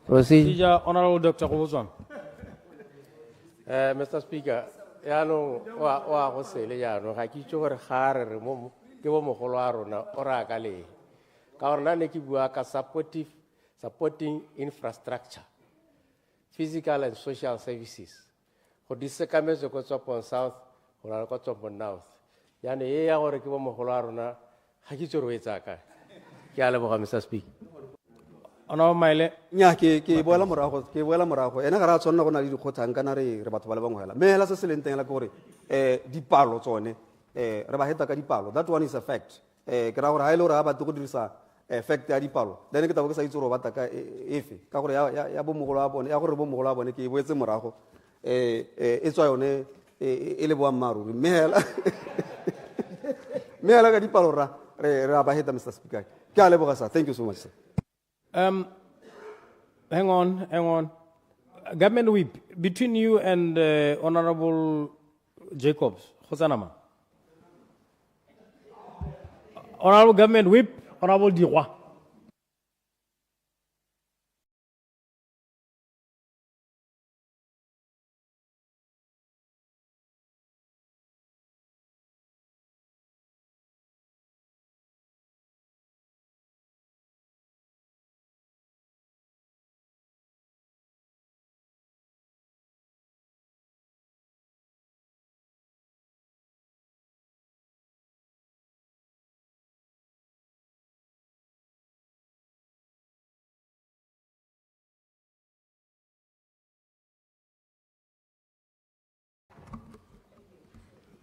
Proceed. Honorable Dr. Botswana. Mr. Speaker, yaanong wa go sele yaanong ga ke itse gore ga re mo ke bo mogolo a rona o ra ka le ka gore nna ne ke bua ka supporting infrastructure, physical and social services go di sekametse ko tswapong south go na le ko tswapong north yane e ya gore ke bo mogolo a rona ga ke itse gore o etsa kae ke a leboga Mr. Speaker. Honorable Maile. nya ke boela morago ena ga ra tshwanela go na le dikgotlhang kana re batho ba le bangwe hela mme hela se se leng teng la ke gore dipalo tsone re ba heta ka dipalo, that one is a fact. Ke ra gore ha ile gore ha batle go dirisa fact ya dipalo then ke tabo ke sa itse gore ba ta ka efe ka gore ya bo mogolo a bone ya gore bo mogolo a bone ke boetse morago e tswa yone e le boa mmaruri mme hela ka dipalo re ba heta Mr. Speaker ke a leboga sir, thank you so much sir. Hang on. Government whip between you and Honorable Jacobs. Hosanama. Honorable Government whip, Honorable Diroy.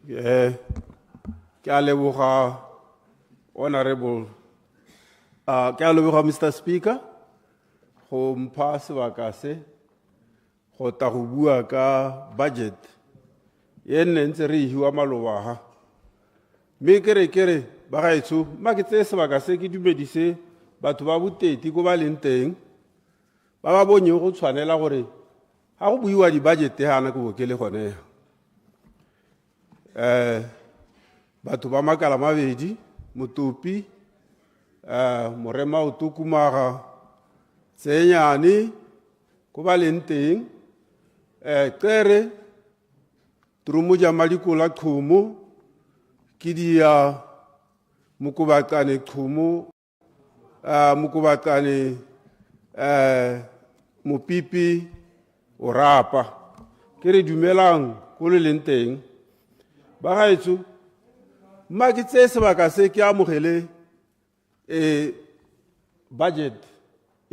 Ke a leboga honorable ke a leboga Mr. Speaker go mpha sebaka se go ta go bua ka budget ye nne ntse re hiwa maloba ha mme kere ba gaetso ma ke tse sebaka se ke dumedise batho ba boteti go ba leng teng ba ba bonye go tshwanela gore ha go buiwa di budget hana go bokele gone batho ba makala mabedi motopi morema o tukumaga tsenyane go ba leng teng tere trumo ja madikola khumo ke dia mukubatane khumo mukubatane mopipi o rapa ke re dumelang go le leng teng ba gaetso mma ke tse sebaka se ke amogele budget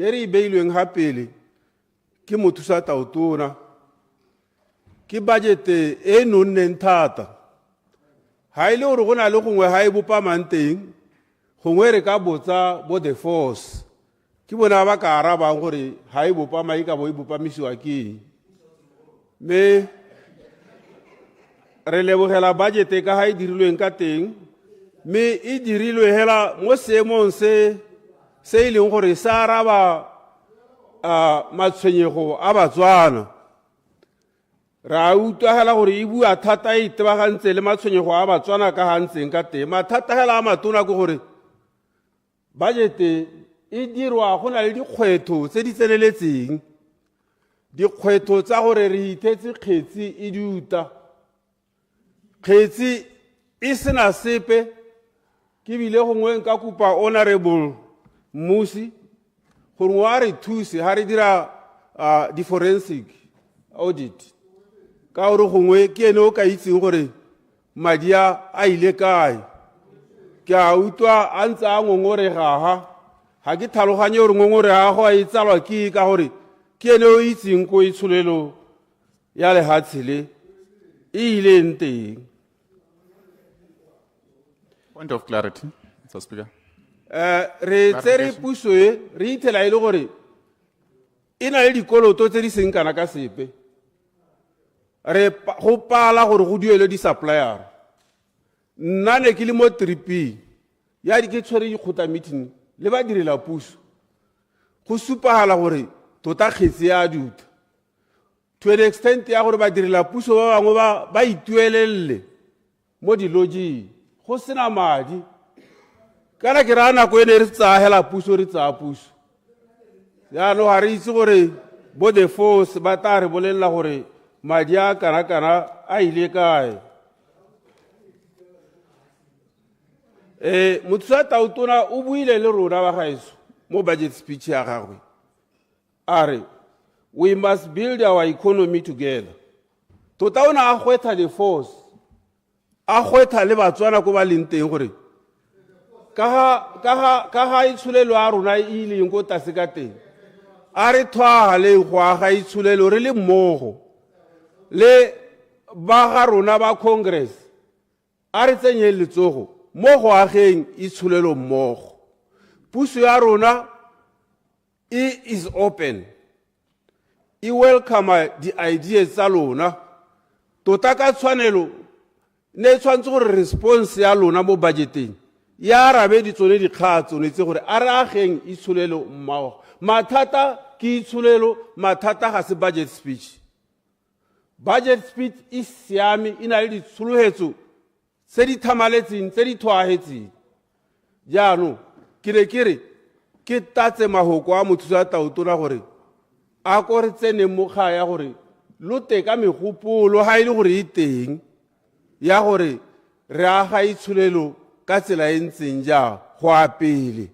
ye re beilweng ga pele ke mothusa taotona ke budget e nonneng thata ha ile gore go na le gongwe ha e bopamang teng gongwe re ka botsa bo the force ke bona ba ka arabang gore ha e bopama e ka bo e bopamisiwa ke me re lebogela budget ka ha e dirilweng ka teng me e dirilwe hela mo seemong se e leng gore sa araba matshwenyego a Batswana ra utlwa hela gore e bua thata e itebagantse le matshwenyego a Batswana ka ha ntseng ka teng mathata hela a matona ke gore budget e dirwa go na le dikgwetho tse di tseneletseng dikgwetho tsa gore re ithetse kgetsi e diuta kgetsi e sena sepe ke bile gongwe nka kupa honorable Musi gore wa re thuse ha re dira di forensic audit ka gore gongwe ke ene o ka itseng gore madi a ile kae ke a utlwa a ntse a ngongorega ha ke tlhaloganye gore ngongore ga go a itsalwa ke ka gore ke ene o itseng ko itsholelo ya lehatshe le e ileng teng. Point of clarity, Mr. Speaker. Re tsere puso e re ithela ile gore e na le dikoloto tse di seng kana ka sepe re go pala gore go duele di supplier nna ne ke le mo tripi ya di ke tshwere dikgotla meeting le ba direla puso go supagala gore tota kgetsi ya duta to an extent ya gore ba direla puso ba bangwe ba ituelelle mo diloging go sena madi kana ke ra nako ene re tsaya hela puso re tsaya puso yaanong ga re itse gore bo the force ba tla re bolelela gore madi a kana-kana a ile kae mothusa taotona o buile le rona ba gaeso mo budget speech ya gagwe a re we must build our economy together tota o ne a gwetha the force a gwetha le batswana ko ba leng teng gore ka ga itshulelo a rona e ileng ko tlase ka teng a re thwaga le go aga itshulelo re le mmogo le ba ga rona ba congress a re tsenye letsogo mo go ageng itshulelo mmogo puso ya rona is open e welcome the ideas tsa lona tota ka tshwanelo ne tshwantse gore response ya lona mo budgeteng ya arabe ditsone dikgatso ne tse gore a re ageng itshulelo mmogo mathata ke itshulelo mathata ga se budget speech e siame e na le ditshologetso tse di thamaletseng tse di thwagetseng jaanong ke ne ke re ke tatse mahoko a mothusa taotona gore a ko re tseneng mo kga ya gore lote ka megopolo ga e le gore e teng ya gore re aga itshulelo ka tsela e ntseng jang go a pele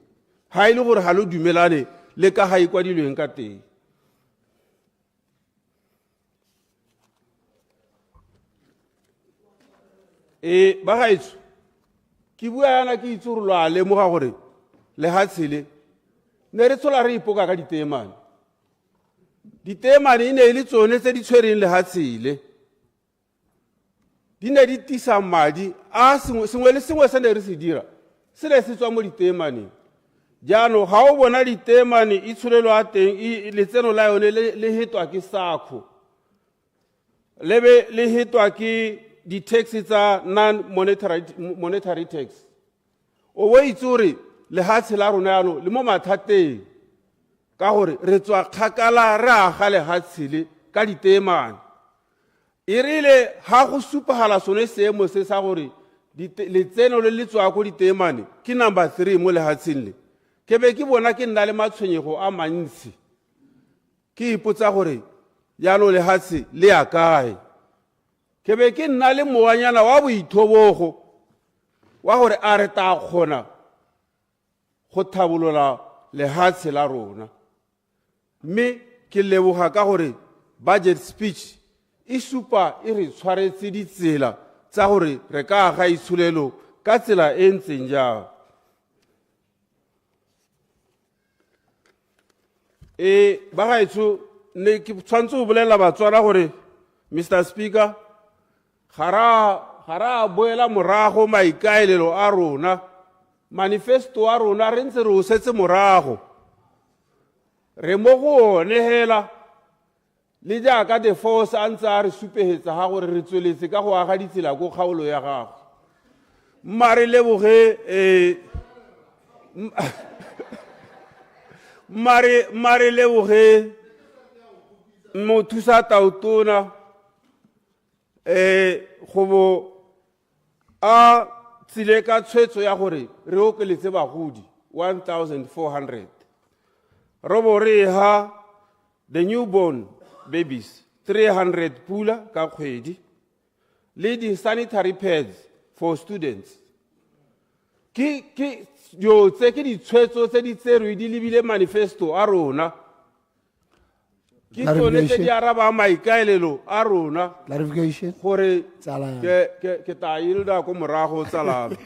ga e le gore ga lo dumelane le ka ga e kwadilweng ka teng ba gaetso ke bua yana ke itse gore lo a lemoga gore lehatshe le ne re tshola re ipoka ka diteemane e ne e le tsone tse di tshwereng lehatshele di ne di tisa madi a sengwe le sengwe se ne re se dira se ne se tswa mo diteemaneng jaanong ga o bona diteemane itshulelo a teng letseno la yone le hetwa ke sacco le hetwa ke di-taxi tsa non-monetary tax o bo itse gore lehatshe la rona yano le mo mathateng ka gore re tswa kgakala re aga lehatshe le ka diteemane e rile ga go supagala sone seemo se sa gore letseno le le tswa ko diteemane ke number 3 mo lehatsheng le ke be ke bona ke nna le matshwenyego a mantsi ke ipotsa gore yano lehatshe le ya kae ke be ke nna le moanyana wa boithobogo wa gore a re ta kgona go thabolola lehatshe la rona mme ke leboga ka gore budget speech e supa e re tshwaretse ditsela tsa gore re ka aga itshulelo ka tsela e ntseng jang ba gaetsho ne ke tshwantse go bolela batswana gore Mr. Speaker ga ra boela morago maikaelelo a rona manifesto a rona re ntse re o setse morago re mo go one hela le jaaka the force a ntse a re supegetsa ga gore re tsweletse ka go aga ditsela ko kgaolo ya gago mmare leboge mare leboge mothusa taotona go a tsile ka tshwetso ya gore re okeletse bagodi 1400 robo re ha the newborn babies 300 pula ka kgwedi le di sanitary pads for students ke yo tse ke ditshwetso tse di tserwe di lebile manifesto a rona ke tsone tse di araba maikaelelo a rona gore ke ta yilda ko morago tsalame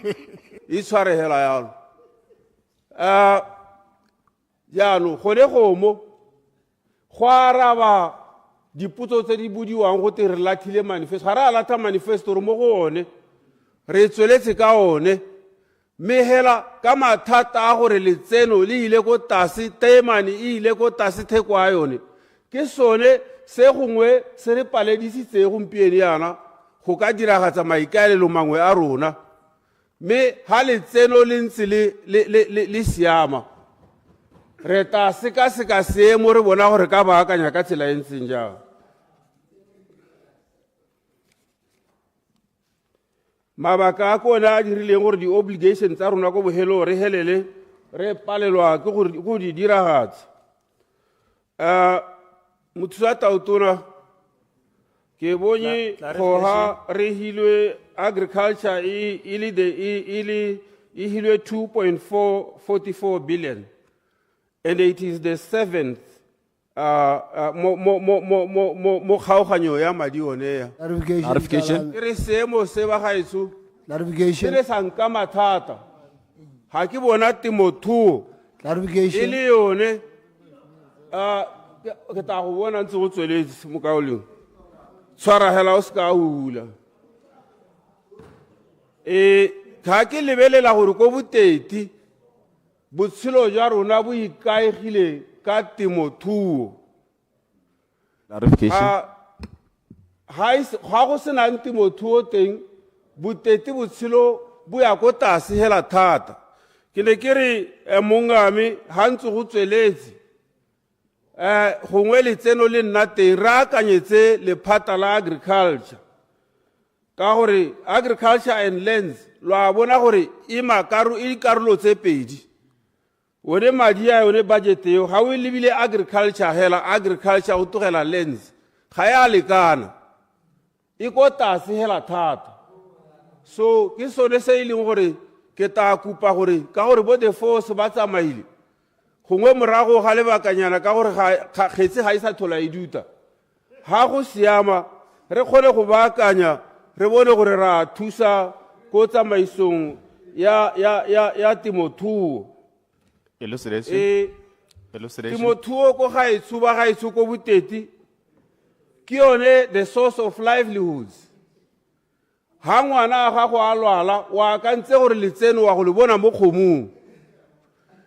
e tshwarehela yalo jaanong gone gomo go araba dipotso tse di budiwang go te re lathile manifesto ga re a latha manifesto re mo go one re tsweletse ka one mme hela ka mathata a gore letseno le ile ko tase teemane e ile ko tase theko a yone ke sone se gongwe se re paledisitse gompieno yana go ka diragatsa maikaelelo mangwe a rona mme ha letseno le ntse le siama re ta seka seemo re bona gore ka baakanya ka tsela e ntseng jang mabaka a kona a dirileng gore di-obligation tsa rona ko bogelo re helele re palelwa ke go di diragatsa Mothusa Tautona ke bone goha re hilwe agriculture e hilwe 2.44 billion, and it is the 7th mo kgaoganyo ya madi one ya. Clarification. Ke re seemo se ba gaetso se Clarification. re sa nka mathata ga ke bona temothuo e Clarification. le yone ke tla go bona ntse go tsweletse mo kaoleng tshwara hela o se ka hula ga ke lebelela gore ko boteti botshelo jwa rona bo ikaegile ka temothuo Clarification. ga go senang temothuo teng boteti botshelo bo ya ko tlase hela thata ke ne ke re mongame ga ntse go tsweletse gongwe letseno le nna teng re akanyetse lephata la agriculture ka gore agriculture and lands lwa bona gore e dikarolo tse pedi one madi a yone budget eo ga o e lebile agriculture hela agriculture go tlogela lands ga e a lekana e ko tlase hela thata so ke sone se e leng gore ke tla kupa gore ka gore bo the force ba tsamaile gongwe morago ga lebakanyana ka gore kgetse ga e sa thola e duta ga go siama re kgone go baakanya re bone gore ra thusa ko tsamaisong ya temothuo Elucidation. Elucidation. temothuo ko gaetsho ba gaetsho ko boteti ke yone the source of livelihoods ha ngwana a gago a lwala wa kantse gore letseno wa go le bona mo kgomong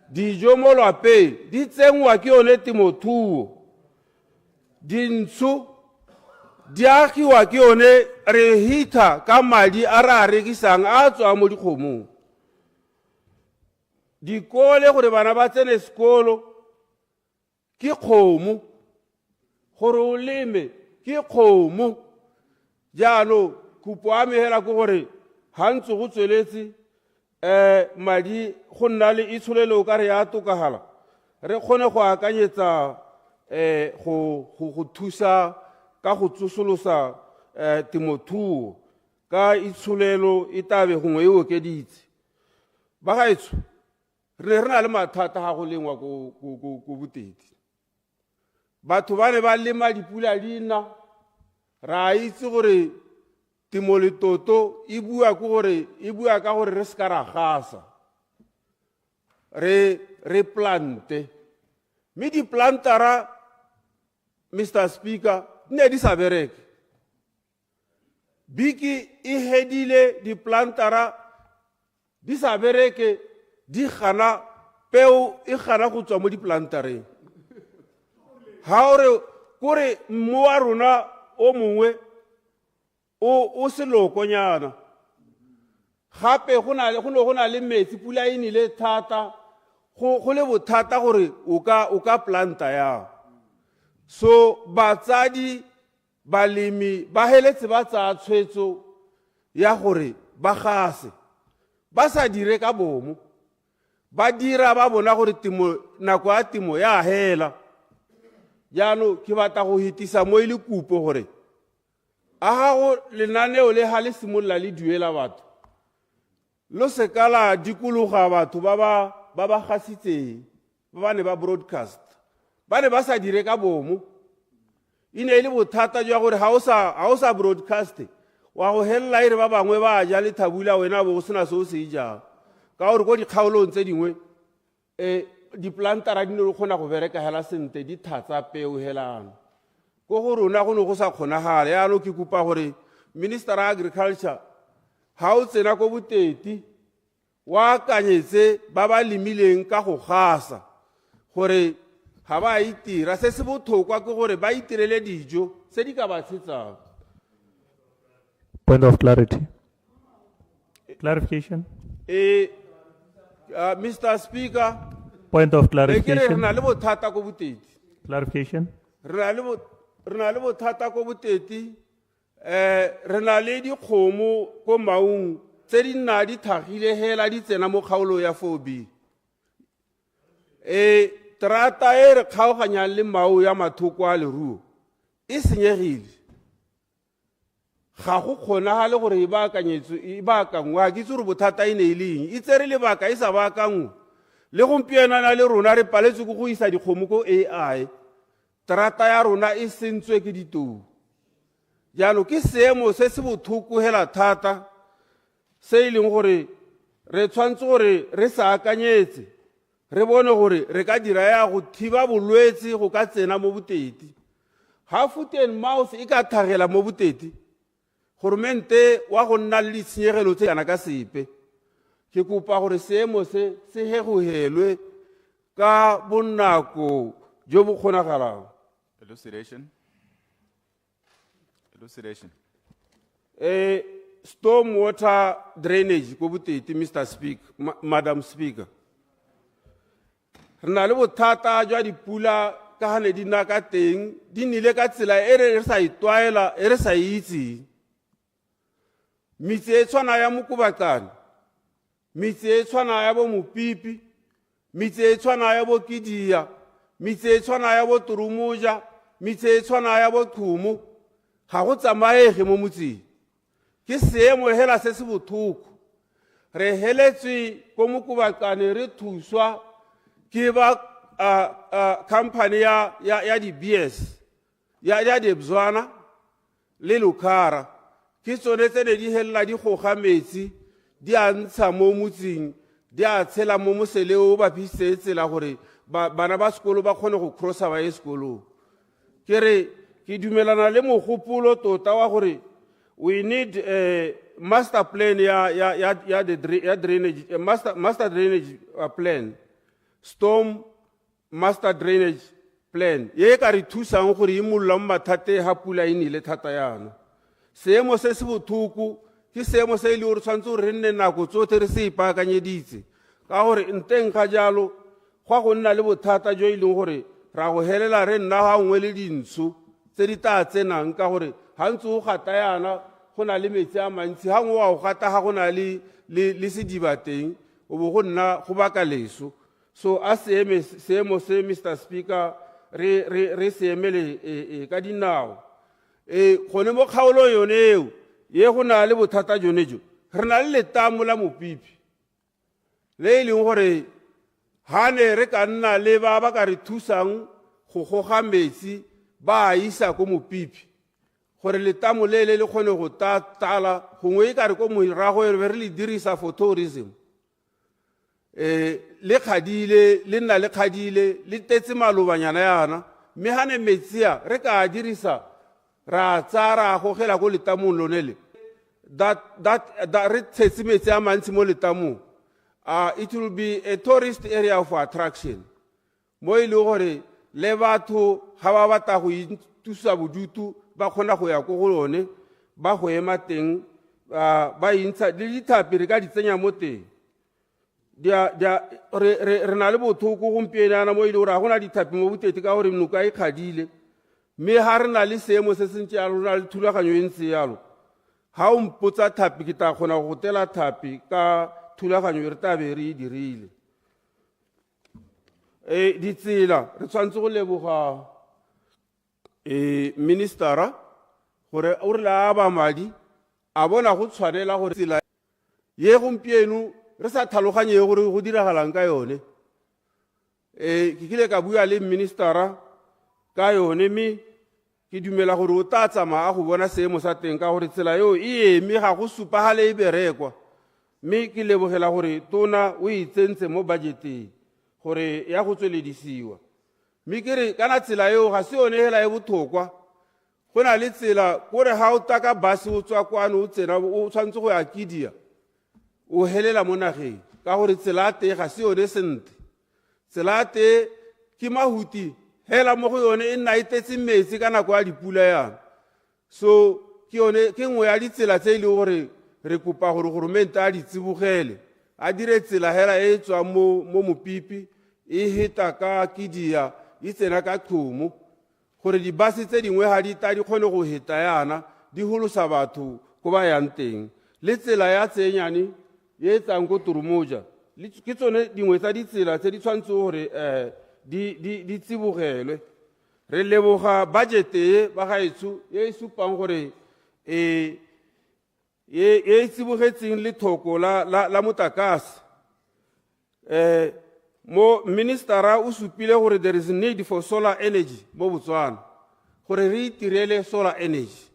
dijo mo lwapeng di tsengwa ke yone temothuo dintsho di agiwa ke yone re hita ka madi a re a rekisang a tswa mo dikgomong dikole gore bana ba tsene sekolo ke kgomo gore o leme ke kgomo jaanong kupo a mehela ke gore ga ntse go tsweletse madi go nna le itsholelo ka re ya tokagala re kgone go akanyetsa go thusa ka go tsosolosa temothuo ka itsholelo e tabe gongwe e okeditse ba gaetsho re na le mathata ga go lengwa ko boteti batho ba ne ba lema dipula di na ra itse gore temo le toto e bua ka gore re se ka ra gasa re plante mme diplantara Mr. Speaker ne di sa bereke biki e hedile diplantara di sa bereke di gana peo e gana go tswa mo diplantareng ha ore kore mmu wa rona o mongwe o se lokonyana gape go na le metsi pula e nile thata go le bothata gore o ka planta ya so batsadi balemi ba heletse ba tsa tshwetso ya gore ba gase ba sa dire ka bomo ba dira ba bona gore nako ya temo ya hela jaanong ke batla go hitisa mo ile kupo gore a gago lenaneo le ga le simolola le duela batho lo sekala dikologa batho ba ba gasitseng ba ba ne ba broadcast ba ne ba sa dire ka bomo e ne e le bothata jwa gore ga o sa broadcast wa go helela e re ba bangwe ba ja le thabula wena bo go sena se o se ijang ka gore ko dikgaolong tse dingwe diplantara di ne di kgona go bereka hela sente di thatsa peo helano ko go rona go ne go sa kgonagale yaanong ke kupa gore minister of agriculture ha o tsena ko boteti wa akanyetse ba ba lemileng ka go gasa gore ga ba itira se se bothokwa ke gore ba itirele dijo se di ka ba tshetsang. Point of clarity. Clarification. Mr. Speaker, Point of re clarification. na le bothata ko boteti. Clarification. Re na le bothata ko boteti re na le dikgomo ko maung tse di nna di thagile hela di tsena mo kgaolo ya 4B terata e re kgaoganyang le Mau ya Mathoko a leruo e senyegile ga go kgonagale gore e baakangwe ga ke itse gore bothata e ne e le eng e tsere lebaka e sa baakangwe le gompienana le rona re paletswe ke go isa dikgomo ko AI terata ya rona e sentswe ke ditou jaanong ke seemo se se bothoko hela thata se e leng gore re tshwantse gore re sa akanyetse re bone gore re ka dira ya go thiba bolwetse go ka tsena mo boteti ha foot and mouth e ka thagela mo boteti goromente wa go nna le ditshenyegelo tse kana ka sepe ke kopa gore seemo se hegohelwe ka bonako jo bo kgonagalang. Elucidation. Stormwater drainage ko boteti, Mr. Speaker, Madam Speaker. Re na le bothata jwa dipula ka hane di na ka teng di nile ka tsela e re sa itwaela e re sa itse mitse e tshwana ya Mokobatsana mitse e tshwana ya bo Mopipi mitse e tshwana ya bo Kidia mitse e tshwana ya bo Turumuja mitse e tshwana ya bo Thumu ga go tsamaege mo motseng ke seemo hela se se bothoko re heletswe ko Mokobatsane re thuswa ke ba company ya di BS ya di Botswana le Lukhara ke tsone tse di hella di goga metsi di a ntsha mo motseng di a tshela mo moseleo ba phisetse la gore bana ba sekolo ba kgone go crossa ba ye sekolong ke re ke dumelana le mogopolo tota wa gore we need a master plan ya drainage master drainage plan storm master drainage plan ye ka re thusang gore e molla mathate ha pula e nile thata yana seemo se se bothoko ke seemo se ile gore tshwantse re nne nako tsotlhe re se ipaakanyeditse ka gore nteng ga jalo go nna le bothata jo ile gore ra go helela re nna ga ngwe le dintsho tse di ta tsenang ka gore ha ntse go gata yana go na le metsi a mantsi ha ngwe wa go gata ga go na le sediba teng o bo go nna go baka leso so a seemo se Mr. Speaker re seemele ka dinao gone mo kgaolo yone eo ye go na le bothata jone jo re na le letamo la Mopipi le ileng gore ha ne re ka nna le ba ka re thusang go goga metsi ba isa ko Mopipi gore letamo le kgone go tala gongwe e ka re ko morago re le dirisa for tourism le khadile le nna le khadile le tetse malobanyana yana mme hane metsia re ka dirisa ra tsara go gela go letamong lonele that re tetse metsi a mantsi mo letamong it will be a tourist area of attraction mo ile gore le batho ga ba batla go itusa bodutu ba khona go ya go lone ba go ema teng ba intsha le dithapi re ka di tsenya mo teng re na le bothoko gompienana mo ile gore ga gona dithapi mo boteti ka gore mnuka e khadile mme ha re na le seemo se sentse ya rona le thulaganyo e ntse yalo ha o mpotsa thapi ke ta kgona go tela thapi ka thulaganyo re tabe re dirile ditsela re tshwantse go leboga ministera gore o re la ba madi a bona go tshwanela gore tsela ye gompieno re sa tlhaloganye gore go diragalang ka yone ke kile ka bua le ministera ka yone mme ke dumela gore o tla tsamaya go bona seemo sa teng ka gore tsela eo e eme ga go supagale e berekwa mme ke lebogela gore tona o itsentse mo budgeteng gore ya go tsweledisiwa mme ke re kana tsela eo ga se yone hela e bothokwa go na le tsela gore ha o taka bus o tswa kwane o tsena o tshwantse go ya Kidia o helela mo nageng ka gore tsela te ga se yone sente tsela te ke mahuti hela mo go yone e nna itetse metsi ka nako ya dipula yana so ke ngwe ya ditsela tse ile gore re kopa gore goromente a di tsibogele a dire tsela hela e tswa mo Mopipi e heta ka Kidia e tsena ka Thumu gore dibase tse dingwe ha di ta di kgone go heta yana di holosa batho go ba yang teng le tsela ya tsenyane ye tsang go Turumuja ke tsone dingwe tsa ditsela tse di tshwantse gore di tsibogelwe. Re leboga budget e ba gaetsho e supang gore e tsibogetseng le thoko la motakase. Mo ministera o supile gore there is need for solar energy mo Botswana, gore re itirele solar energy.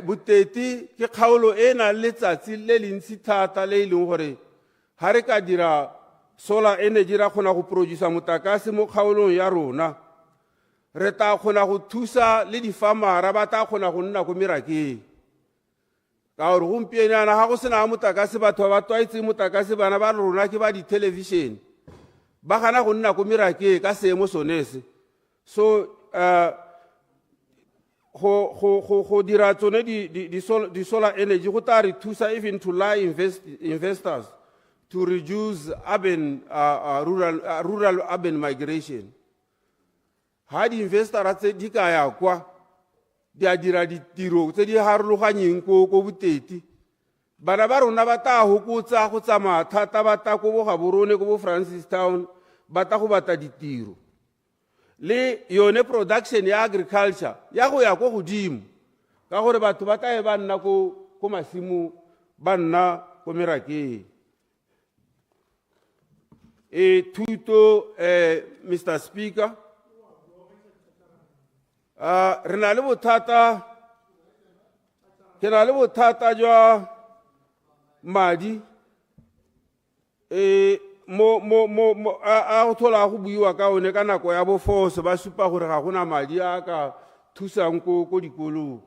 Boteti ke kgaolo e na le letsatsi le le ntsi thata le ileng gore ha re ka dira solar energy ra kgona go produce motakase mo kgaolong ya rona, re ta kgona go thusa le difamara ba ta kgona go nna go merakeng. Ka gore gompieno yana ga go sena motakase batho ba twaetse motakase bana ba rona ke ba di television ba gana go nna go merakeng ka seemo sonese. So go dira tsone di solar energy go ta re thusa even to lie investors to reduce urban rural urban migration. Ha di investors tse di ka ya kwa di a dira ditiro tse di harologanyeng ko boteti, bana ba rona ba ta hokotsa go tsamaya thata ba ta ko bo Gaborone ko bo Francistown ba ta go bata ditiro. Le yone production ya agriculture ya go ya go godimo ka gore batho ba ta ba nna ko masimo ba nna ko merakeng. Thuto Mr. Speaker, re na le bothata, ke na le bothata jwa madi a go thola go buiwa ka one ka nako ya bo force ba supa gore ga gona madi a ka thusang ko dikolong.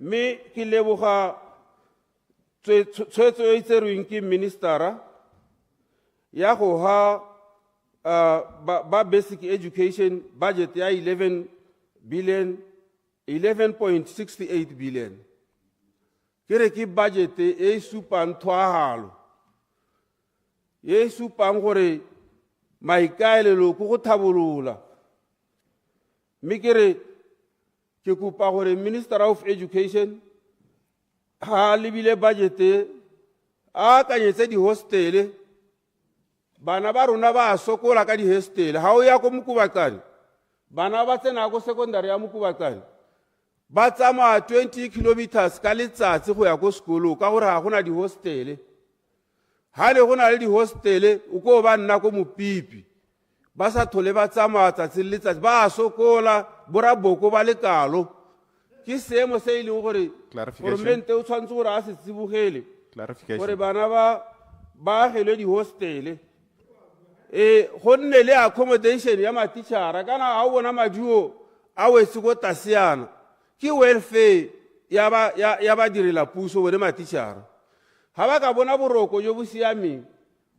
Mme ke leboga tshwetso e tserweng ke ministera ya go ha ba basic education budget ya 11.68 billion. Kere ki budget e supang thwahalo e supang gore maikaelelo go go thabolola. Mme kere ke kopa gore Minister of Education ha lebile budget a kanyetse di hostele bana ba rona ba sokola ka di hostele. Ha o ya ko Mokubakane bana ba tsena go secondary ya Mokubakane ba tsamaya 20 kilometers ka letsatsi go ya ko sekolo ka gore ga gona di hostele. Ha le gona le di hostele o ko ba nna ko Mopipi ba sa thole ba tsamaya tsatsi le letsatsi ba sokola boraboko ba lekalo. Ke seemo se ile gore government o tshwantse gore a se tsibogele gore bana ba gelwe di hostele. Go nne le accommodation ya matitšhara kana a o bona maduo a wetse go taseana ke welfare ya ba direla puso bone matitšhara. Ha ba ka bona boroko jo bo siameng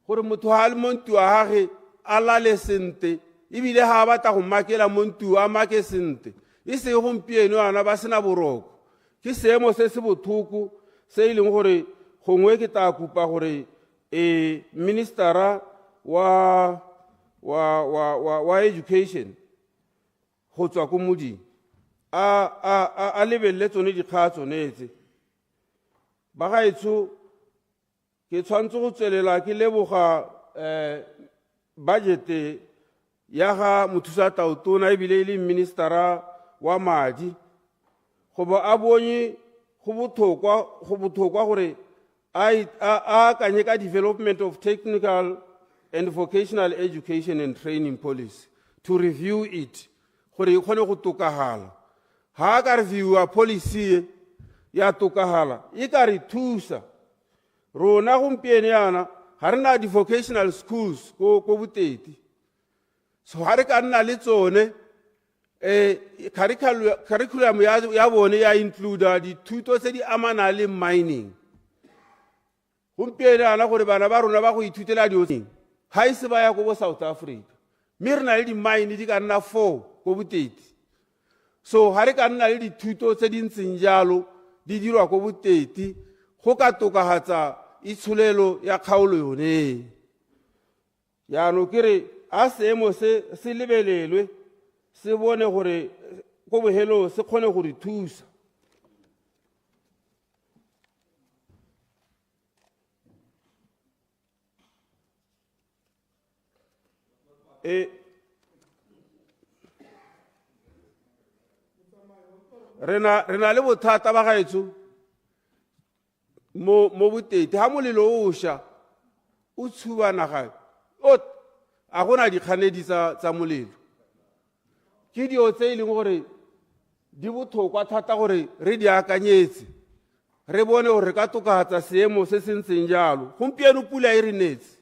gore motho ha le montu a gage a lale sente ebile ha ba ta go makela montu a make sente e se gompieno ana ba sena boroko. Ke seemo se se bothoko se e leng gore gongwe ke ta kupa gore ministera wa education go tswa ko moding a lebelele tsone dikga tsonetse. Ba gaetsho ke tshwantse go tswelela ke leboga budget ya ga mothusa-taotona ebile e le ministera wa madi go ba a bonye go bothokwa gore a akanye ka development of technical and vocational education and training policy to review it gore e kgone go tokagala. Ha ka reviewa policy ya tokagala e ka re thusa rona gompieno yana ga re na di-vocational schools ko boteti. So ha re ka nna le tsone curriculum ya bone ya include dithuto tse di amana le mining. Gompieno yana gore bana ba rona ba go ithutela dio ha ise ba ya go bo South Africa mme re na le di-mine di ka nna 4 ko boteti. So ha re ka nna le dithuto tse di ntseng jalo di dirwa ko boteti go ka tokagatsa itsholelo ya kgaolo yone. Yaano kere a seemo se lebelelwe se bone gore go bohelong se kgone go re thusa. re na le bothata ba gaetso mo botete ha molelo o sha o tshuba naga a gona dikganedi tsa molelo ke dio tse ileng gore di bothokwa thata gore re di akanyetse re bone gore ka tokahatsa seemo se sentseng jalo gompieno pula e re netse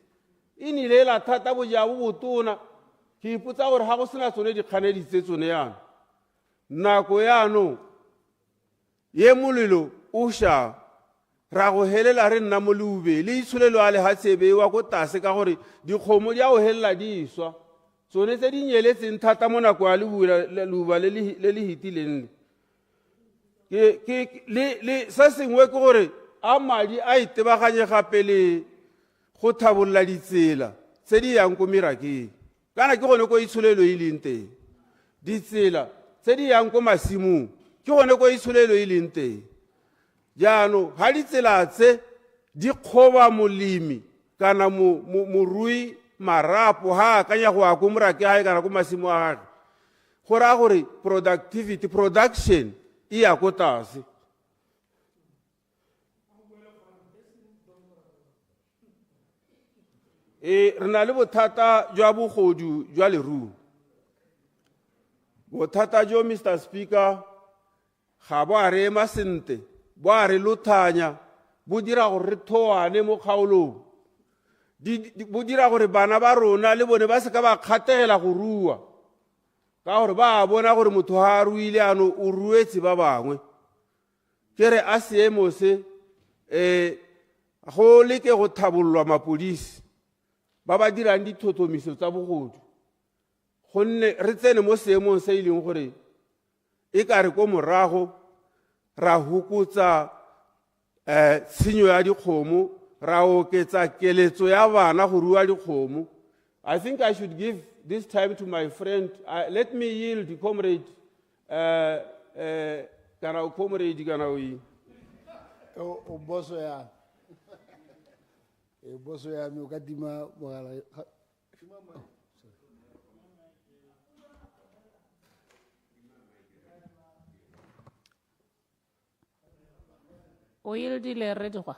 e nile la thata bojabo botona ke ipotsa gore ha go sena tsone dikganedi tse tsone yana nako yaanong ye molelo o sha ra go helela re nna mo leube le itsholelo a lehatsebe wa go tase ka gore dikgomo di a go helela di iswa tsone tse di nyeletseng thata mo nako ya leuba le le hitileng le se sengwe ke gore a madi a itebaganye gape le go thabolola ditsela tse di yang ko merakeng kana ke gone ko itsholelo e leng teng ditsela tse di yang ko masimong ke gone ko itsholelo e leng teng jaanong ga ditsela tse di kgoba molemi kana morui marapo ha akanya go ya ko morake gae kana ko masimo a gage go raya gore production e ya ko tlase re na le bothata jwa bogodu jwa leruo bothata jo Mr. Speaker ga bo a re ema sente bo a re lothanya bo dira gore re thoane mo kgaolong bo dira gore bana ba rona le bone ba se ka ba kgategela go rua ka gore ba bona gore motho ha a ruile ano o ruetse ba bangwe ke re a seemo se go leke go thabollwa mapodisi ba ba dirang dithothomiso tsa bogodu gonne re tsene mo seemong se e leng gore e ka re ko morago ra hukutsa tshenyo ya dikgomo ra oketsa keletso ya bana go rua dikgomo. I think I should give this time to my friend. Let me yield, comrade. Kana comrade kana wi. O boso ya. Boso ya mi ukadima mogala. O yildile ready kwa.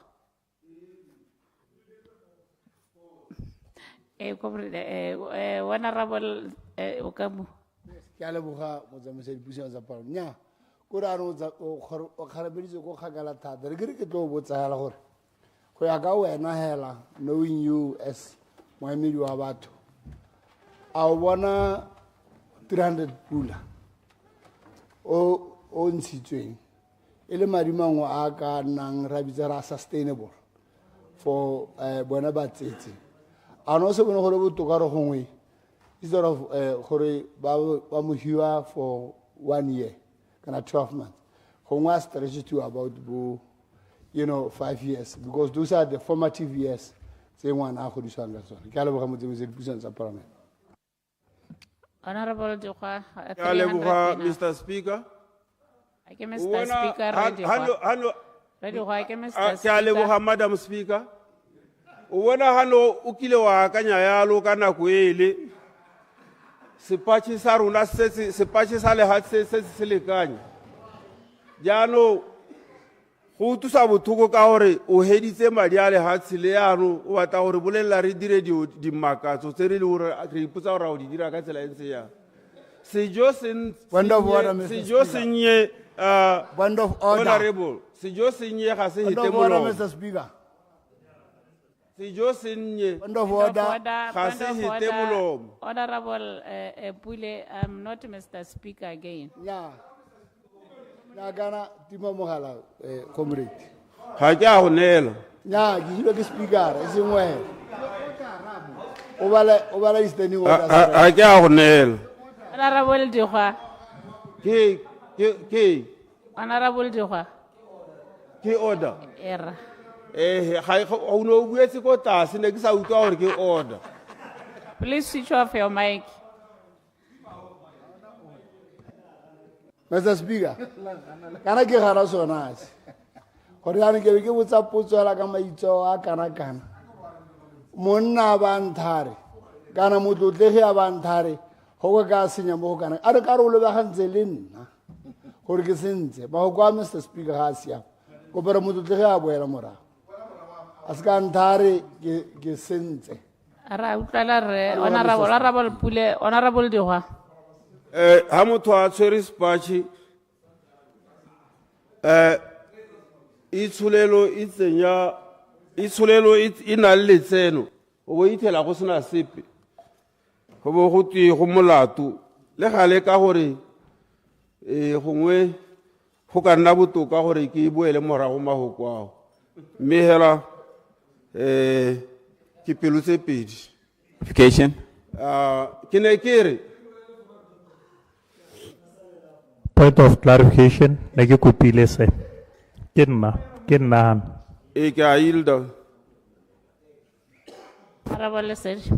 Honorable Okamu. Kale buga mozamese dipuso tsa palo. Nya. Ko ra ro tsa o kharabediso go khagala thata. Re ke tlo botsala gore. Go ya ka wena hela knowing you as moemedi wa batho. A o bona 300 pula. O ntshitsweng. Ele madimangwe a ka nang ra bitsa sustainable for bona ba tsetse. Ano se bona gore botoka re gongwe instead of gore ba mo hiwa for 1 year kana 12 months gongwe stretch to about 5 years because those are the formative years tse ngwana a godiswang ka tsone ke a leboga motsamaisi dipuso tsa parliament. Honorable Dikwa, Ke a leboga Mr. Speaker. Ke Mr. Speaker ready kwa. Ke a leboga Madam Speaker. O bona hano o kile wa akanya yalo ka nako ele sepatši sa rona sepatši sa lehatse se lekanye jaano go tusa bothoko ka gore o heditse madi a lehatse le yaano o batla gore bolelela re dire dimakatso tse re le gore re ipotsa gore ra o di dira ka tsela e ntse yang sejo senye honorable sejo senye ga se hite molomo sejo senye ga se hite molomo. Honorable Pule, I'm not Mr. Speaker again. Yeah. Gana tima mogala comrade. Ga ke a go neela. Nya ke ile ke speaker e sengwe. O bala standing order. Ga ke a go neela. Honorable Dikwa. Ke Honorable Dikwa. Ke order. Era. Ga o no buetse ko tlase ne ke sa utlwa gore ke order. Please switch off your mic. Mr. Speaker, kana ke gara sona se. Gore ya ke botsa potso la ka maitso a kana. Monna ba nthare. kana motlotlegi a banthare go ka senya mo go kana a re ka re o lebagantse le nna gore ke sentse ba go kwa Mr. Speaker ga a siama kopere motlotlegi a boela morago a se ka nthare ke sentse Ra utlwala re honorable Pule, honorable Dihwa. ha motho a tshwere sepatšhe itshulelo e na le letseno o bo ithela go sena sepe go bo go twe go molato le gale ka gore gongwe go ka nna botoka gore ke boele morago magoko ao mme hela ke pelo tse pedi Verification. ke ne ke re Point of clarification. Like you could be less. Kenna. e ke a yielda Honorable Serge.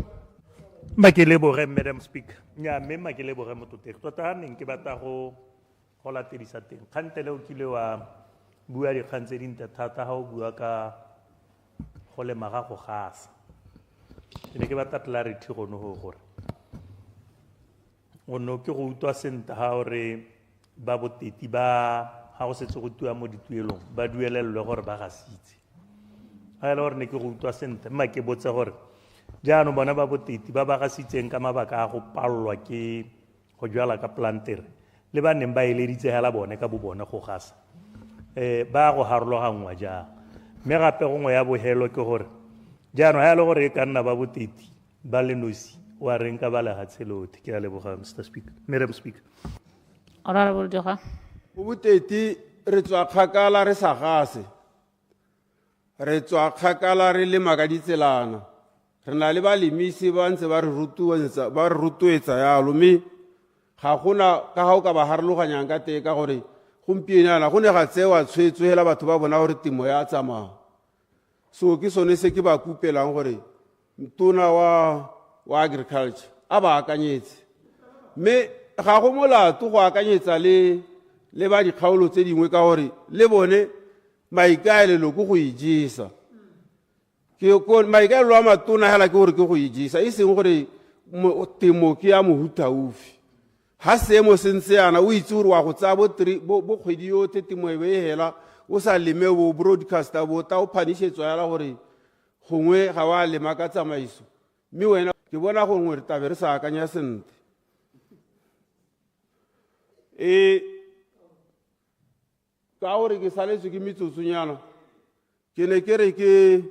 Makelebore, Madam Speaker. Nya me makelebore mototegi. Tota ha neng ke batla go latedisa teng. Kgantele o kile wa bua dikgang tse dintle thata ha o bua ka go lema ga go gasa. Ke ne ke batla clarity gono go gore. O no ke go utlwa senta ha ore ba boteti ba ha go setse go tua mo dituelong ba duelelwe gore ba gasitse. Ha ele gore ne ke go utlwa senta mma ke botse gore jaanong bona ba boteti ba ba gasitseng ka mabaka a go pallwa ke go jwala ka plantere le ba neng ba eleditse hela bone ka bo bone go gasa ba go harologangwa jang mme gape gongwe ya bohelo ke gore jaanong ha ele gore e ka nna ba boteti ba le nosi wa reng ka ba lehatshelothe ke a leboga Mr. Speaker, Madam Speaker. Honorable Dihwa. go boteti re tswa kgakala re sa gase re tswa kgakala re lema ka ditselana re na le balemisi ba ntse ba re rotloetsa yalo mme ga gona ka ga o ka ba harologanyang ka teng ka gore gompienana go ne ga tsewa tshwetso hela batho ba bona gore temo ya tsamaya so ke sone se ke ba kupelang gore mtona wa agriculture a ba akanyetse mme ga go molato go akanyetsa le ba dikgaolo tse dingwe ka gore le bone maikaelelo ke go ijesa maikaelelo a matona hela ke gore ke go ijesa e seng gore temo ke ya mohutaufi ha seemo se ntse yana o itse gore wa go tsaya bo kgwedi yotlhe temo e hela o sa leme bo broadcaster bo ta o phanishetswa yala gore gongwe ga wa lema ka tsamaiso mme wena ke bona gongwe re tabe re sa akanya sente ka gore ke saletswe ke metsotsonyana ke ne ke re ke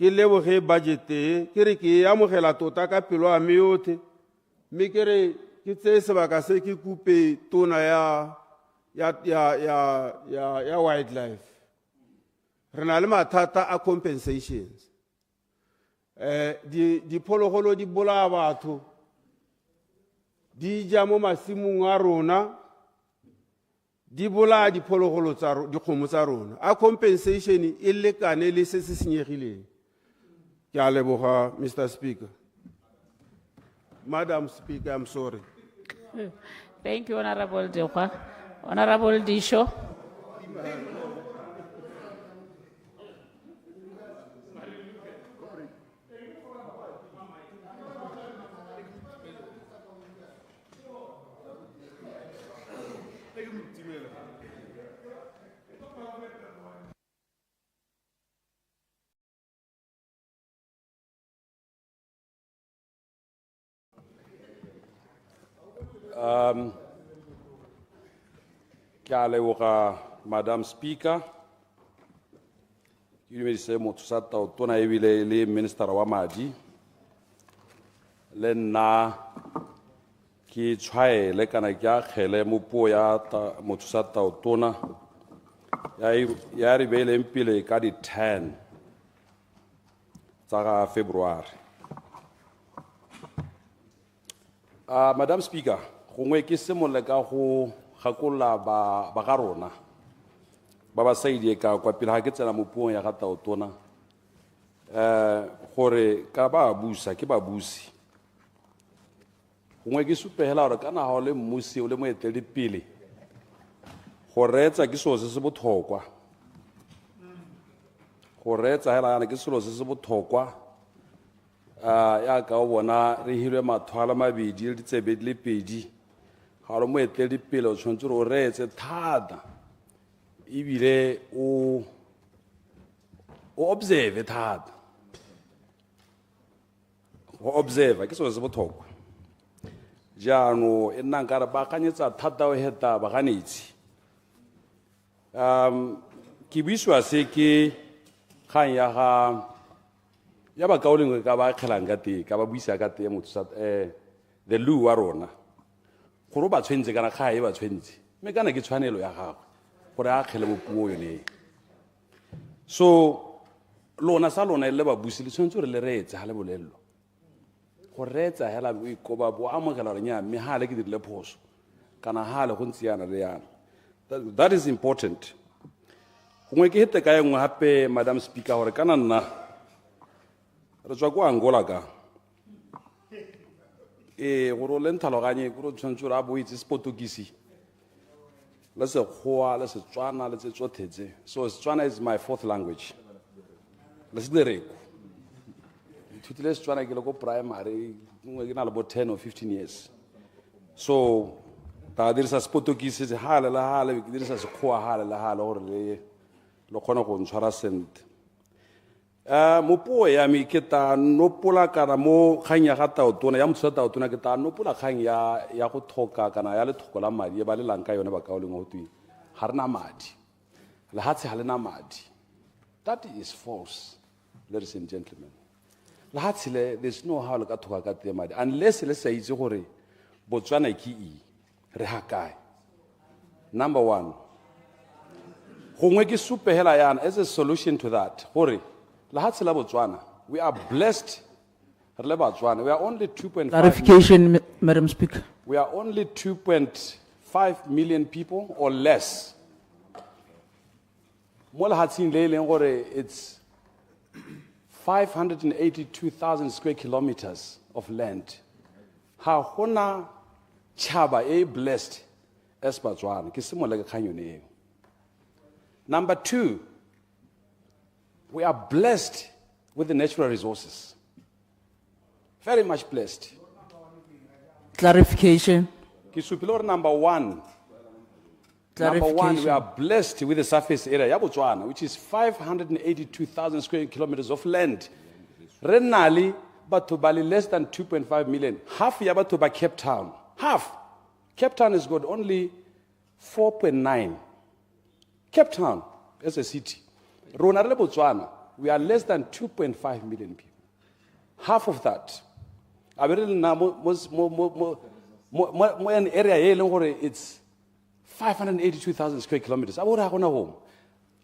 leboge budgete ke re ke amogela tota ka pelo a me yotlhe mme ke re ke tseye sebaka se ke kupe tona ya wildlife re na le mathata a compensations diphologolo di bolaya batho di ja mo masimong a rona di bolaya diphologolo dikgomo tsa rona a compensation e lekane le se se senyegileng ke a leboga Mr. Speaker. Madam Speaker, I'm sorry. Thank you, Honorable Dihwa. Honorable Disho. Ke a leboga Madam Speaker ke dumedise motho sa taotona ebile le minister wa madi le nna ke tshwaele kana ke akgele mo puo ya motho sa taotona ya re beileng pele ka di 10 tsa February. Madam Speaker, gongwe ke simole ka go gakolla ba ga rona ba ba saidi ka kwa pele ha ke tsena mo puong ya ga taotona gore ka ba busa ke ba busi gongwe ke supehela gore kana ha o le mmusi o le moetedi pele go retsa ke selo se se botlhokwa go retsa hela yana ke selo se se botlhokwa ya ka o bona re hilwe mathwala mabedi le ditsebe di le pedi ga re mo etele pele o tshwanetse re o reetse thata ebile o observe thata go observe ke selo se botlhokwa jaanong e nna nkare ba akanyetsa thata o heta baganetsi ke buisiwa se ke kgang ya bakaolengwe ka ba kgelang ka teng ka ba buisa ka teng motho the law wa rona gore ba tshwentse kana ga e ba tshwentse mme kana ke tshwanelo ya gagwe gore a kgele mo puo yone so lona sa lona le ba busi le tshwentse re le reetse ha le bolello go reetsa hela o ikoba bo amogela re nya mme ha le ke dirile phoso kana ha le go ntse yana le yana that is important gongwe ke hete ka engwe hape madam speaker gore kana nna re tswa ko Angola ka gore le nthaloganye gore tshwantse re a boitse sepotokisi le Sekgowa le Setswana le tse tsothetse so Setswana is my fourth language le Sedereko ithutile Setswana ke le ko primary ngwe ke na le bo 10 or 15 years so ta dirisa sepotokisi se hale la hale ke dirisa Sekgowa hale la hale gore le kgona go ntshwara sente mo puo ya me ke ta nopola kana mo kgang ya ga taotona ya motho sa taotona ke ta nopola kgang ya go thoka kana ya lethoko la madi e ba le lang ka yone ba kaoleng go tweng ga rena madi le hatshe ga lena madi that is false ladies and gentlemen le hatshe le there's no how le ka thoka ka teng madi unless le sa itse gore Botswana ke re ha kae number 1 gongwe ke supehela yana as a solution to that gore lahatse la Botswana we are blessed re le Botswana we are only 2.5 Clarification, Madam Speaker. we are only 2.5 million people or less mo lahatseng le leng gore it's 582,000 square kilometers of land ha gona chaba e blessed as Botswana ke se mo le ka kganyone number 2 we are blessed with the natural resources. Very much blessed. Clarification. Kisupilor number 1. Number 1, we are blessed with the surface area, ya Botswana, which is 582,000 square kilometers of land. Renali, but to Bali less than 2.5 million. Half ya to by Cape Town. Half. Cape Town has got only 4.9. Cape Town as a city. Ronarele Botswana, we are less than 2.5 million people. Half of that. An area it's 582,000 square kilometers. Abora gona home.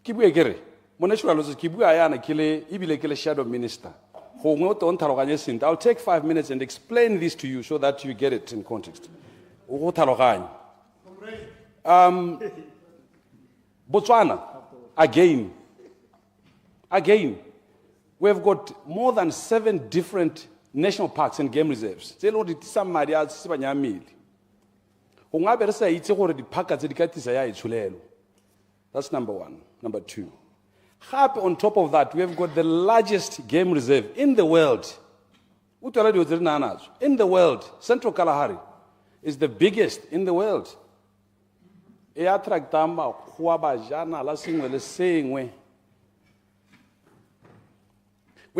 Kibue kere. Mo natural resources kibue ayana kile ibile kile shadow minister. I'll take 5 minutes and explain this to you so that you get it in context. Botswana, again, we have got more than 7 different national parks and game reserves. That's number 1. Number 2. On top of that, we have got the largest game reserve in the world. In the world, Central Kalahari is the biggest in the world. We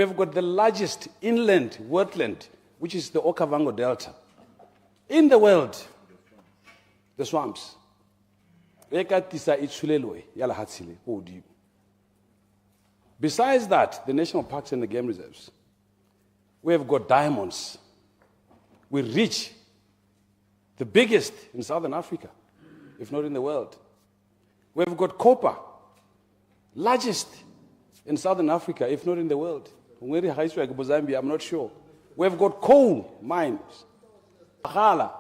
have got the largest inland wetland, which is the Okavango Delta. In the world, the swamps. Besides that, the national parks and the game reserves, we have got diamonds. We reach the biggest in Southern Africa, if not in the world. We have got copper, largest in Southern Africa, if not in the world. I'm not sure. We have got coal mines, maghala,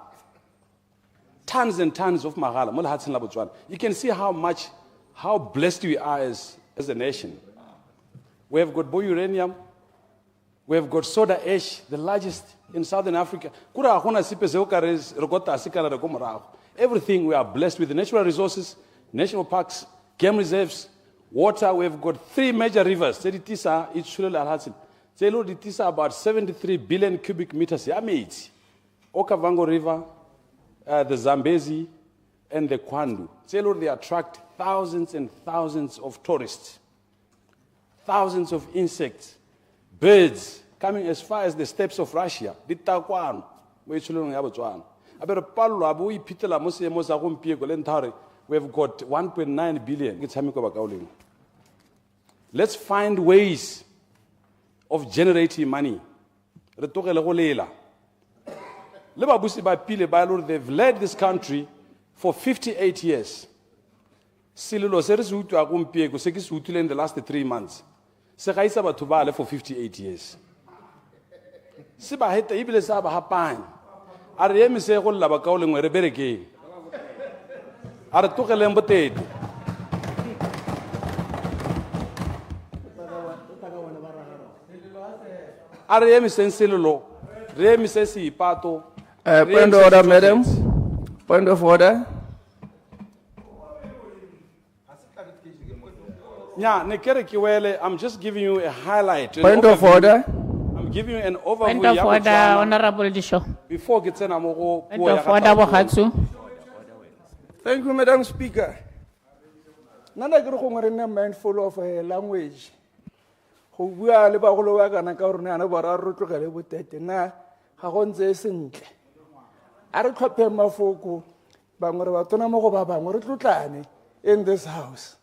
tons and tons of maghala. You can see how blessed we are as a nation. We have got uranium. We have got soda ash, the largest in Southern Africa. Everything we are blessed with, the natural resources, national parks, game reserves, water. We have got 3 major rivers. Tselo ditisa about 73 billion cubic meters ya metsi. Okavango River, the Zambezi, and the Kwandu. Tselo they attract thousands and thousands of tourists, thousands of insects, birds coming as far as the steppes of Russia. Ditakwano, we chulong ya Botswana. Aber pallo abu ipitela mose mosa gompieko le ntare. We've got 1.9 billion. Let's find ways of generating money. They've led this country for 58 years. In the last 3 months. For 58 years. Are took a lemboted. Are Remisensilo, Remisesi Pato. Point of order, madam. Point of order. Yeah, Nekere Kiwele, I'm just giving you a highlight. Point of order. I'm giving you an overview. Point of order, Honorable Disho. Before getting a more. Point of order, Bohatsu. Thank you, Madam Speaker. Nana Grong are mindful of a language. Who we are Libaholo and a Corona Bararo to Galebut, na Hagonze Sink. Arikapema Foko, Bangoratona Mogaba, Morutani, in this house.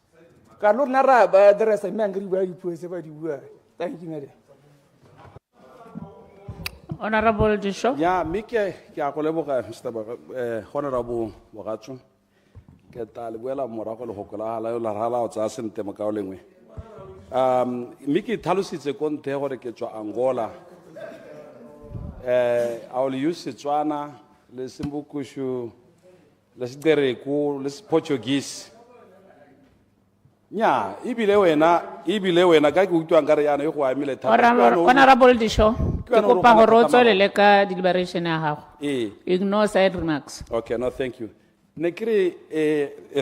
Carlo Naraba, the rest of angry where you put everybody were. Thank you, Madam. Honorable Disho. Yeah, Mike Yakoleboka, Mr. Honorable Bogachu. Ketalibuela Moraco Hokola, La Hala, Zassin Temakaulingwe. Miki Talusi, a conte or a Ketua Angola. I will use Botswana, Les Simbukushu, Les Dereku, Les Portuguese. Yeah, Ibilewena, Gaku to Angariana, who I military. Honorable Disho. Deliberation. Ignore side remarks. Okay, no, thank you. Nekiri,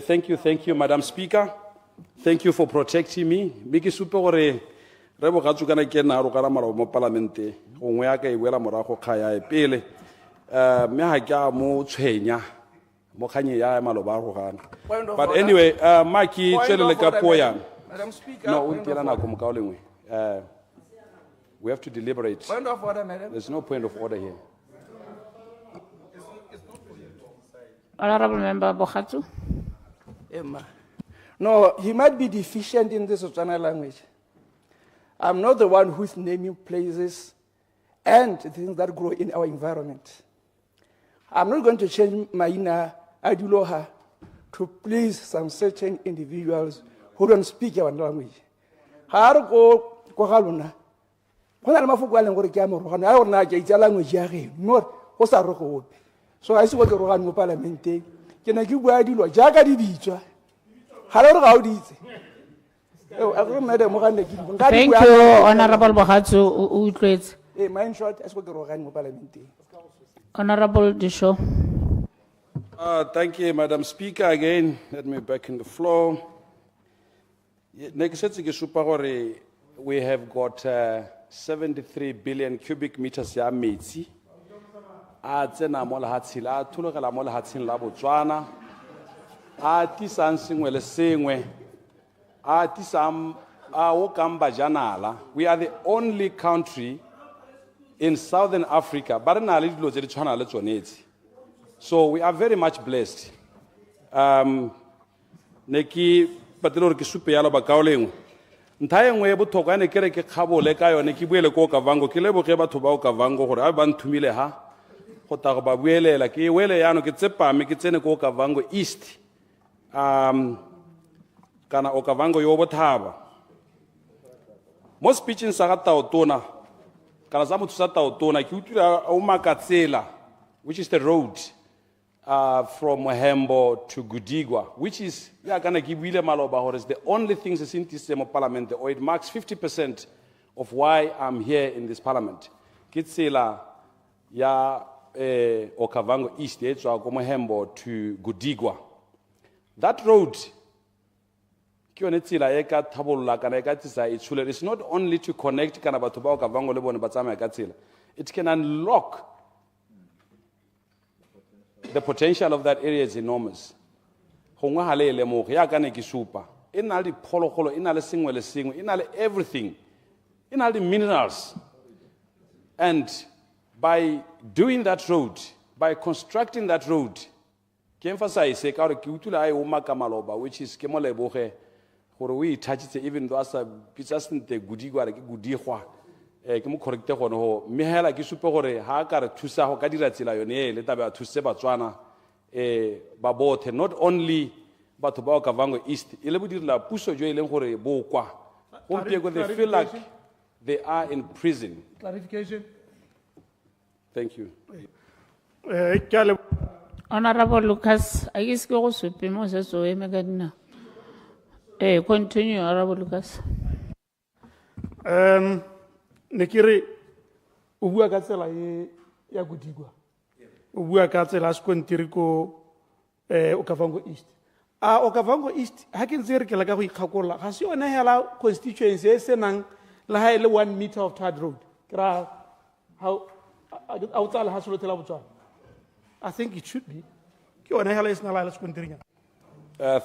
thank you, Madam Speaker. Thank you for protecting me. Miki supore rebo gatsu kana ke na ro kana mara mo parlamente. Gongwe ya ka e wela morago khaya e pele. Me ha ka mo tshwenya mo khanye ya maloba go gana. But anyway, Maki tswelele ka poya. Madam Speaker. No, untela na go mokaolengwe. We have to deliberate. Point of order, madam. There's no point of order here. Honorable Member Bohatsu. No, he might be deficient in the Botswana language. I'm not the one who's naming places and things that grow in our environment. I'm not going to change my inner Aduloha to please some certain individuals who don't speak our language. So I see what the Rohan Parliamentary can I give where you are Jaga di Bicha. How did Thank you, Honorable Bohatsu. My short as what the Rohan Parliamentary. Honorable Disho. Thank you, Madam Speaker. Again, let me back in the floor. We have got 73 billion cubic meters ya metsi. A tsena mo lehatshila a thulogela mo lehatsheng la Botswana. A tisang sengwe le sengwe. A tisang a o kang bajanala. We are the only country in Southern Africa, but na le dilo tse di tshwana le tsone tse. So we are very much blessed. Neki patelo re ke supe yalo ba kaolengwe. Nthae ngwe e botlhokwa ne kere ke kgabole ka yone ke buele ko Okavango ke leboge batho ba Okavango gore a ba nthumile ha go ta go ba buelela ke wele yano ke tsepame ke tsene ko Okavango East kana Okavango yo bothaba mo speeching sa ga Taotona kana sa motho sa Taotona ke utlwile o makatsela which is the road from Hembo to Gudigwa, which is the only thing that's in this parliament, or it marks 50% of why I'm here in this parliament. Kitsela ya Okavango East, from Hembo to Gudigwa. That road, ke yone tsela e ka thabolola kana e ka tlisa itshulelo. It's not only to connect kana batho ba Okavango le bone ba tsamaya ka tsela. It can unlock the potential of that area is enormous. Gongwe ha le lemoga ya ka ne ke supa e na le diphologolo e na le sengwe le sengwe e na le everything e na le minerals. And by doing that road, by constructing that road, ke emphasize ka gore ke utula ai o makamaloba, which is ke mo leboge gore o ithatshitse even though asa pitsa sente gudi gware ke gudi gwa ke mo correcte gone ho mme hela ke supe gore ha ka re thusa go ka dira tsela yone le tabe a thuse Batswana ba bothe, not only batho ba Okavango East ile bo direla puso jo ile gore bo kwa gompieko they feel like they are in prison. Clarification. Thank you. Honorable Lucas, I guess go sweep Moses or Megadina. Continue, Honorable Lucas. Nekiri ubua ka tsela ya Gudigwa. Ubua ka tsela skontiriko Okavango East. Okavango East ha ke ntse re ke la ka go ikgakolla ga se yona hela constituency e senang la ha ile 1 meter of tarred road. Kra how outside ha solotela Botswana. I think it should be. Ke yona hela e sena la skontiringa.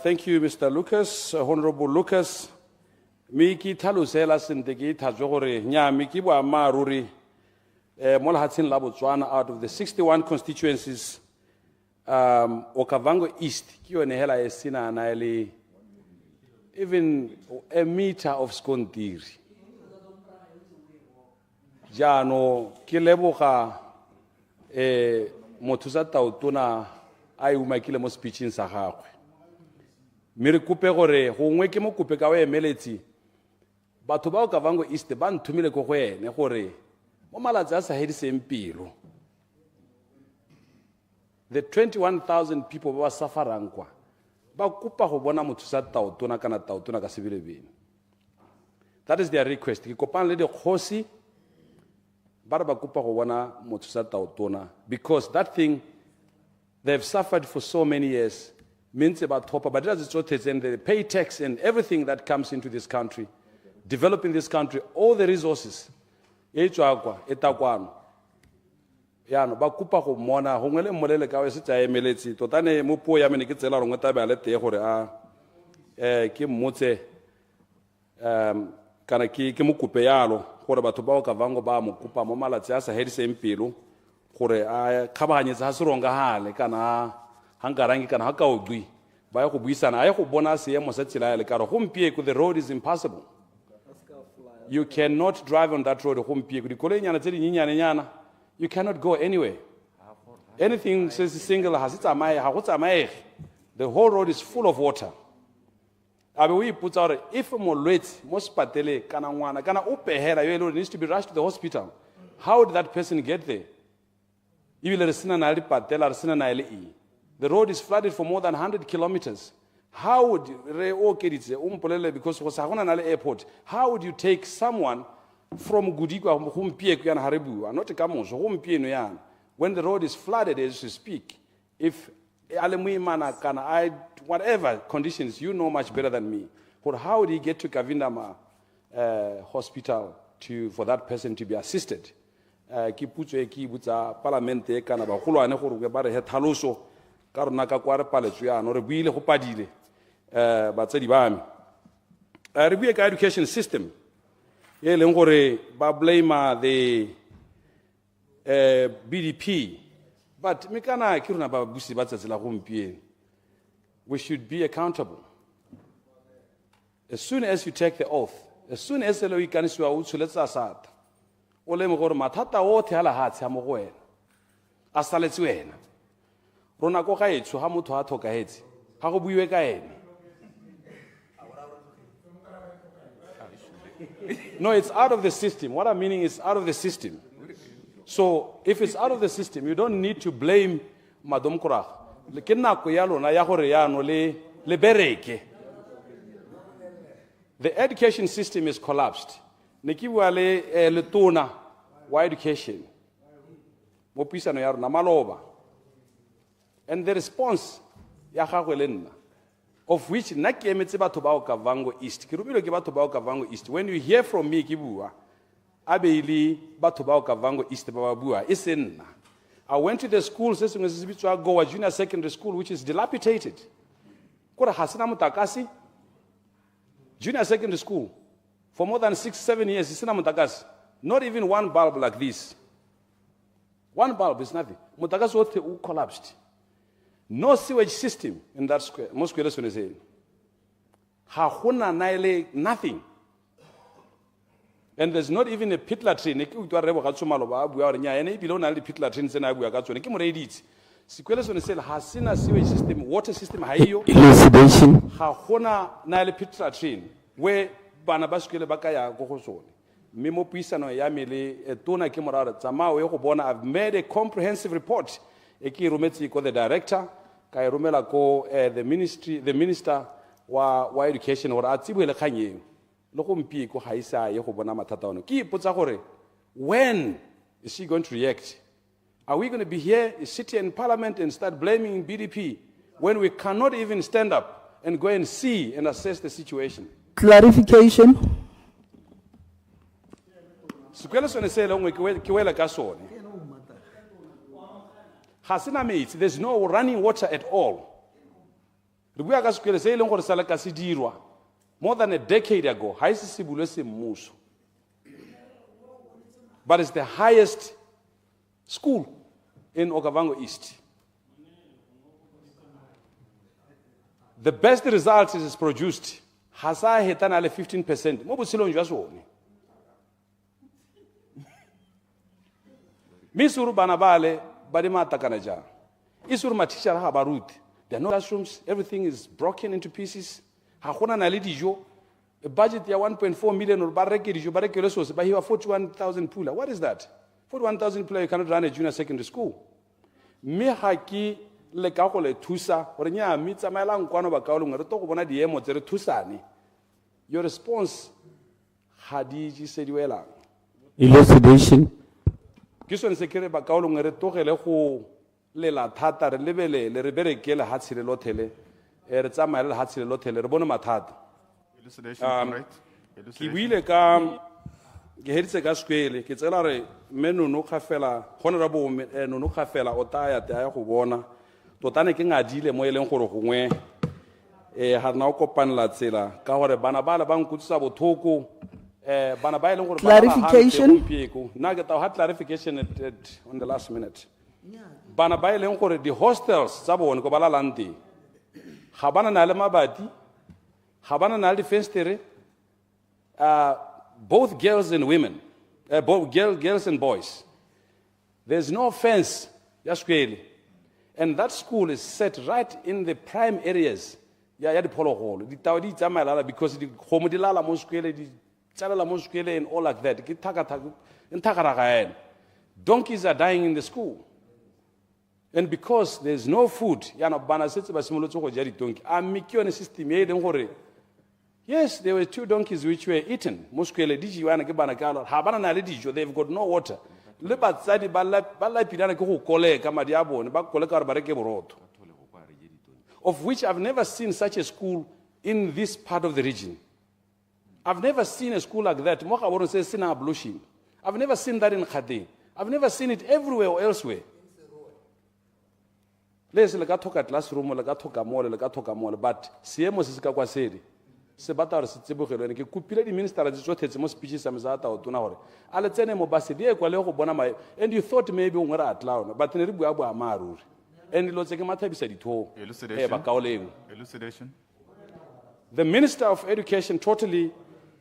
Thank you, Mr. Lucas, Honorable Lucas. Miki talusela sente ki thatswe gore nya miki bua maruri mo lehatsheng la Botswana out of the 61 constituencies Okavango East ke yone hela e sena na ile even a meter of skontiri. Jano ke leboga motho sa tautona ai umakile mo speeching sa gagwe. Mere kupe gore gongwe ke mo kupe ka o emeletsi batho ba Okavango East ba nthumile go ene gore mo malatsi a sa hediseng pelo the 21,000 people ba sufferang kwa ba kupa go bona motho sa tautona kana tautona ka sebelebene. That is their request. Ke kopana le dikgosi ba re ba kupa go bona motho sa tautona because that thing they've suffered for so many years. Means about top, but and they pay tax and everything that comes into this country, developing this country, all the resources. Etakwano. Yano ba kupa go mona hongwele molele ka we se tsa emeletsi totane mo puo ya mene ke tsela rongwe tabe le te gore ke mmotse kana ke mo kupe yalo gore batho ba Okavango ba mo kupa mo malatsi a sa hediseng pelo gore a khabaganyetsa ha se ronga hale kana hangarangi kana ha ka ogwi ba go buisana a go bona seemo sa tsela le karo gompieko the road is impossible. You cannot drive on that road gompieko dikolenyana tse dinyenyane nyana. You cannot go anywhere. Anything says single has it amai. The whole road is full of water. Abe we put out if molwetsi mo spatele kana ngwana kana upehela yo needs to be rushed to the hospital. How did that person get there? Ibile re sina na le patela re sina na le e. The road is flooded for more than 100 kilometers. How would because airport, how would you take someone from Gudigwa not when the road is flooded as you speak? If whatever conditions, you know much better than me. But how would he get to Kavindama hospital for that person to be assisted? Parliamentary education system blame the BDP, but we should be accountable. As soon as you take the oath, as soon as you can rona ko gaetsho ha motho a thokahetse ga go buiwe ka ene. No, it's out of the system. What I'm meaning is out of the system. So if it's out of the system, you don't need to blame Madam Korag. Ke nako ya lona ya gore yaano le bereke. The education system is collapsed. Ne ke bua le letona wa education mo puisano ya rona Maloba. And the response, of which nna ke emetse batho ba o Kavango East. Ke rubilwe ke batho ba o Kavango East. When you hear from me ke bua, a be ile batho ba o Kavango East ba ba bua, e se nna. I went to the school, se sengwe se bitswa Goa Junior Secondary School, which is dilapidated. Kore ha sena motakasi. Junior Secondary School, for more than 6-7 years, it's not even one bulb like this. One bulb is nothing. Motakasi collapsed. No sewage system in that square. Most squares when they say, nothing. And there's not even a pit latrine. Hasina sewage system, water system, Elucidation. Pit latrine, where Banabasquele Bakaya Gohosoni. Mimo Pisano Yamili, Tuna Kimorara, Tamao Yokobona, I've made a comprehensive report. Eki Rumeti ko the director, Kai Rumela ko the minister wa education or Atibu Lekanye. Lokumpi ko Haisa Yokobona Matatano. Ki Putzahore, when is she going to react? Are we going to be here, sit in Parliament and start blaming BDP when we cannot even stand up and go and see and assess the situation? Clarification. Hasina mates, there's no running water at all. More than a decade ago, but it's the highest school in Okavango East. The best results is produced. Hasa hetana 15%. Mo busilong jwa sone. Misuru banabale badima takanaja. Isuru matishara ha barut. There are no classrooms. Everything is broken into pieces. Hakuna na lidijo. A budget ya 1.4 million or bareke dijo bareke resource but he have 41,000 pula. What is that? 41,000 pula you cannot run a junior secondary school. Me haki le ka go le thusa gore nya mi tsamaelang kwano ba kaolong re to go bona diemo tse re thusane. Your response hadiji sediwela. Elucidation. Kisone se kere ba kaolong re togele go lela thata re lebele le re berekele ha tshile lothele re tsamaela le ha tshile lothele re bone mathata. Elucidation, right? Ki buile ka ke heditse ka skwele ke tsela re meno no khafela honorable no no khafela o taya ta ya go bona totane ke ngadile mo eleng gore gongwe ha rena o kopanela tsela ka gore bana ba ba nkutsa bothoko bana ba eleng gore clarification na ke ta ha clarification on the last minute bana ba eleng gore di hostels tsa bone go bala landi ga bana na le mabati ga bana na le festere both girls and women, both girls and boys. There's no fence, just really. And that school is set right in the prime areas. Yeah, the polo hall. The tawdi tamalala because the homodilala mosquele, the chalala mosquele and all like that. Donkeys are dying in the school. And because there's no food, yana bana setse ba simolo go jari donkey. I'm making a system yes, there were 2 donkeys which were eaten. They've got no water. Of which I've never seen such a school in this part of the region. I've never seen a school like that. I've never seen that in Khade. I've never seen it everywhere or elsewhere. Let's talk classroom, but se batla re se tsebogelo ene ke kupile di minister tse tsothetse mo speeches sa mezata o tona hore a le tsene mo base di ekwa le go bona mai and you thought maybe o ngara atlaona but ne re bua bua maruri and lo tseke mathabisa ditho ba kaoleng. Elucidation. The Minister of Education totally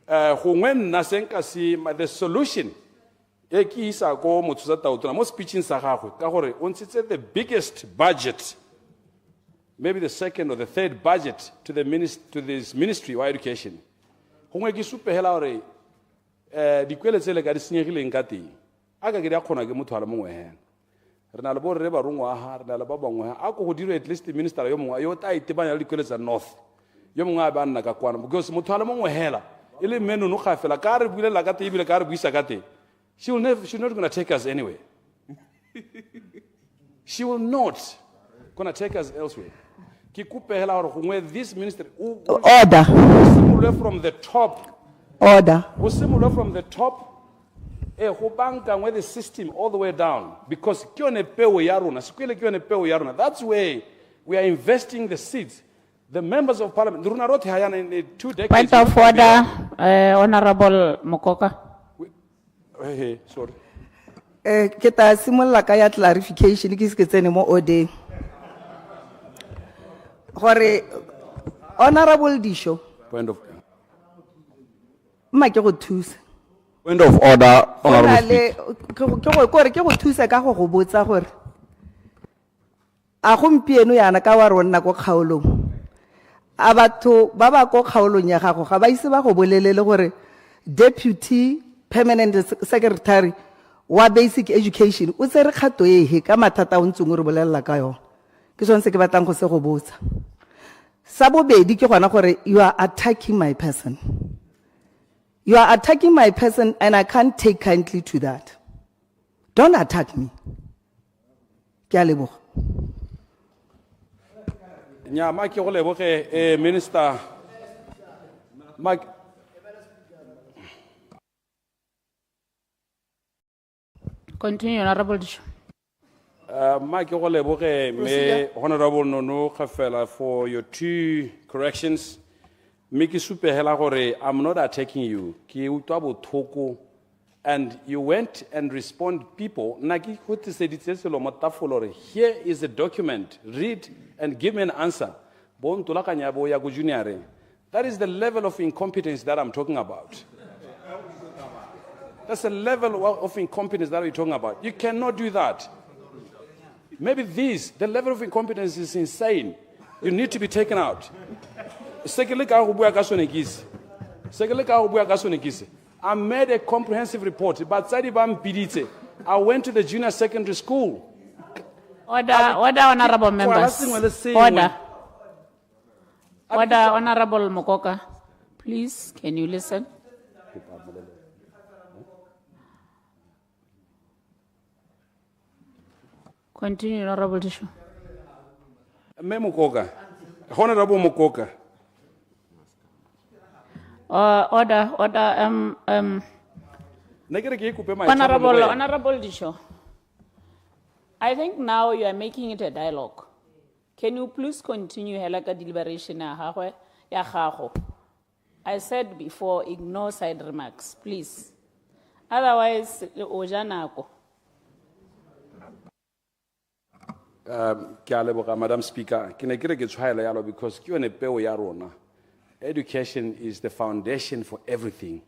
gongwe nna senka si the solution e ke isa go mothusa taotona mo speeching sa gagwe ka gore o ntshitse the biggest budget, maybe the second or the third budget to this ministry of education. Gongwe ke supehela hore dikwele tsele ka di senyegileng ka teng aka ke di a kgona ke motho a le mongwe hena re na le bo re ba rongwa ha re na le ba bangwe a go dirwe at least minister yo mongwe yo ta itebanya le dikwele tsa north yo mongwe a ba nna ka kwana because motho a le mongwe hela ile meno no khafela ka re bulela ka teng ibile ka re buisa ka teng she's not going to take us anywhere. She will not going to take us elsewhere. Ke kope hela hore gongwe this ministry Order. simolwe from the top. Order. O simolwe from the top. Go bankangwe the system all the way down, because ke yone peo ya rona, sekwele ke yone peo ya rona. That's where we are investing the seeds. The members of parliament, rona rotlhe ha yana in 2 decades. Point of order, Honorable Mokoka. Hey, sorry. Ke ta simolla ka ya clarification ke se ke tsene mo order. Gore Honorable Disho, Point of mma ke go thusa. Point of order, Honorable Speaker. Ke go thusa ka go go botsa gore a gompieno yana ka wa rona go kgaolong. A batho ba ba go kgaolong ya gago ga ba ise ba go bolelele gore Deputy Permanent Secretary wa Basic Education o tsere kgato e ka mathata o ntseng o re bolelela ka yona. Ke sone se ke batlang go se go botsa. Sa bobedi ke gona gore you are attacking my person. You are attacking my person and I can't take kindly to that. Don't attack me. Ke a leboga. Nya ma ke go leboge minister Continue, Honorable Disho. ma ke go leboge me Honorable Nono Khafela for your 2 corrections. Me ke supehela gore I'm not attacking you. Ke utlwa bothoko, and you went and respond people. Na ke go tseditse selo mo tafolo gore here is a document, read and give me an answer. Bon tulakanya bo ya go junior. That is the level of incompetence that I'm talking about. That's the level of incompetence that we're talking about. You cannot do that. Maybe the level of incompetence is insane. You need to be taken out. I made a comprehensive report, but I went to the junior secondary school. Order, honorable members. Order. Order, Honorable Mokoka. Please, can you listen? Continue, Honorable Disho. Honorable Mokoka. Order, Honorable Disho. I think now you are making it a dialogue. Can you please continue helaka deliberation ya gago? I said before, ignore side remarks, please. Otherwise, ojanako. Madam Speaker, because education is the foundation for everything.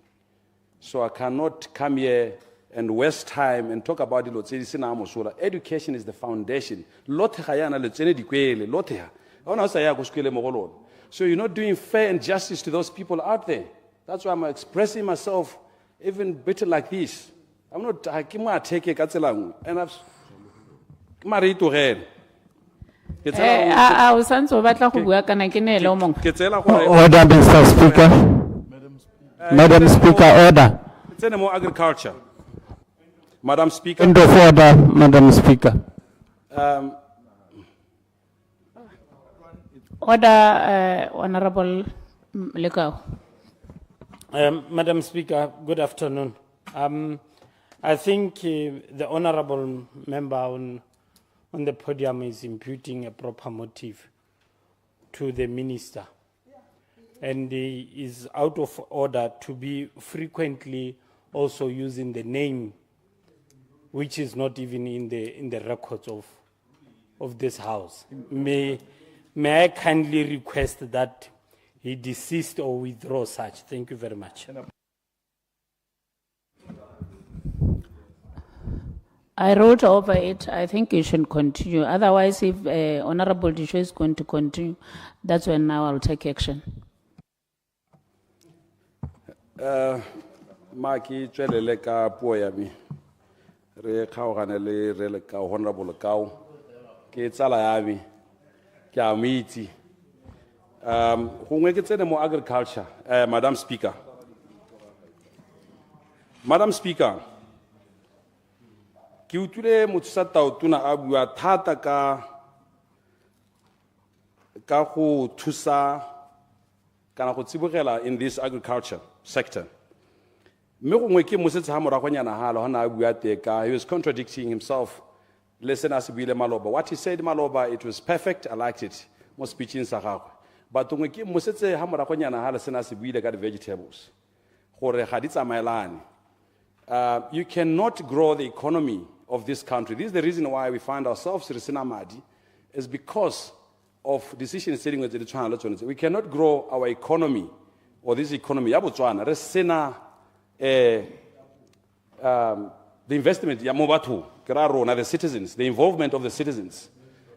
So I cannot come here and waste time and talk about it. Education is the foundation. So you're not doing fair and justice to those people out there. That's why I'm expressing myself even better like this. I'm not taking my take and I've married to her. Order, Mr. Speaker. Madam Speaker, order. It's more agriculture. Madam Speaker. End of order, Madam Speaker. Order, Honorable Lekau. Madam Speaker, good afternoon. I think the honorable member on the podium is imputing a proper motive to the minister. And he is out of order to be frequently also using the name, which is not even in the records of this house. May I kindly request that he desist or withdraw such. Thank you very much. I wrote over it. I think you should continue. Otherwise, if Honorable Disho is going to continue, that's when now I'll take action. Maki tswelele ka puo ya mi. Re kgaogane le re le ka Honorable Lekau. Ke tsala ya mi. Ke a mo itse. Gongwe ke tsene mo agriculture, Madam Speaker. Madam Speaker, ke utlwile mothusa taotona a bua thata ka go thusa kana go tsibogela in this agriculture sector. Mme gongwe ke mosetsa ha moragonyana ha lo na bua teka, he was contradicting himself. Listen as Bile Maloba. What he said, Maloba, it was perfect. I liked it. Mo speech in Sahara. But when we keep Mosetse Hamarakonya na listen as Bile got vegetables. Hore Haditza Mailani. You cannot grow the economy of this country. This is the reason why we find ourselves in Sinamadi, is because of decisions sitting with the China. We cannot grow our economy or this economy. Botswana, Resena the investment, the citizens, the involvement of the citizens.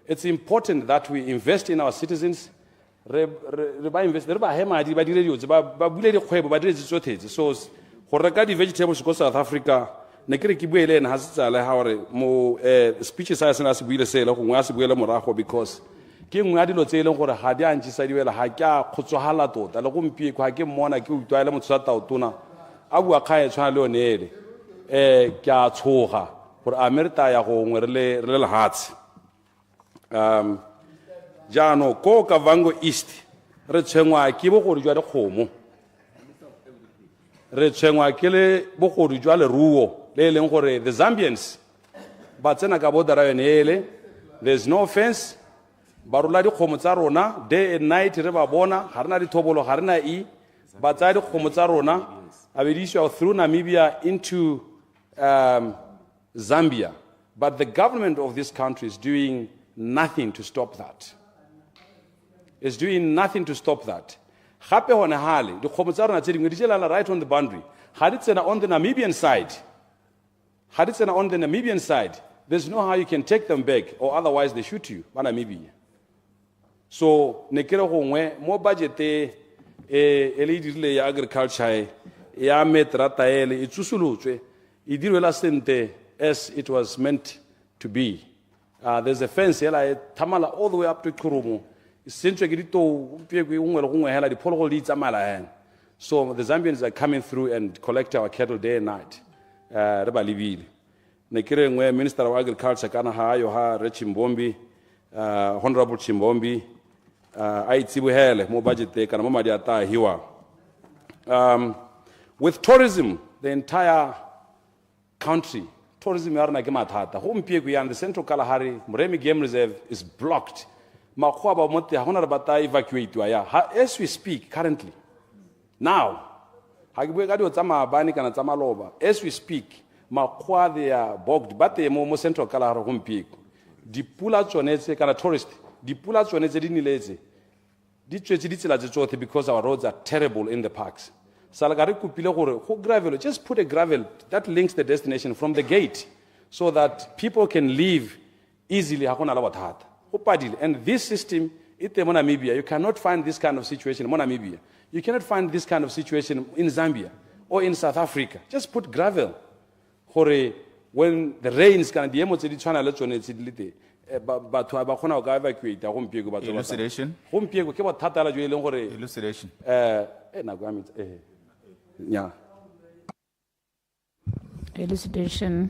It's important that we invest in our citizens. So, for regard the vegetables go South Africa, speeches because King Wadilo Taylor or Hadian Chisadiwela Haka, Kutsuhala, Talagumpi, Hakim Mona, Kutuala Mutsata, Tuna, Abuakaya Chalonere. Kya tsoga gore Amerita ya go ngwe re le hearts jano ko ka Vango East re tshengwa ke bogodi jwa dikgomo re tshengwa ke le bogodi jwa leruo le leng gore the Zambians ba tsena ka bodara yone there's no offense ba rola dikgomo tsa rona day and night re ba bona ga rena dithobolo ga rena ba tsa dikgomo tsa rona abediswa through Namibia into Zambia, but the government of this country is doing nothing to stop that. It's doing nothing to stop that. Hape hone hale, the Khomotsaron are telling you, right on the boundary. Haditsena on the Namibian side. Haditsena on the Namibian side. There's no how you can take them back, or otherwise they shoot you. Namibia. So, nekero hongwe, mo budget elidile ya agriculture, ya metrata ele, itsusulutwe. As it was meant to be. There's a fence here, Tamala, all the way up to Kurumu. So the Zambians are coming through and collect our cattle day and night. Minister of Agriculture, Kanaha, Yoha, Rechimbombi, Honorable Chimbombi, Aitibuhele, more budget take, and Momadiata, Hiwa. With tourism, the entire country, tourism yarna gematata. Home Pieguyan, the Central Kalahari, Muremi Game Reserve is blocked. Makwaba Monte Honarbata evacuate as we speak currently. Now, as we speak, Makwa they are bogged, but they are Central Kalahari home peak. The Pula Chonese kind of tourist, the Pula Chonese didn't lazy. Because our roads are terrible in the parks. Gravel, just put a gravel that links the destination from the gate so that people can leave easily. And this system, in Namibia, you cannot find this kind of situation in Namibia. You cannot find this kind of situation in Zambia or in South Africa. Just put gravel. When the rains can be Elucidation. Elucidation. Yeah. Elucidation,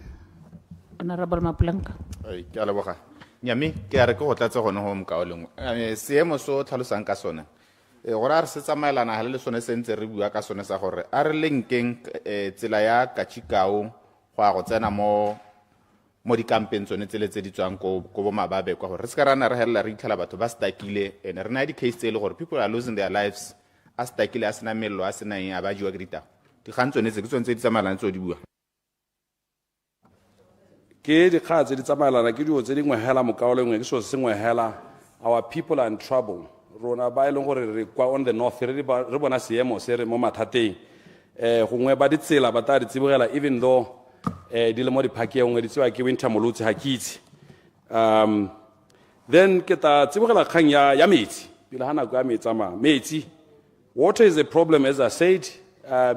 Honorable Maplanka. Ke a leboga. Nyame ke a re ke go tlatsa gone go mkaoleng. Seemo so tlhalosang ka sone. Gore a re se tsamaelana le sone se ntse re bua ka sone sa gore a re lenkeng tsela ya Kachikao go a go tsena mo di-campaign tsone tsele tse di tswang ko bo mababe kwa gore re se ka rana re helela re itlhela batho ba stakile and re na di-case tse e le gore people are losing their lives a stakile a sena mello a sena eng a ba jiwa ke ditago dikgang tsone tse ke tsone tse di tsamaelana tse o di bua ke dikgang tse di tsamaelana ke dio tse di ngwehela mokaolengwe ke so se ngwehela our people are in trouble rona ba e leng gore re kwa on the north re bona seemo se re mo mathateng gongwe ba ditsela ba ta di tsibogela even though di le mo diphakeng di tsewa ke winter molotse ha ke itse then ke ta tsibogela kgang ya metsi pele ha nako ya metsi ama metsi. Water is a problem, as I said,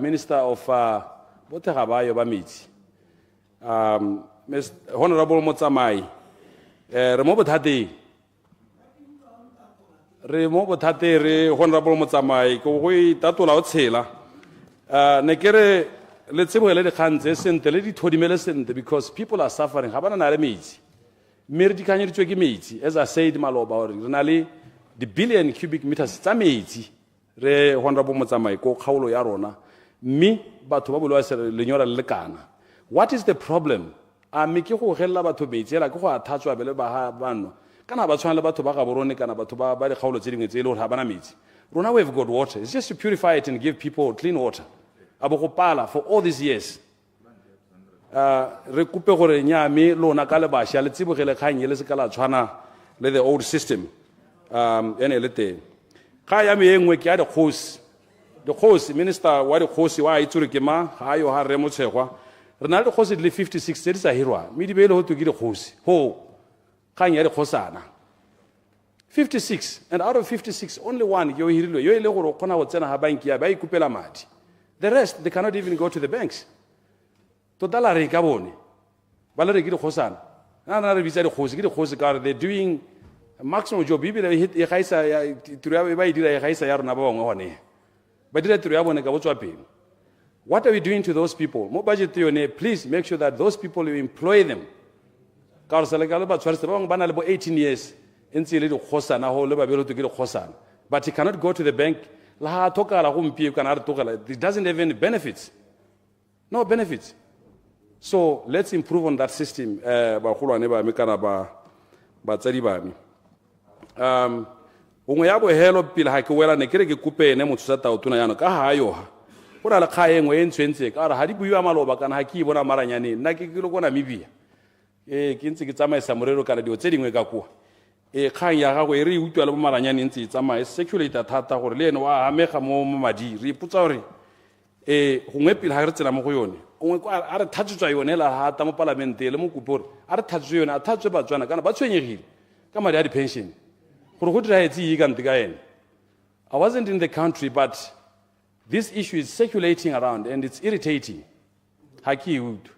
Minister of Boterabayo Bamiti. Honorable Motsamai, Remobotate, Honorable Motsamai, Koi Tatula Otsela, Nekere, let's say, let the hands and the lady told him because people are suffering. Habana Meiji. Mirdi Kanye Meiji, as I said, Maloba, Renali. di-billion cubic meters tsa metsi re honorable motsamai ko kgaolo ya rona mme batho ba bolwa lenyora le lekana. What is the problem? A mme ke go gella batho metsi ela ke go a thatswa bele ba banno kana ba tshwana le batho ba ga borone kana batho ba di kgaolo tse dingwe tse ile gore ha bana metsi. Rona we have got water. It's just to purify it and give people clean water. Abo go pala for all these years. Re kupe gore nyame lona ka le basha le tsibogele kgang le se ka la tshwana le the old system. Ene le teng. Ga ya me engwe ke ya de khosi. The khosi minister wa de khosi wa itsure ke ma ha yo ha re motshegwa. Re na le khosi le 56 tse di sa hirwa. Me di bele ho to ke de khosi. Ho kgang ya de khosana. 56, and out of 56, only one yo hirilwe yo ile gore khona go tsena ha banki ya ba ikupela madi. The rest they cannot even go to the banks. Totala re ka bone. Ba le re ke di khosana. Na re bitsa di khosi ke di khosi ka they're doing maximum job bibele e gaisa ya tiro ya ba dira e gaisa ya rona ba bangwe gone. Ba dira tiro ya bone ka botswa pele. What are we doing to those people? Mo budget yone, please make sure that those people you employ them. Ka re sele ka le ba tshwaretse ba bangwe ba na le bo 18 years. But he cannot go to the bank. It doesn't have any benefits. No benefits. So let's improve on that system. Kgang ya gago e re utlwa le bo maranyane ntse tsamaya circulator thata gore le ene wa amega mo madi re ipotsa gore gongwe pele ga re tsena mo go yone ongwe a re thatsetswa yone la hata mo parlamente le mo kupe gore a re thatsetswe yone a thatsetswe batswana kana ba tshwenyegile ka madi a di-pension gore go diraetse eng kante ka ene. I wasn't in the country, but this issue is circulating around and it's irritating. Ha ke e utlwa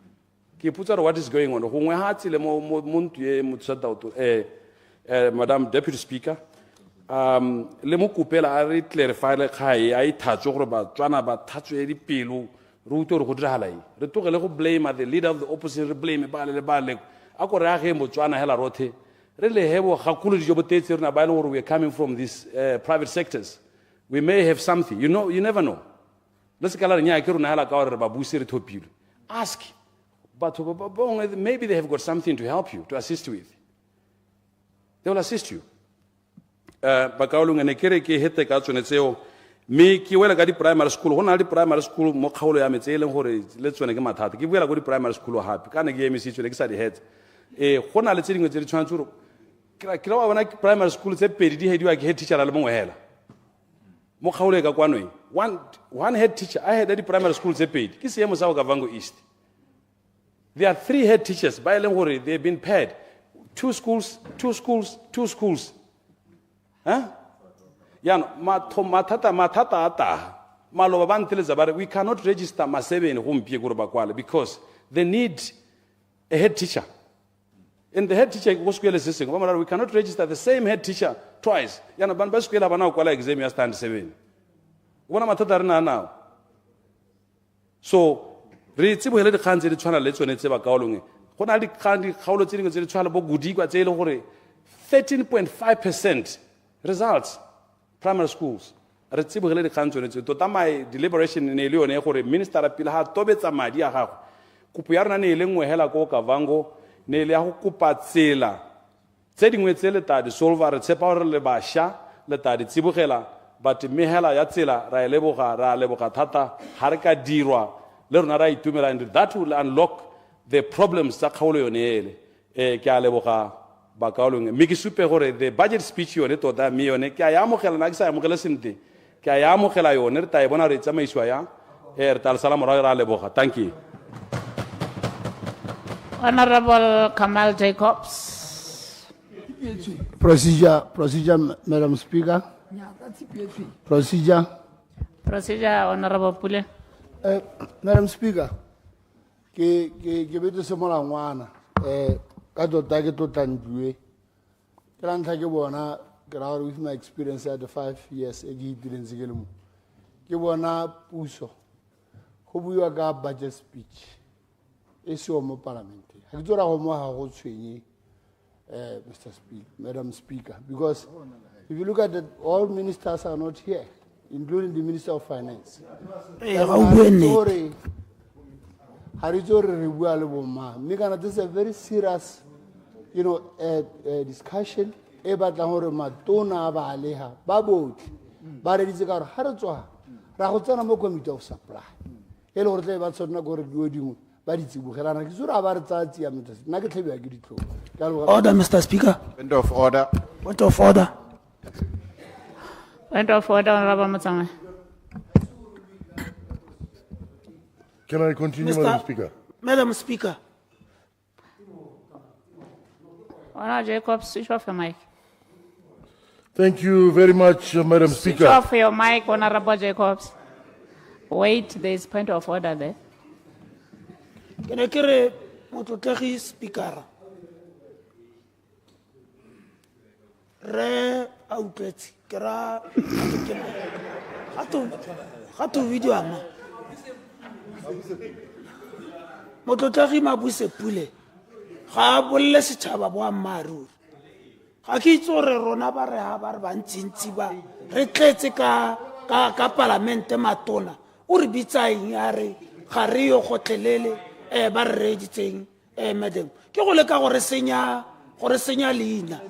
ke ipotsa gore what is going on gongwe ha tsele mo ntwe e motsata Madam Deputy Speaker, le mo kupela a re clarify le khae a ithatso gore ba tswana ba thatso e dipelo re uto re go dirala eng re togele go blame the leader of the opposition re blame ba le a go re a ge motswana hela rothe re le hebo gakolo di jobo tetse rena ba le gore we are coming from these private sectors. We may have something, you never know. Let's kala re nya ke rena hela ka gore ba busi re thopile. Ask, but maybe they have got something to help you, to assist you with. They will assist you. Bakaolong ne kere ke hete ka tsone tseo me ke wela ka di primary school hona le primary school mo kgaolo ya metse le gore le tsone ke mathata ke buela go di primary school hape kana ke emisi tsone ke sa di head gona le tsedingwe tse di tshwantsuro ke wa bona primary school tse pedi di hediwa ke head teacher le mongwe hela mo kgaolo e ka kwanwe one head teacher I had at the primary school tse pedi ke seemo sa go ka Vango East. There are 3 head teachers ba ile gore they have been paid 2 schools. Huh? Yeah, matata ata. Maloba banteleza bare we cannot register ma7 home bakwala because they need a head teacher. And the head teacher was we cannot register the same head teacher twice. Yana ban baskwela bana kwala exam ya stand 7. Bona matata rena now. So re tsibogele dikgang tse di tshwana le tsone tse ba kaolong go na le dikgang di kgaolo tse dingwe tse di tshwana bo godikwa tse ile gore 13.5% results primary schools re tsibogele dikgang tsone tse tota my deliberation ne le yone gore minister a pila ha tobetsa madi a gago kopo ya rena ne ile ngwe hela ko ka Vango ne le ya go kopa tsela tse dingwe tse le ta di solver re tshepa gore le basha le ta di tsibogela but me hela ya tsela ra leboga thata ha re ka dirwa le rona ra itumela and that will unlock the problems tsa kgaolo yone ele ke a leboga ba kaolong me ke supe gore the budget speech yone tota me yone ke a ya amogela na ke sa amogela sente ke a ya amogela yone re ta e bona re tsamaiswa ya re ta salamu ra leboga. Thank you. Honorable Kamal Jacobs. Procedure, Madam Speaker. Procedure, Honorable Pule. Madam Speaker, ke bete se molangwana ka tota ke totlandue ke la ntlha ke bona ke ra gore with my experience at the 5 years e ke itireng se ke le mo ke bona puso go buiwa ka budget speech e seo mo parliamentary ga ke tsora go mo ga go tshwenye Madam Speaker, because If you look at it, all ministers are not here, including the Minister of Finance. This is a very serious, discussion. Committee of supply. Order, Mr. Speaker. Point of order. Point of order. Point of order, Honorable Motsamai. Can I continue, Madam Speaker? Madam Speaker. Honorable Jacobs, switch off your mic. Thank you very much, Madam Switch Speaker. off your mic, Honorable Jacobs. Wait, there is point of order there. Can I carry Motlotegi Speaker? Re outlet. Kera. Hatu video ama. Motlotegi mabuse pule. Ga bolle setšhaba boa mmaruri. Ga ke itse gore rona ba re ha ba re bantsintsi ba re tletse ka parlamente matona o re bitsa eng ya re ga re yo gotlhelele ba re reditseng madam ke go leka gore senya leina.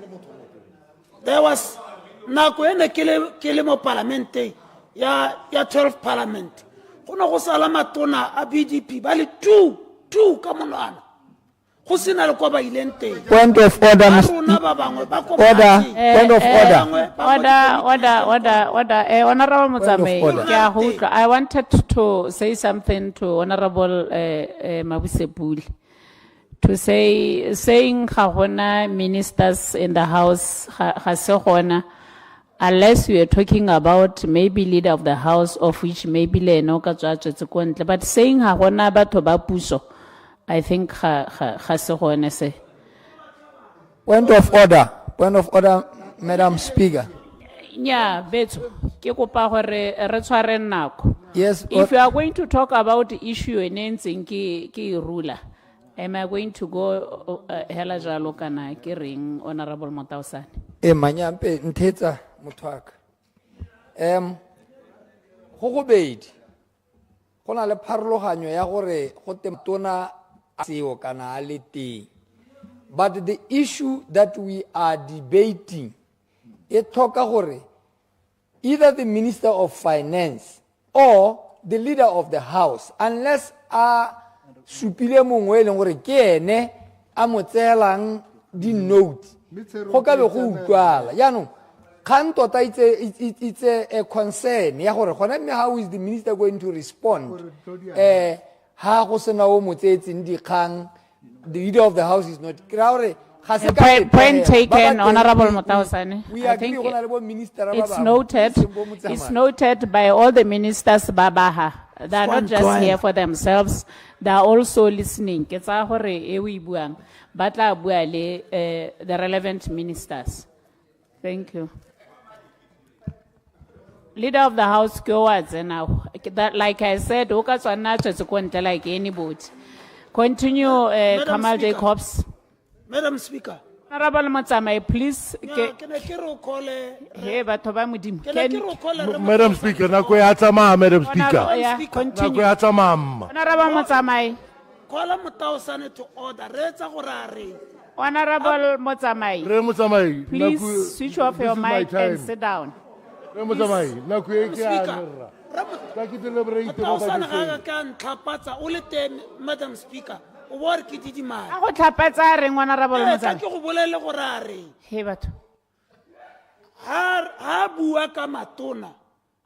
There was nako ene ke le mo parlamente ya 12 parliament go ne go sala matona a BDP ba le 2 ka monwana. Point of order, Point of order. Honorable Motsamai, I wanted to say something to Honorable Mabusepuli. To saying Hahona ministers in the House, unless we are talking about maybe leader of the House, of which maybe Lenoka Judge, but saying Hahona Batoba Puso. I think say. Point of order, Madam Speaker. Yeah, beto. Yes. If you are going to talk about the issue enhancing ki ruler, am I going to go hela jalo kana ki ring Honorable Motausane? Manyampe nthetsa motwaka. Go bedi. Go na le pharologanyo ya gore go temtona but the issue that we are debating, either the Minister of Finance or the Leader of the House, unless supile mongwe le gore ke ene a motselang di note go ka be go utlwala yaanong kgang tota it's a concern ya gore gona mme how is the minister going to respond ha go sena o motsetseng dikgang the leader of the house is not point taken, Honorable Motausane. I think it's noted by all the ministers Babaha. They are not just here for themselves, they are also listening. But the relevant ministers. Thank you. Leader of the House, go ahead now. That, like I said, like anybody. Continue, Kamal Jacobs. Madam Speaker. Honorable Motsamai, please. Can I call Madam Speaker, Madam Speaker. Continue. Honorable Motsamai. Call Motausane to order. Honorable Motsamai, please switch off your mic and sit down. Madam Speaker. Ha bua ka matona